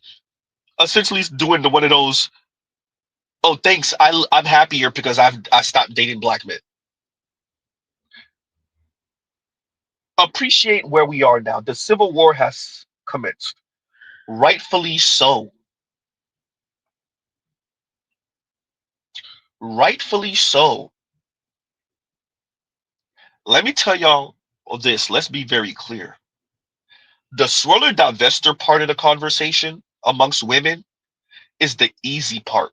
B: essentially doing one of those, oh thanks, I'm happier because I stopped dating black men. Appreciate where we are now. The Civil War has commenced. Rightfully so. Rightfully so. Let me tell y'all this. Let's be very clear. The swirler divester part of the conversation amongst women is the easy part.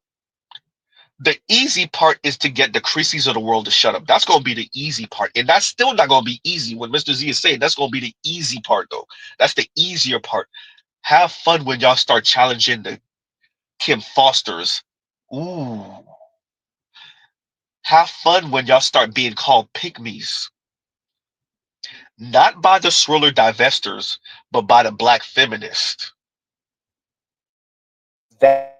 B: The easy part is to get the Chrissies of the world to shut up. That's going to be the easy part. And that's still not going to be easy. When Mr. Z is saying that's going to be the easy part, though. That's the easier part. Have fun when y'all start challenging the Kim Fosters. Ooh. Have fun when y'all start being called pygmies. Not by the swirler divestors, but by the black feminists. That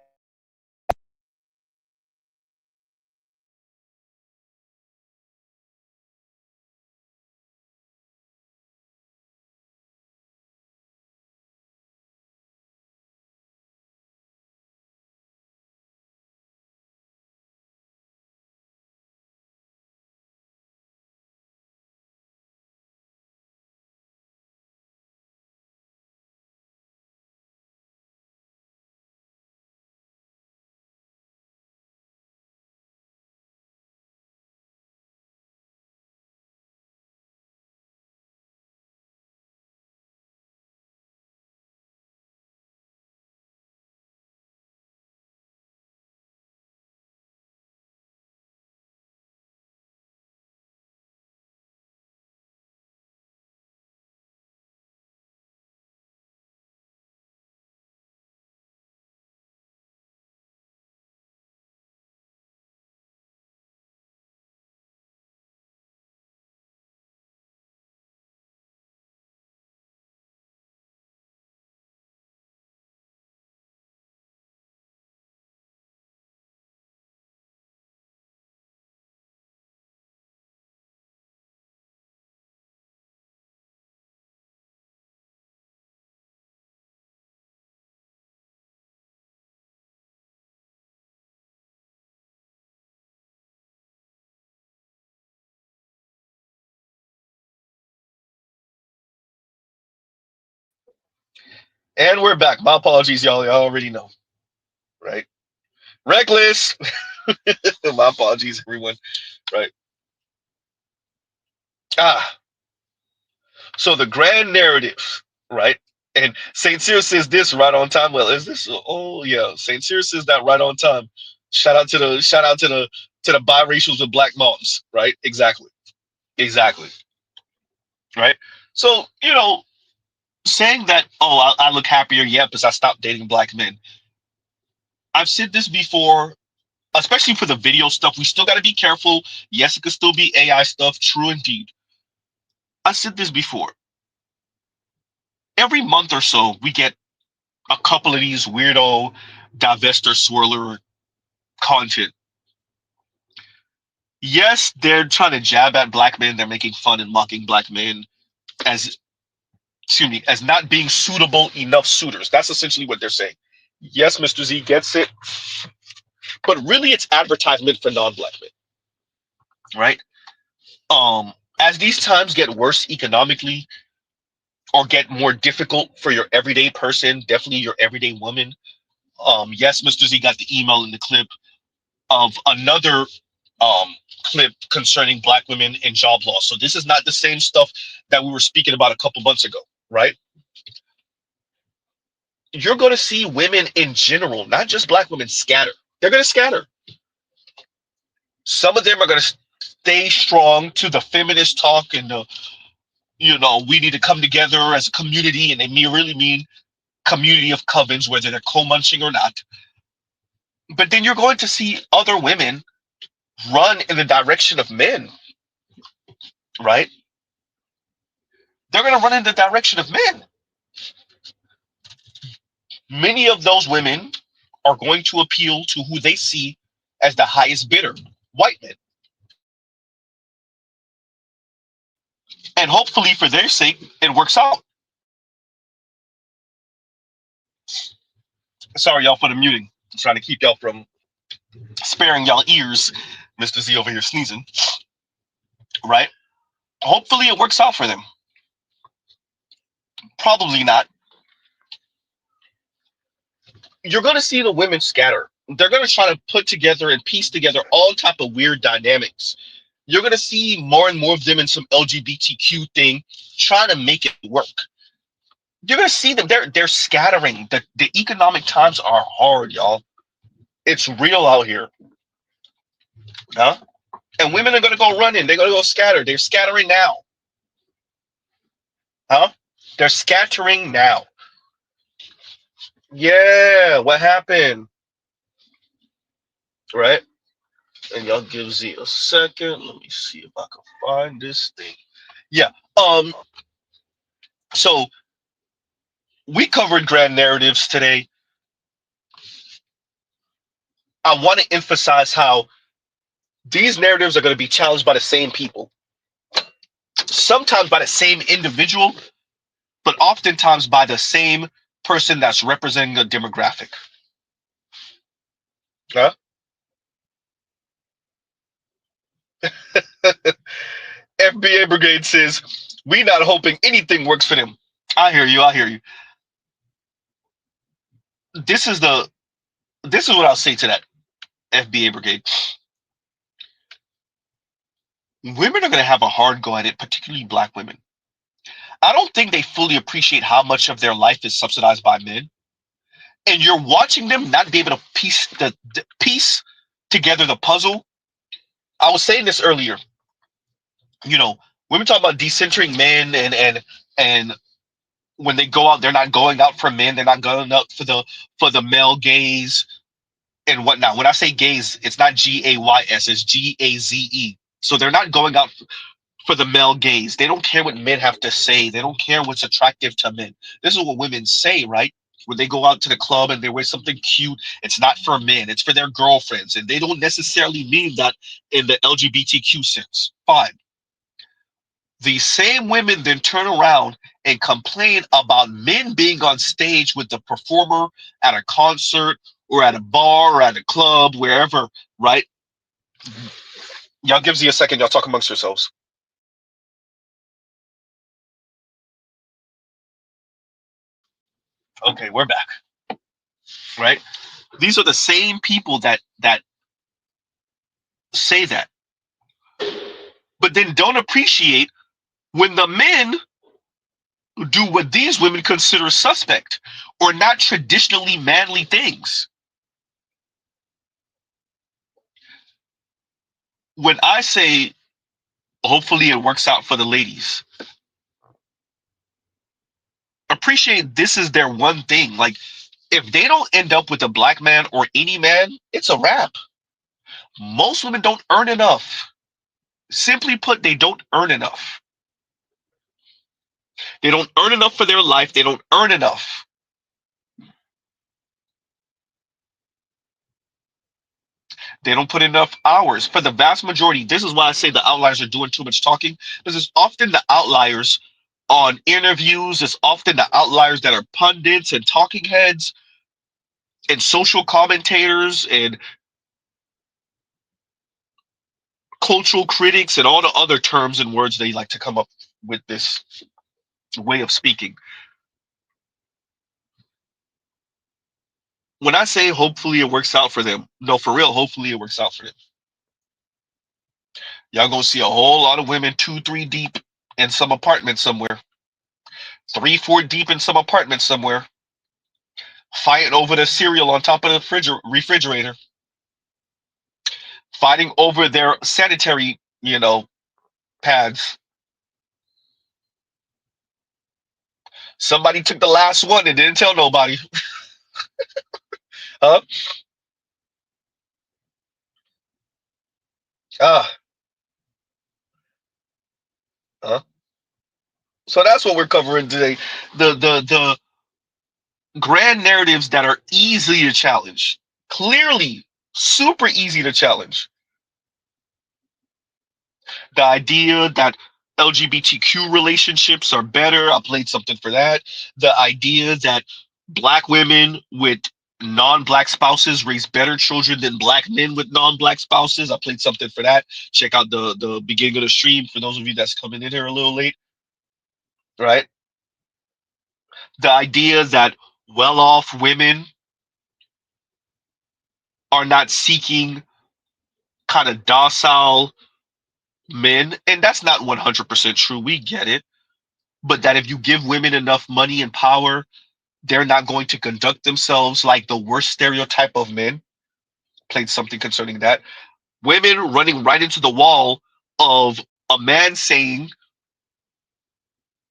B: And we're back. My apologies, y'all. Y'all already know, right? Reckless. My apologies, everyone. Right. So the grand narrative, right? And St. Cyr says this right on time. Well, is this? Oh yeah, St. Cyr says that right on time. Shout out to the biracials with black moms, right? Exactly, exactly, right. So saying that, oh, I look happier, yeah, because I stopped dating black men. I've said this before, especially for the video stuff. We still got to be careful. Yes, it could still be AI stuff. True indeed. I said this before. Every month or so, we get a couple of these weirdo divester swirler content. Yes, they're trying to jab at black men. They're making fun and mocking black men as, excuse me, as not being suitable enough suitors. That's essentially what they're saying. Yes, Mr. Z gets it, but really it's advertisement for non-black men, right? As these times get worse economically or get more difficult for your everyday person, definitely your everyday woman. Yes, Mr. Z got the email in the clip of another clip concerning black women and job loss. So this is not the same stuff that we were speaking about a couple months ago, right? You're going to see women in general, not just black women, scatter. They're going to scatter. Some of them are going to stay strong to the feminist talk and the, we need to come together as a community, and they really mean community of covens, whether they're co-munching or not. But then you're going to see other women run in the direction of men, right? They're going to run in the direction of men. Many of those women are going to appeal to who they see as the highest bidder, white men. And hopefully for their sake, it works out. Sorry, y'all, for the muting. I'm trying to keep y'all from sparing y'all ears. Mr. Z over here sneezing. Right? Hopefully it works out for them. Probably not. You're going to see the women scatter. They're going to try to put together and piece together all type of weird dynamics. You're going to see more and more of them in some LGBTQ thing, trying to make it work. You're going to see them. They're scattering. The economic times are hard, y'all. It's real out here. Huh? And women are going to go running. They're going to go scatter. They're scattering now. Huh? They're scattering now. Yeah, what happened? Right? And y'all give Z a second. Let me see if I can find this thing. Yeah. So we covered grand narratives today. I want to emphasize how these narratives are going to be challenged by the same people. Sometimes by the same individual, but oftentimes by the same person that's representing a demographic. Huh? FBA Brigade says, we not hoping anything works for them. I hear you. I hear you. This is what I'll say to that, FBA Brigade. Women are going to have a hard go at it, particularly black women. I don't think they fully appreciate how much of their life is subsidized by men. And you're watching them not be able to piece together the puzzle. I was saying this earlier. Women talk about decentering men and when they go out, they're not going out for men. They're not going out for the male gaze and whatnot. When I say gaze, it's not GAYS, it's GAZE. So they're not going out for the male gaze. They don't care what men have to say. They don't care what's attractive to men. This is what women say, right? When they go out to the club and they wear something cute, it's not for men, it's for their girlfriends. And they don't necessarily mean that in the LGBTQ sense. Fine. These same women then turn around and complain about men being on stage with the performer at a concert or at a bar or at a club, wherever, right? Y'all give me a second. Y'all talk amongst yourselves. Okay, we're back. Right? These are the same people that say that, but then don't appreciate when the men do what these women consider suspect or not traditionally manly things. When I say hopefully it works out for the ladies, appreciate this is their one thing. Like, if they don't end up with a black man or any man, it's a wrap. Most women don't earn enough. Simply put, they don't earn enough. They don't earn enough for their life. They don't earn enough. They don't put enough hours. For the vast majority, this is why I say the outliers are doing too much talking. This is often the outliers on interviews. It's often the outliers that are pundits and talking heads and social commentators and cultural critics and all the other terms and words they like to come up with this way of speaking. When I say hopefully it works out for them, no, for real, hopefully it works out for them. Y'all gonna see a whole lot of women 2, 3 deep in some apartment somewhere, 3, 4 deep in some apartment somewhere, fighting over the cereal on top of the refrigerator, fighting over their sanitary, pads. Somebody took the last one and didn't tell nobody. Huh? Ah. Huh? So that's what we're covering today. The grand narratives that are easy to challenge. Clearly, super easy to challenge. The idea that LGBTQ relationships are better, I played something for that. The idea that black women with non-black spouses raise better children than black men with non-black spouses, I played something for that. Check out the beginning of the stream for those of you that's coming in here a little late, right? The idea that well-off women are not seeking kind of docile men, and that's not 100% true. We get it. But that if you give women enough money and power, they're not going to conduct themselves like the worst stereotype of men. Played something concerning that. Women running right into the wall of a man saying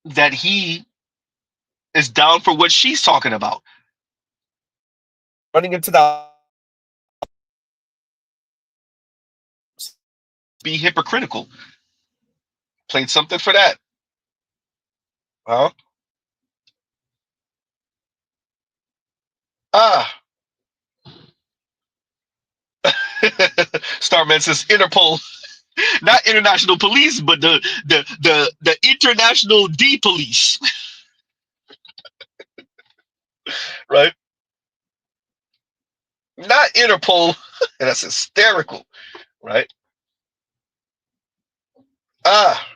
B: that he is down for what she's talking about. Running into the be hypocritical. Played something for that. Huh? Ah. Starman says Interpol, not international police, but the international D police, right? Not Interpol. And that's hysterical, right? Ah.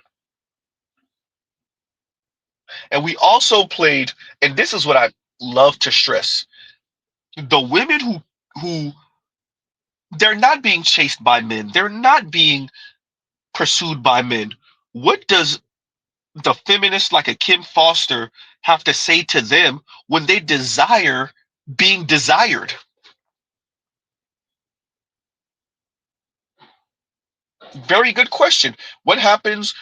B: And we also played, and this is what I love to stress: the women who they're not being chased by men, they're not being pursued by men. What does the feminist like a Kim Foster have to say to them when they desire being desired? Very good question. What happens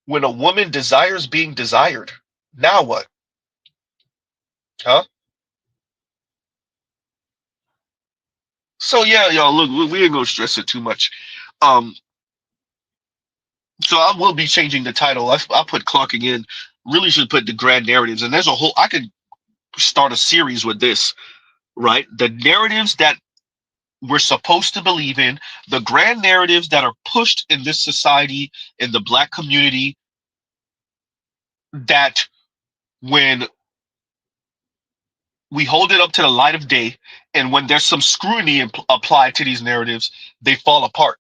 B: when a woman desires being desired? Now what? Huh? So yeah, y'all, look, we ain't gonna stress it too much. Um, so I will be changing the title. I put clocking in. Really should put the grand narratives, and there's a whole. I could start a series with this, right? The narratives that we're supposed to believe in, the grand narratives that are pushed in this society, in the black community, that when we hold it up to the light of day, and when there's some scrutiny applied to these narratives, they fall apart.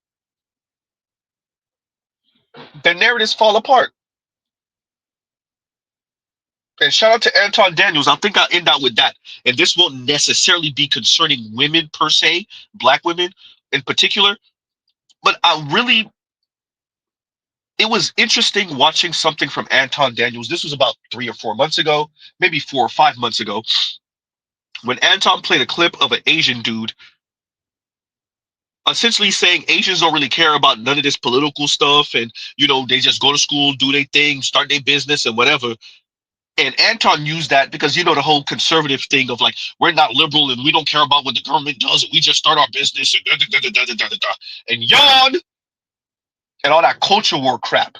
B: The narratives fall apart. And shout out to Anton Daniels. I think I'll end out with that. And this won't necessarily be concerning women per se, black women in particular. But it was interesting watching something from Anton Daniels. This was about 3 or 4 months ago, maybe 4 or 5 months ago, when Anton played a clip of an Asian dude essentially saying Asians don't really care about none of this political stuff, and they just go to school, do their thing, start their business and whatever. And Anton used that because the whole conservative thing of like, we're not liberal and we don't care about what the government does, and we just start our business and and yawn and all that culture war crap.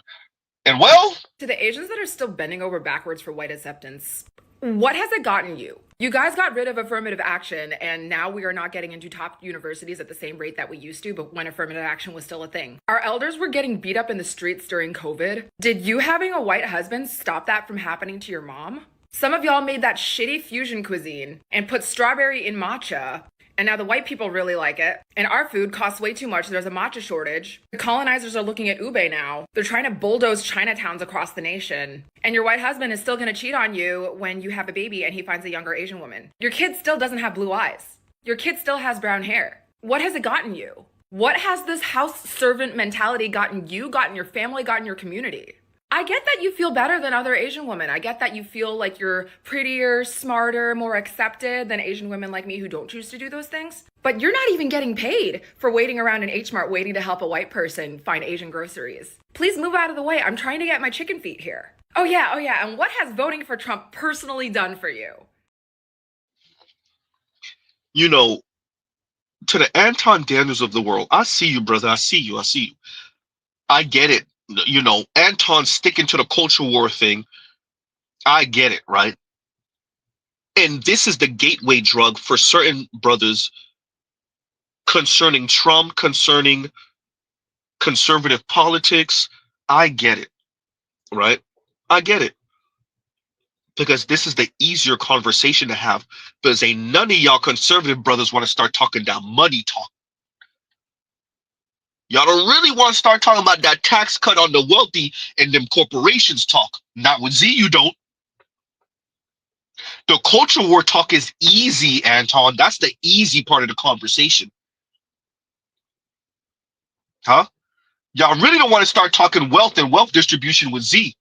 B: And well,
C: to the Asians that are still bending over backwards for white acceptance, what has it gotten you? You guys got rid of affirmative action, and now we are not getting into top universities at the same rate that we used to, but when affirmative action was still a thing. Our elders were getting beat up in the streets during COVID. Did you having a white husband stop that from happening to your mom? Some of y'all made that shitty fusion cuisine and put strawberry in matcha, and now the white people really like it. And our food costs way too much. There's a matcha shortage. The colonizers are looking at ube now. They're trying to bulldoze Chinatowns across the nation. And your white husband is still going to cheat on you when you have a baby and he finds a younger Asian woman. Your kid still doesn't have blue eyes. Your kid still has brown hair. What has it gotten you? What has this house servant mentality gotten you, gotten your family, gotten your community? I get that you feel better than other Asian women. I get that you feel like you're prettier, smarter, more accepted than Asian women like me who don't choose to do those things. But you're not even getting paid for waiting around in H Mart waiting to help a white person find Asian groceries. Please move out of the way. I'm trying to get my chicken feet here. Oh yeah. And what has voting for Trump personally done for you?
B: To the Anton Daniels of the world, I see you, brother. I see you. I get it. Anton sticking to the culture war thing. I get it, right? And this is the gateway drug for certain brothers concerning Trump, concerning conservative politics. I get it, right? I get it. Because this is the easier conversation to have. Because ain't none of y'all conservative brothers want to start talking down money talk. Y'all don't really want to start talking about that tax cut on the wealthy and them corporations talk. Not with Z, you don't. The culture war talk is easy, Anton. That's the easy part of the conversation. Huh? Y'all really don't want to start talking wealth and wealth distribution with Z.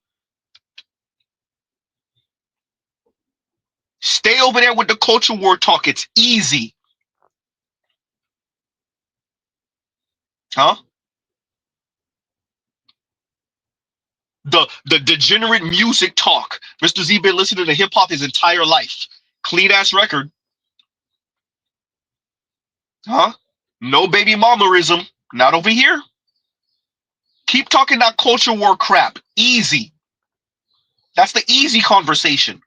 B: Stay over there with the culture war talk. It's easy. Huh? The degenerate music talk. Mr. Z been listening to hip hop his entire life. Clean ass record. Huh? No baby mamaism. Not over here. Keep talking that culture war crap. Easy. That's the easy conversation.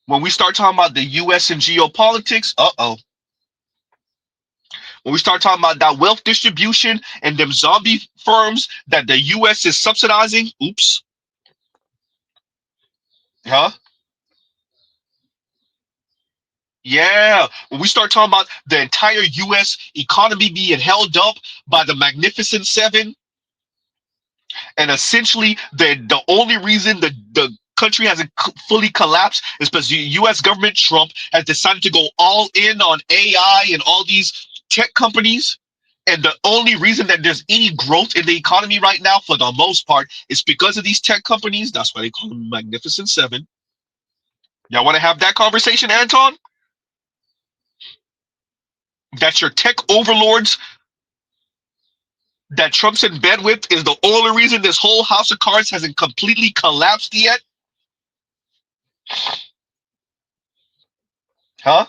B: When we start talking about the US and geopolitics, uh-oh. When we start talking about that wealth distribution and them zombie firms that the US is subsidizing, oops. Huh? Yeah. When we start talking about the entire US economy being held up by the Magnificent Seven, and essentially the only reason the country hasn't fully collapsed is because the US government, Trump, has decided to go all in on AI and all these tech companies. And the only reason that there's any growth in the economy right now, for the most part, is because of these tech companies. That's why they call them Magnificent Seven. Y'all want to have that conversation, Anton? That your tech overlords that Trump's in bed with is the only reason this whole house of cards hasn't completely collapsed yet? Huh?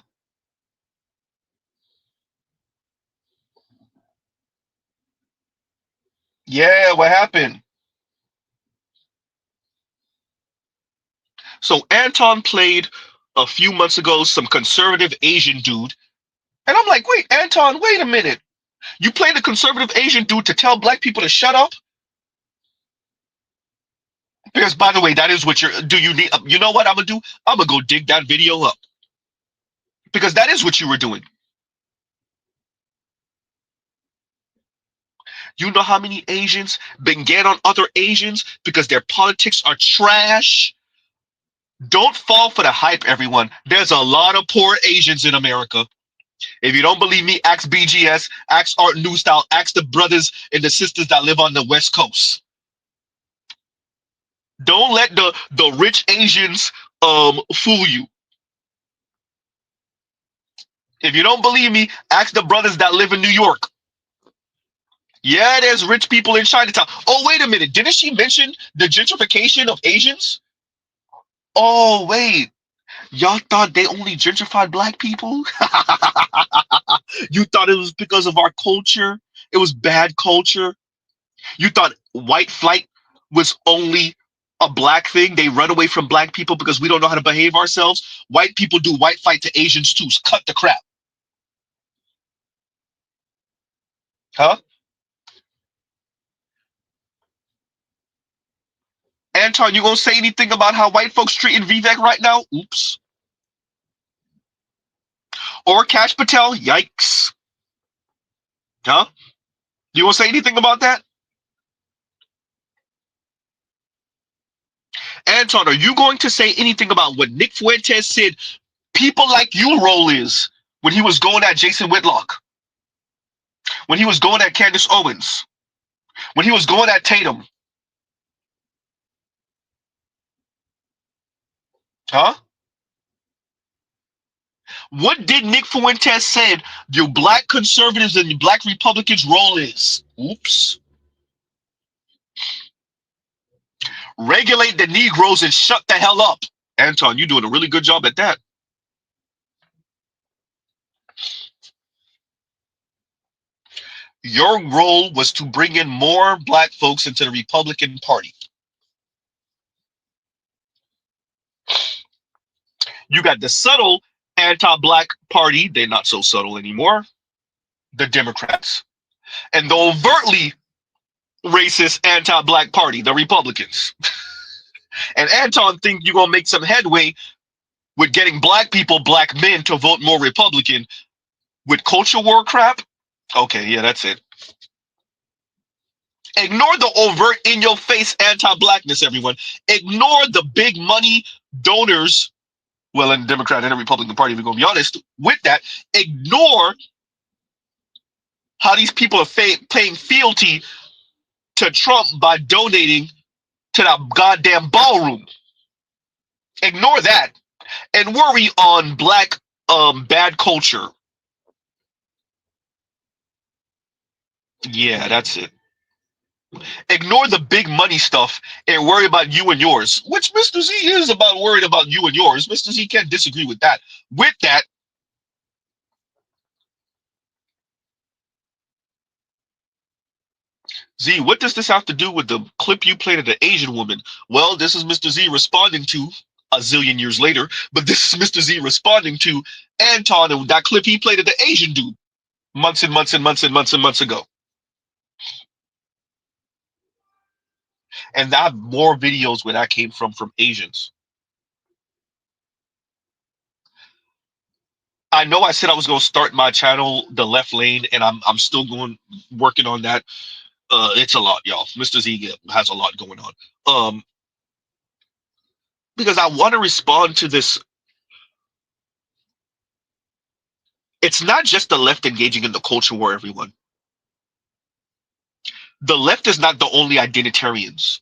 B: Yeah, what happened? So Anton played a few months ago some conservative Asian dude. And I'm like, wait, Anton, wait a minute. You played a conservative Asian dude to tell black people to shut up? Because, by the way, that is what you know what I'm going to do? I'm going to go dig that video up. Because that is what you were doing. You know how many Asians been getting on other Asians because their politics are trash? Don't fall for the hype, everyone. There's a lot of poor Asians in America. If you don't believe me, ask BGS, ask Art New Style, ask the brothers and the sisters that live on the West Coast. Don't let the rich Asians fool you. If you don't believe me, ask the brothers that live in New York. Yeah, there's rich people in Chinatown. Oh, wait a minute. Didn't she mention the gentrification of Asians? Oh, wait. Y'all thought they only gentrified black people? You thought it was because of our culture? It was bad culture? You thought white flight was only a black thing? They run away from black people because we don't know how to behave ourselves? White people do white flight to Asians too. Cut the crap. Huh? Anton, you gonna say anything about how white folks treating Vivek right now? Oops. Or Cash Patel? Yikes. Huh? You gonna say anything about that? Anton, are you going to say anything about what Nick Fuentes said people like you role is when he was going at Jason Whitlock? When he was going at Candace Owens? When he was going at Tatum? Huh? What did Nick Fuentes said your black conservatives and your black Republicans role is? Oops. Regulate the Negroes and shut the hell up. Anton, you're doing a really good job at that. Your role was to bring in more black folks into the Republican Party. You got the subtle anti-black party, they're not so subtle anymore, the Democrats, and the overtly racist anti-black party, the Republicans. And Anton think you're gonna make some headway with getting black people, black men, to vote more Republican with culture war crap? Okay, yeah, that's it. Ignore the overt in-your-face anti-blackness, everyone. Ignore the big money donors. Well, in the Democrat and the Republican Party, if we're going to be honest, with that, ignore how these people are paying fealty to Trump by donating to that goddamn ballroom. Ignore that and worry on black bad culture. Yeah, that's it. Ignore the big money stuff and worry about you and yours, which Mr. Z is about worried about you and yours. Mr. Z can't disagree with that. With that, Z, what does this have to do with the clip you played of the Asian woman? Well, this is Mr. Z responding to a zillion years later, but this is Mr. Z responding to Anton and that clip he played of the Asian dude months and months and months and months and months ago. And I have more videos where that came from Asians. I know I said I was going to start my channel, The Left Lane, and I'm still working on that. It's a lot, y'all. Mr. Z has a lot going on. Because I want to respond to this. It's not just the left engaging in the culture war, everyone. The left is not the only identitarians.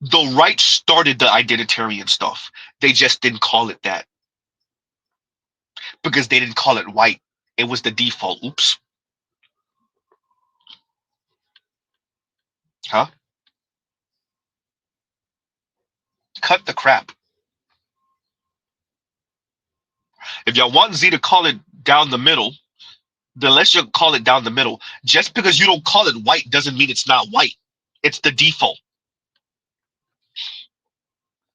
B: The right started the identitarian stuff. They just didn't call it that. Because they didn't call it white. It was the default. Oops. Huh? Cut the crap. If y'all want Z to call it down the middle, then let's just call it down the middle. Just because you don't call it white doesn't mean it's not white. It's the default.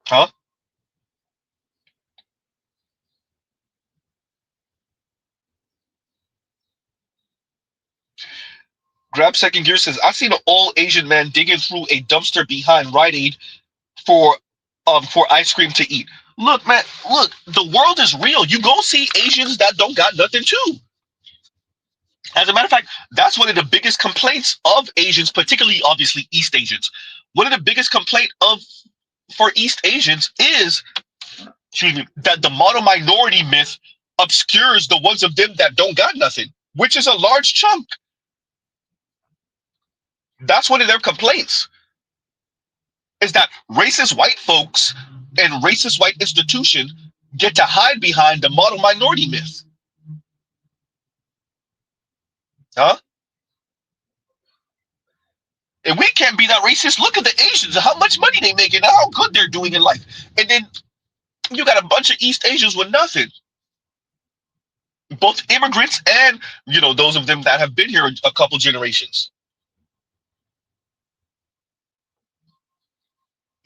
B: Huh? Grab Second Gear says, I seen an old Asian man digging through a dumpster behind Rite Aid for ice cream to eat. Look, man, look, the world is real. You go see Asians that don't got nothing too. As a matter of fact, that's one of the biggest complaints of Asians, particularly obviously East Asians. One of the biggest complaint of for East Asians is, excuse me, that the model minority myth obscures the ones of them that don't got nothing, which is a large chunk. That's one of their complaints, is that racist white folks and racist white institution get to hide behind the model minority myth. Huh? And we can't be that racist. Look at the Asians, how much money they make and how good they're doing in life. And then you got a bunch of East Asians with nothing. Both immigrants and, those of them that have been here a couple generations.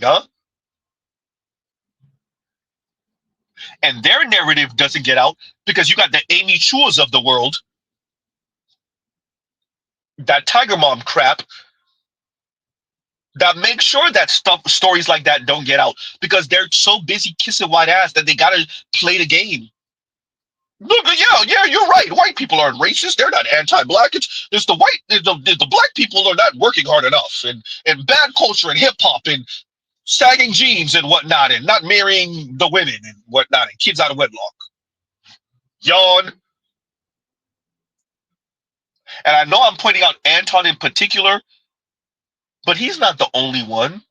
B: Huh? And their narrative doesn't get out because you got the Amy Chuas of the world, that Tiger Mom crap, that make sure that stories like that don't get out because they're so busy kissing white ass that they gotta play the game. Look, yeah, you're right. White people aren't racist. They're not anti-black. It's the black people are not working hard enough, and bad culture and hip hop and sagging jeans and whatnot, and not marrying the women and whatnot, and kids out of wedlock. Yawn. And I know I'm pointing out Anton in particular, but he's not the only one.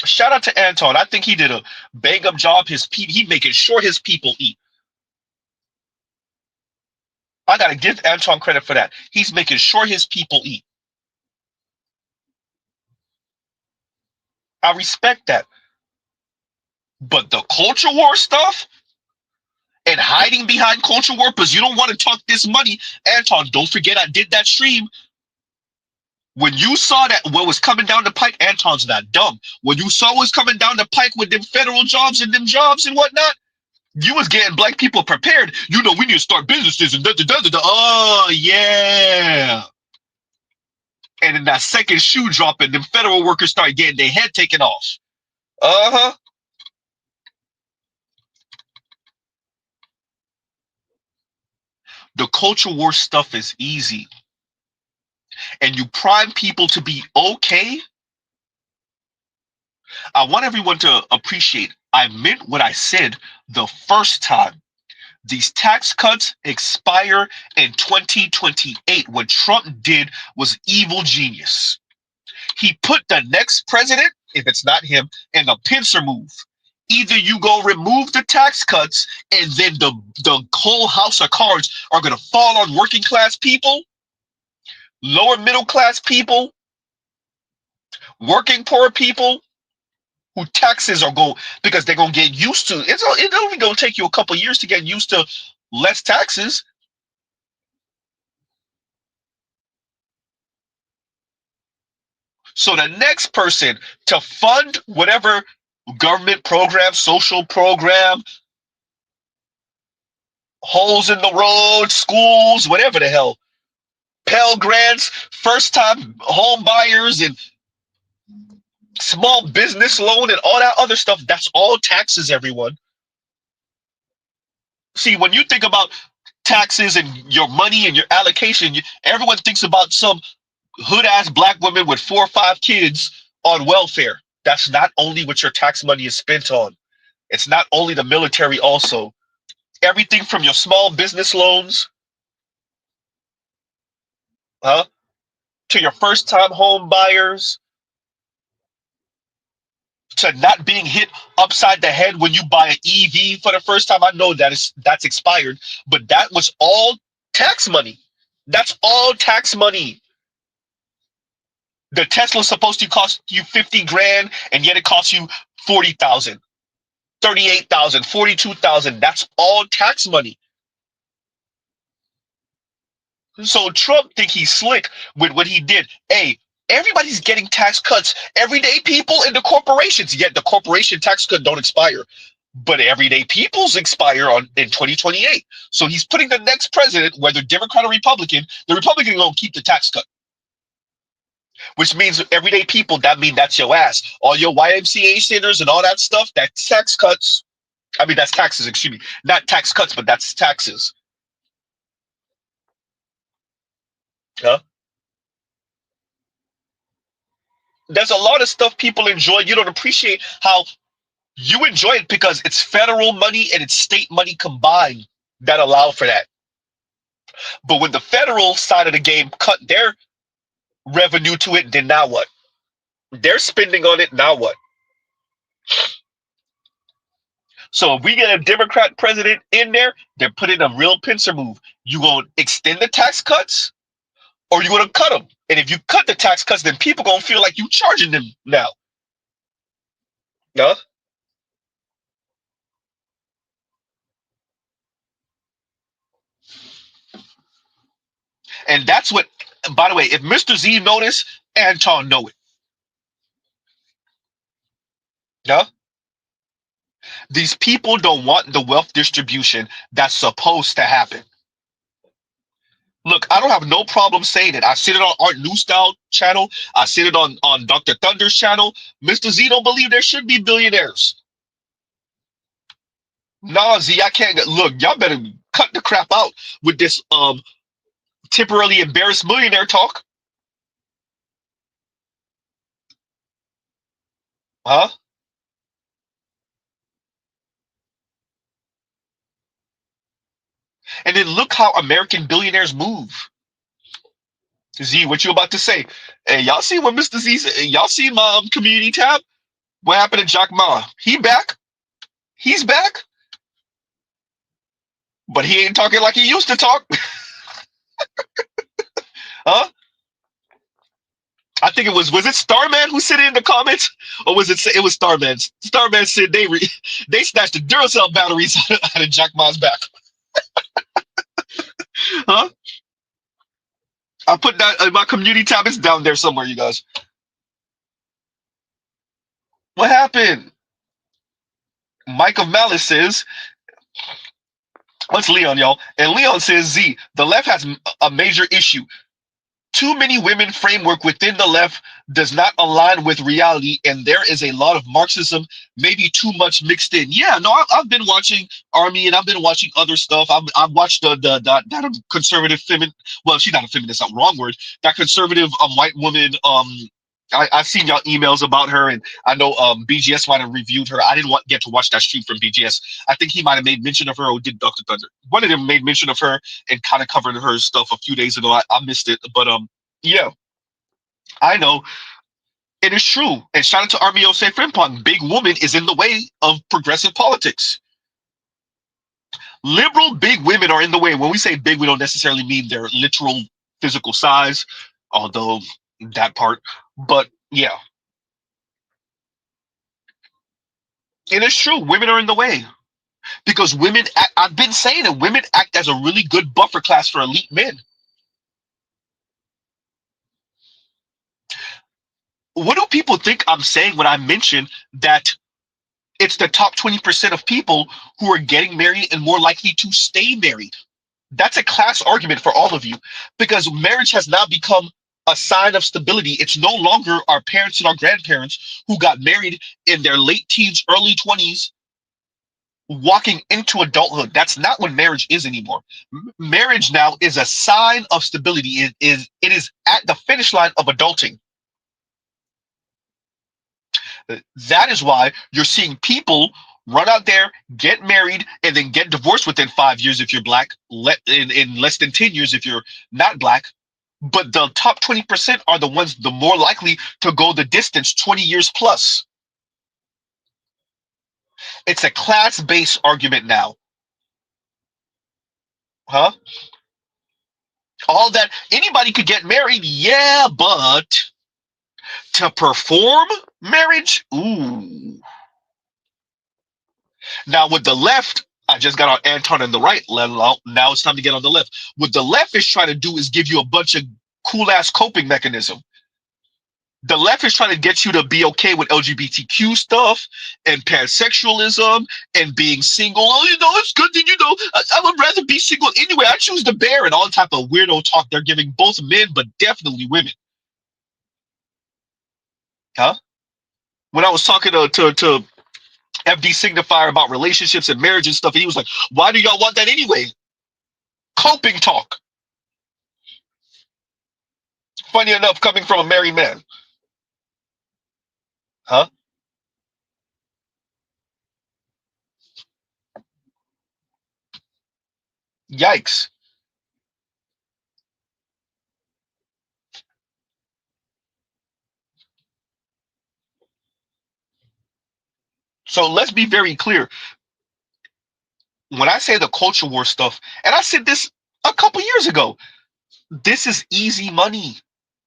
B: Shout out to Anton. I think he did a bang up job. He making sure his people eat. I gotta give Anton credit for that. He's making sure his people eat. I respect that. But the culture war stuff and hiding behind culture war because you don't want to talk this money, Anton, don't forget I did that stream. When you saw that what was coming down the pike, Anton's not dumb. When you saw what was coming down the pike with them federal jobs and them jobs and whatnot, you was getting black people prepared. We need to start businesses and da-da-da-da-da. Oh, yeah. And then that second shoe drop and them federal workers start getting their head taken off. Uh-huh. The culture war stuff is easy. And you prime people to be okay. I want everyone to appreciate I meant what I said the first time. These tax cuts expire in 2028. What Trump did was evil genius. He put the next president, if it's not him, in a pincer move. Either you go remove the tax cuts and then the whole house of cards are going to fall on working class people, lower middle class people, working poor people, who taxes are going because they're going to get used to. It's only going to take you a couple of years to get used to less taxes. So the next person to fund whatever government program, social program, holes in the road, schools, whatever the hell, Pell Grants, first-time home buyers, and small business loan and all that other stuff, that's all taxes, everyone. See, when you think about taxes and your money and your allocation, everyone thinks about some hood-ass black woman with 4 or 5 kids on welfare. That's not only what your tax money is spent on. It's not only the military also. Everything from your small business loans, to your first-time home buyers, to not being hit upside the head when you buy an EV for the first time. I know that's expired, but that was all tax money. That's all tax money. The Tesla's supposed to cost you 50 grand, and yet it costs you 40,000, 38,000, 42,000. That's all tax money. So Trump think he's slick with what he did. Hey, everybody's getting tax cuts. Everyday people and the corporations, yet the corporation tax cut don't expire. But everyday people's expire in 2028. So he's putting the next president, whether Democrat or Republican, the Republican gonna keep the tax cut. Which means everyday people, that's your ass. All your YMCA centers and all that stuff, that tax cuts. I mean, that's taxes, excuse me. Not tax cuts, but that's taxes. Huh? There's a lot of stuff people enjoy. You don't appreciate how you enjoy it because it's federal money and it's state money combined that allow for that. But when the federal side of the game cut their revenue to it, then now what? They're spending on it, now what? So if we get a Democrat president in there, they're putting a real pincer move. You gonna extend the tax cuts, or you gonna cut them? And if you cut the tax cuts, then people gonna feel like you charging them now. No? And that's what. By the way, if Mr. Z noticed, Anton know it. No? These people don't want the wealth distribution that's supposed to happen. Look, I don't have no problem saying it. I said it on Art New Style channel. I said it on Dr. Thunder's channel. Mr. Z don't believe there should be billionaires. Nah, Z, I can't look. Y'all better cut the crap out with this temporarily embarrassed millionaire talk. Huh? And then look how American billionaires move. Z, what you about to say? Hey, y'all see what Mr. Z said? Y'all see my community tab? What happened to Jack Ma? He back? He's back? But he ain't talking like he used to talk. Huh? I think it was it Starman who said it in the comments? Or was it was Starman? Starman said they snatched the Duracell batteries out of Jack Ma's back. Huh? I'll put that in my community tab. It's down there somewhere, you guys. What happened? Mike of Malice says, what's Leon, y'all? And Leon says, Z, the left has a major issue. Too many women framework within the left does not align with reality, and there is a lot of Marxism, maybe too much mixed in. Yeah, no, I've been watching Army, and I've been watching other stuff. I've watched that conservative feminist. Well, she's not a feminist. That's the wrong word. That conservative white woman. I've seen y'all emails about her, and I know BGS might have reviewed her. I didn't get to watch that stream from BGS. I think he might have made mention of her, or did Dr. Thunder. One of them made mention of her and kind of covered her stuff a few days ago. I missed it, but yeah, I know it is true. And shout out to Armio Say Frimpong. Big woman is in the way of progressive politics. Liberal big women are in the way. When we say big, we don't necessarily mean their literal physical size, although that part. But yeah, it is true. Women are in the way because women. I've been saying it. Women act as a really good buffer class for elite men. What do people think I'm saying when I mention that it's the top 20% of people who are getting married and more likely to stay married? That's a class argument for all of you because marriage has now become a sign of stability. It's no longer our parents and our grandparents who got married in their late teens, early 20s, walking into adulthood. That's not what marriage is anymore. Marriage now is a sign of stability. It is at the finish line of adulting. That is why you're seeing people run out there, get married, and then get divorced within 5 years if you're black, in less than 10 years if you're not black. But the top 20% are the ones the more likely to go the distance, 20 years plus. It's a class-based argument now. Huh? All that, anybody could get married, yeah, but to perform marriage, ooh. Now with the left, I just got on Anton on the right. Now it's time to get on the left. What the left is trying to do is give you a bunch of cool ass coping mechanism. The left is trying to get you to be okay with LGBTQ stuff and pansexualism and being single. Oh, it's good that I would rather be single anyway. I choose the bear and all type of weirdo talk they're giving both men, but definitely women. Huh? When I was talking to FD signifier about relationships and marriage and stuff. And he was like, why do y'all want that anyway? Coping talk. Funny enough, coming from a married man. Huh? Yikes. So let's be very clear. When I say the culture war stuff, and I said this a couple years ago, this is easy money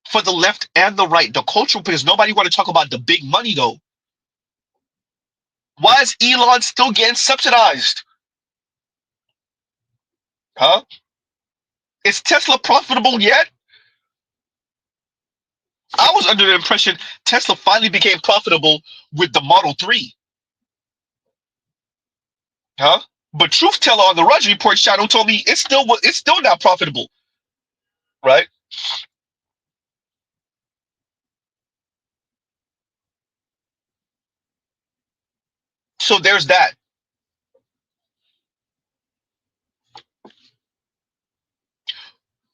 B: for the left and the right. The cultural because nobody want to talk about the big money though. Why is Elon still getting subsidized? Huh? Is Tesla profitable yet? I was under the impression Tesla finally became profitable with the Model 3. Huh? But Truth Teller on the Rudge Report Shadow told me it's still not profitable. Right? So there's that.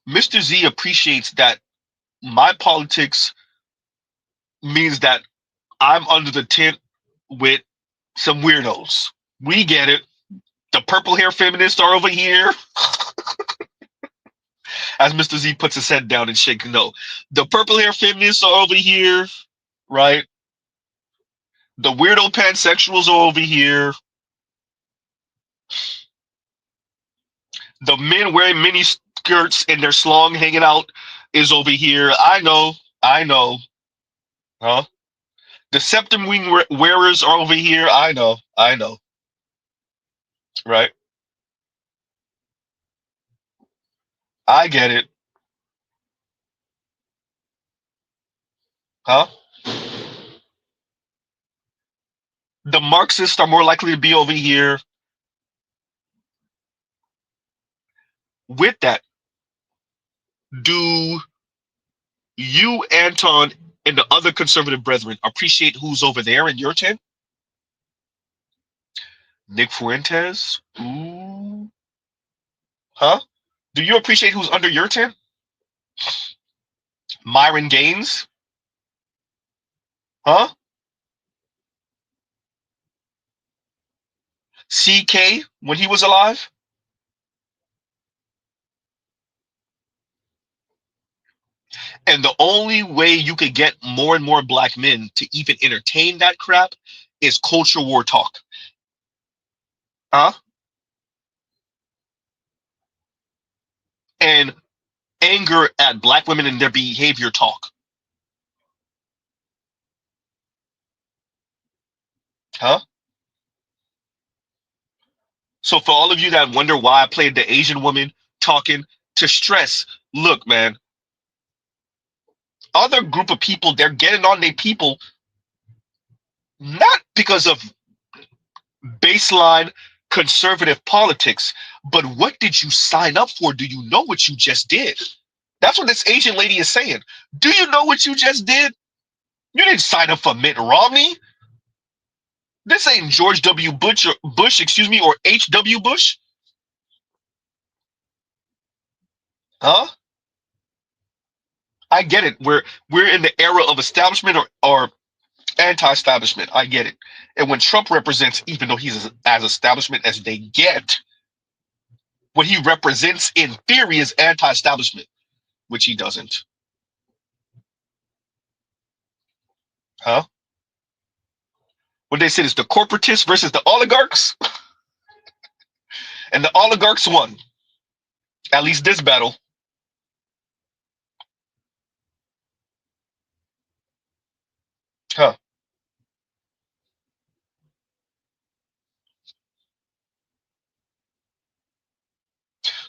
B: Mr. Z appreciates that my politics means that I'm under the tent with some weirdos. We get it. The purple hair feminists are over here. As Mr. Z puts his head down and shakes no. The purple hair feminists are over here, right? The weirdo pansexuals are over here. The men wearing mini skirts and their slong hanging out is over here. I know. Huh? The septum wing wearers are over here. I know. Right? I get it. Huh? The Marxists are more likely to be over here. With that, do you, Anton, and the other conservative brethren appreciate who's over there in your tent? Nick Fuentes? Ooh. Huh? Do you appreciate who's under your tent? Myron Gaines? Huh? CK when he was alive? And the only way you could get more and more black men to even entertain that crap is culture war talk. Huh? And anger at black women and their behavior talk. Huh? So for all of you that wonder why I played the Asian woman talking, to stress, look, man, other group of people, they're getting on their people not because of baseline conservative politics, but what did you sign up for? Do you know what you just did? That's what this Asian lady is saying. Do you know what you just did? You didn't sign up for Mitt Romney. This ain't George W. Bush, or H.W. Bush. Huh? I get it. We're in the era of establishment or anti-establishment. I get it. And when Trump represents, even though he's as establishment as they get, what he represents in theory is anti-establishment, which he doesn't. Huh? What they said is the corporatists versus the oligarchs, and the oligarchs won. At least this battle. Huh.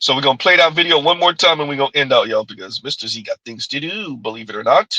B: So we're gonna play that video one more time and we're gonna end out, y'all, because Mr. Z got things to do, believe it or not.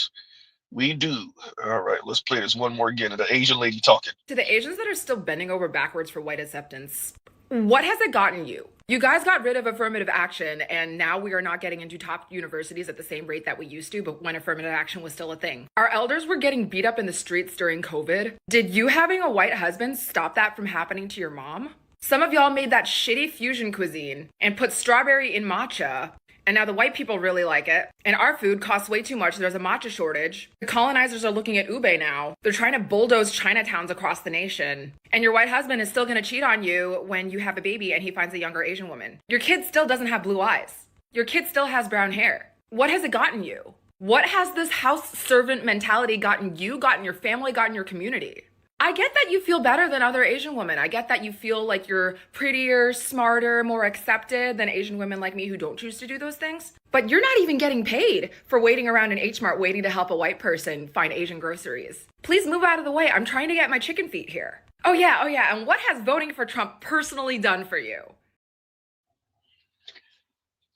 B: We do. All right, let's play this one more again of the Asian lady talking.
C: To the Asians that are still bending over backwards for white acceptance, What has it gotten you? You guys got rid of affirmative action, and now we are not getting into top universities at the same rate that we used to, but when affirmative action was still a thing. Our elders were getting beat up in the streets during COVID. Did you having a white husband stop that from happening to your mom? Some of y'all made that shitty fusion cuisine and put strawberry in matcha, and now the white people really like it. And our food costs way too much. There's a matcha shortage. The colonizers are looking at ube now. They're trying to bulldoze Chinatowns across the nation. And your white husband is still gonna cheat on you when you have a baby and he finds a younger Asian woman. Your kid still doesn't have blue eyes. Your kid still has brown hair. What has it gotten you? What has this house servant mentality gotten you, gotten your family, gotten your community? I get that you feel better than other Asian women. I get that you feel like you're prettier, smarter, more accepted than Asian women like me who don't choose to do those things. But you're not even getting paid for waiting around in H Mart waiting to help a white person find Asian groceries. Please move out of the way. I'm trying to get my chicken feet here. Oh yeah. And what has voting for Trump personally done for you?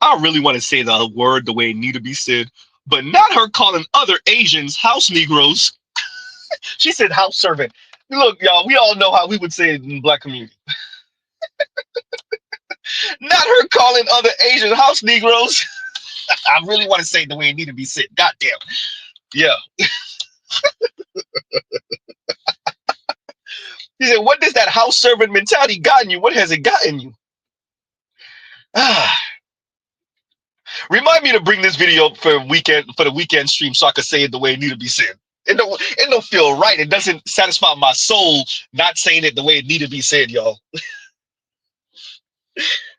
B: I really want to say the word the way it need to be said, but not her calling other Asians house Negroes. She said house servant. Look, y'all, we all know how we would say it in the Black community. Not her calling other Asian house Negroes. I really want to say it the way it need to be said. Goddamn. Yeah. He said, what does that house servant mentality gotten you? What has it gotten you? Remind me to bring this video up for the weekend stream so I can say it the way it need to be said. It don't feel right. It doesn't satisfy my soul not saying it the way it need to be said, y'all.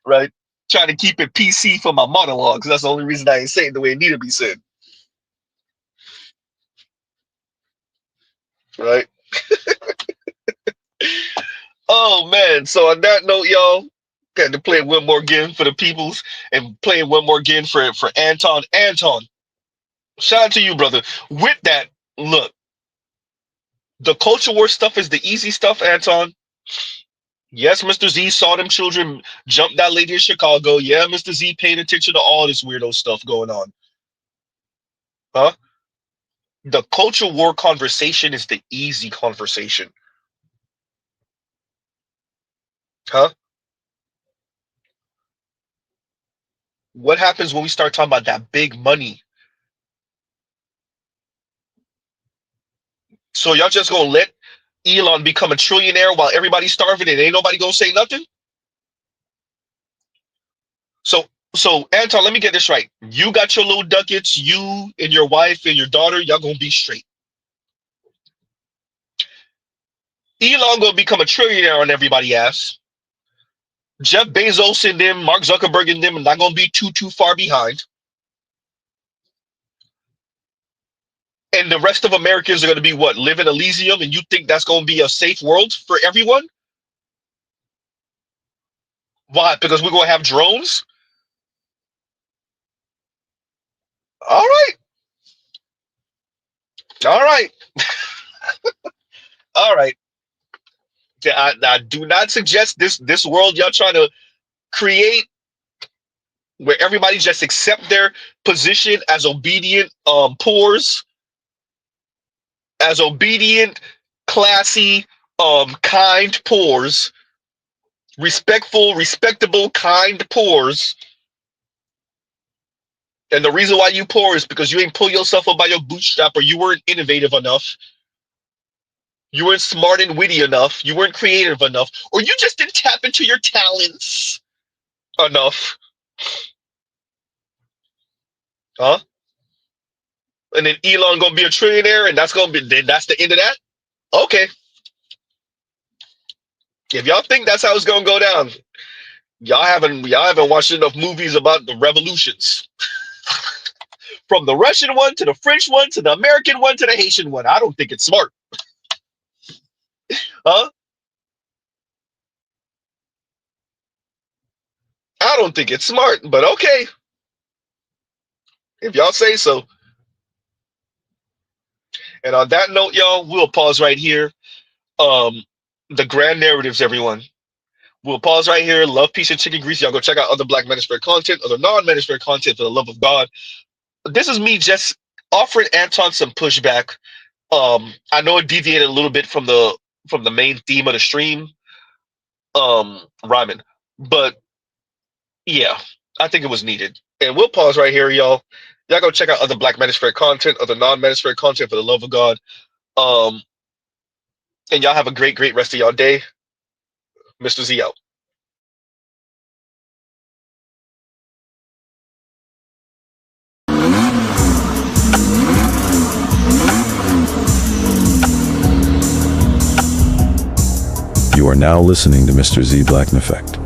B: Right? Trying to keep it PC for my monologues. That's the only reason I ain't saying it the way it need to be said. Right? Oh man. So on that note, y'all, got to play one more again for the peoples and play one more again for Anton. Anton, shout out to you, brother. With that, look, the culture war stuff is the easy stuff, Anton. Yes, Mr. Z saw them children jump that lady in Chicago. Yeah, Mr. Z paid attention to all this weirdo stuff going on. Huh? The culture war conversation is the easy conversation. Huh? What happens when we start talking about that big money? So y'all just gonna let Elon become a trillionaire while everybody's starving and ain't nobody gonna say nothing? So Anton, let me get this right. You got your little ducats, you and your wife and your daughter, y'all gonna be straight. Elon gonna become a trillionaire on everybody's ass. Jeff Bezos and them, Mark Zuckerberg and them are not gonna be too far behind. And the rest of Americans are gonna be what? Live in Elysium, and you think that's gonna be a safe world for everyone? Why? Because we're gonna have drones? All right. All right. All right. I do not suggest this world y'all trying to create where everybody just accept their position as obedient poors, as obedient, classy, kind poors, respectful, respectable, kind poors. And the reason why you poor is because you ain't pull yourself up by your bootstrap, or you weren't innovative enough. You weren't smart and witty enough. You weren't creative enough. Or you just didn't tap into your talents enough. Huh? And then Elon gonna be a trillionaire, and that's the end of that? Okay. If y'all think that's how it's gonna go down, y'all haven't watched enough movies about the revolutions. From the Russian one to the French one to the American one to the Haitian one. I don't think it's smart. Huh? I don't think it's smart, but okay. If y'all say so. And on that note, y'all, we'll pause right here. The grand narratives, everyone. We'll pause right here. Love, peace, and chicken grease. Y'all go check out other Black Manosphere content, other non-Manosphere content, for the love of God. This is me just offering Anton some pushback. I know it deviated a little bit from the main theme of the stream. Rhyming. But yeah, I think it was needed. And we'll pause right here, y'all. Y'all go check out other Black Manosphere content, other non-Manosphere content, for the love of God. And y'all have a great, great rest of y'all day. Mr. Z out.
D: You are now listening to Mr. Z Blackneffect.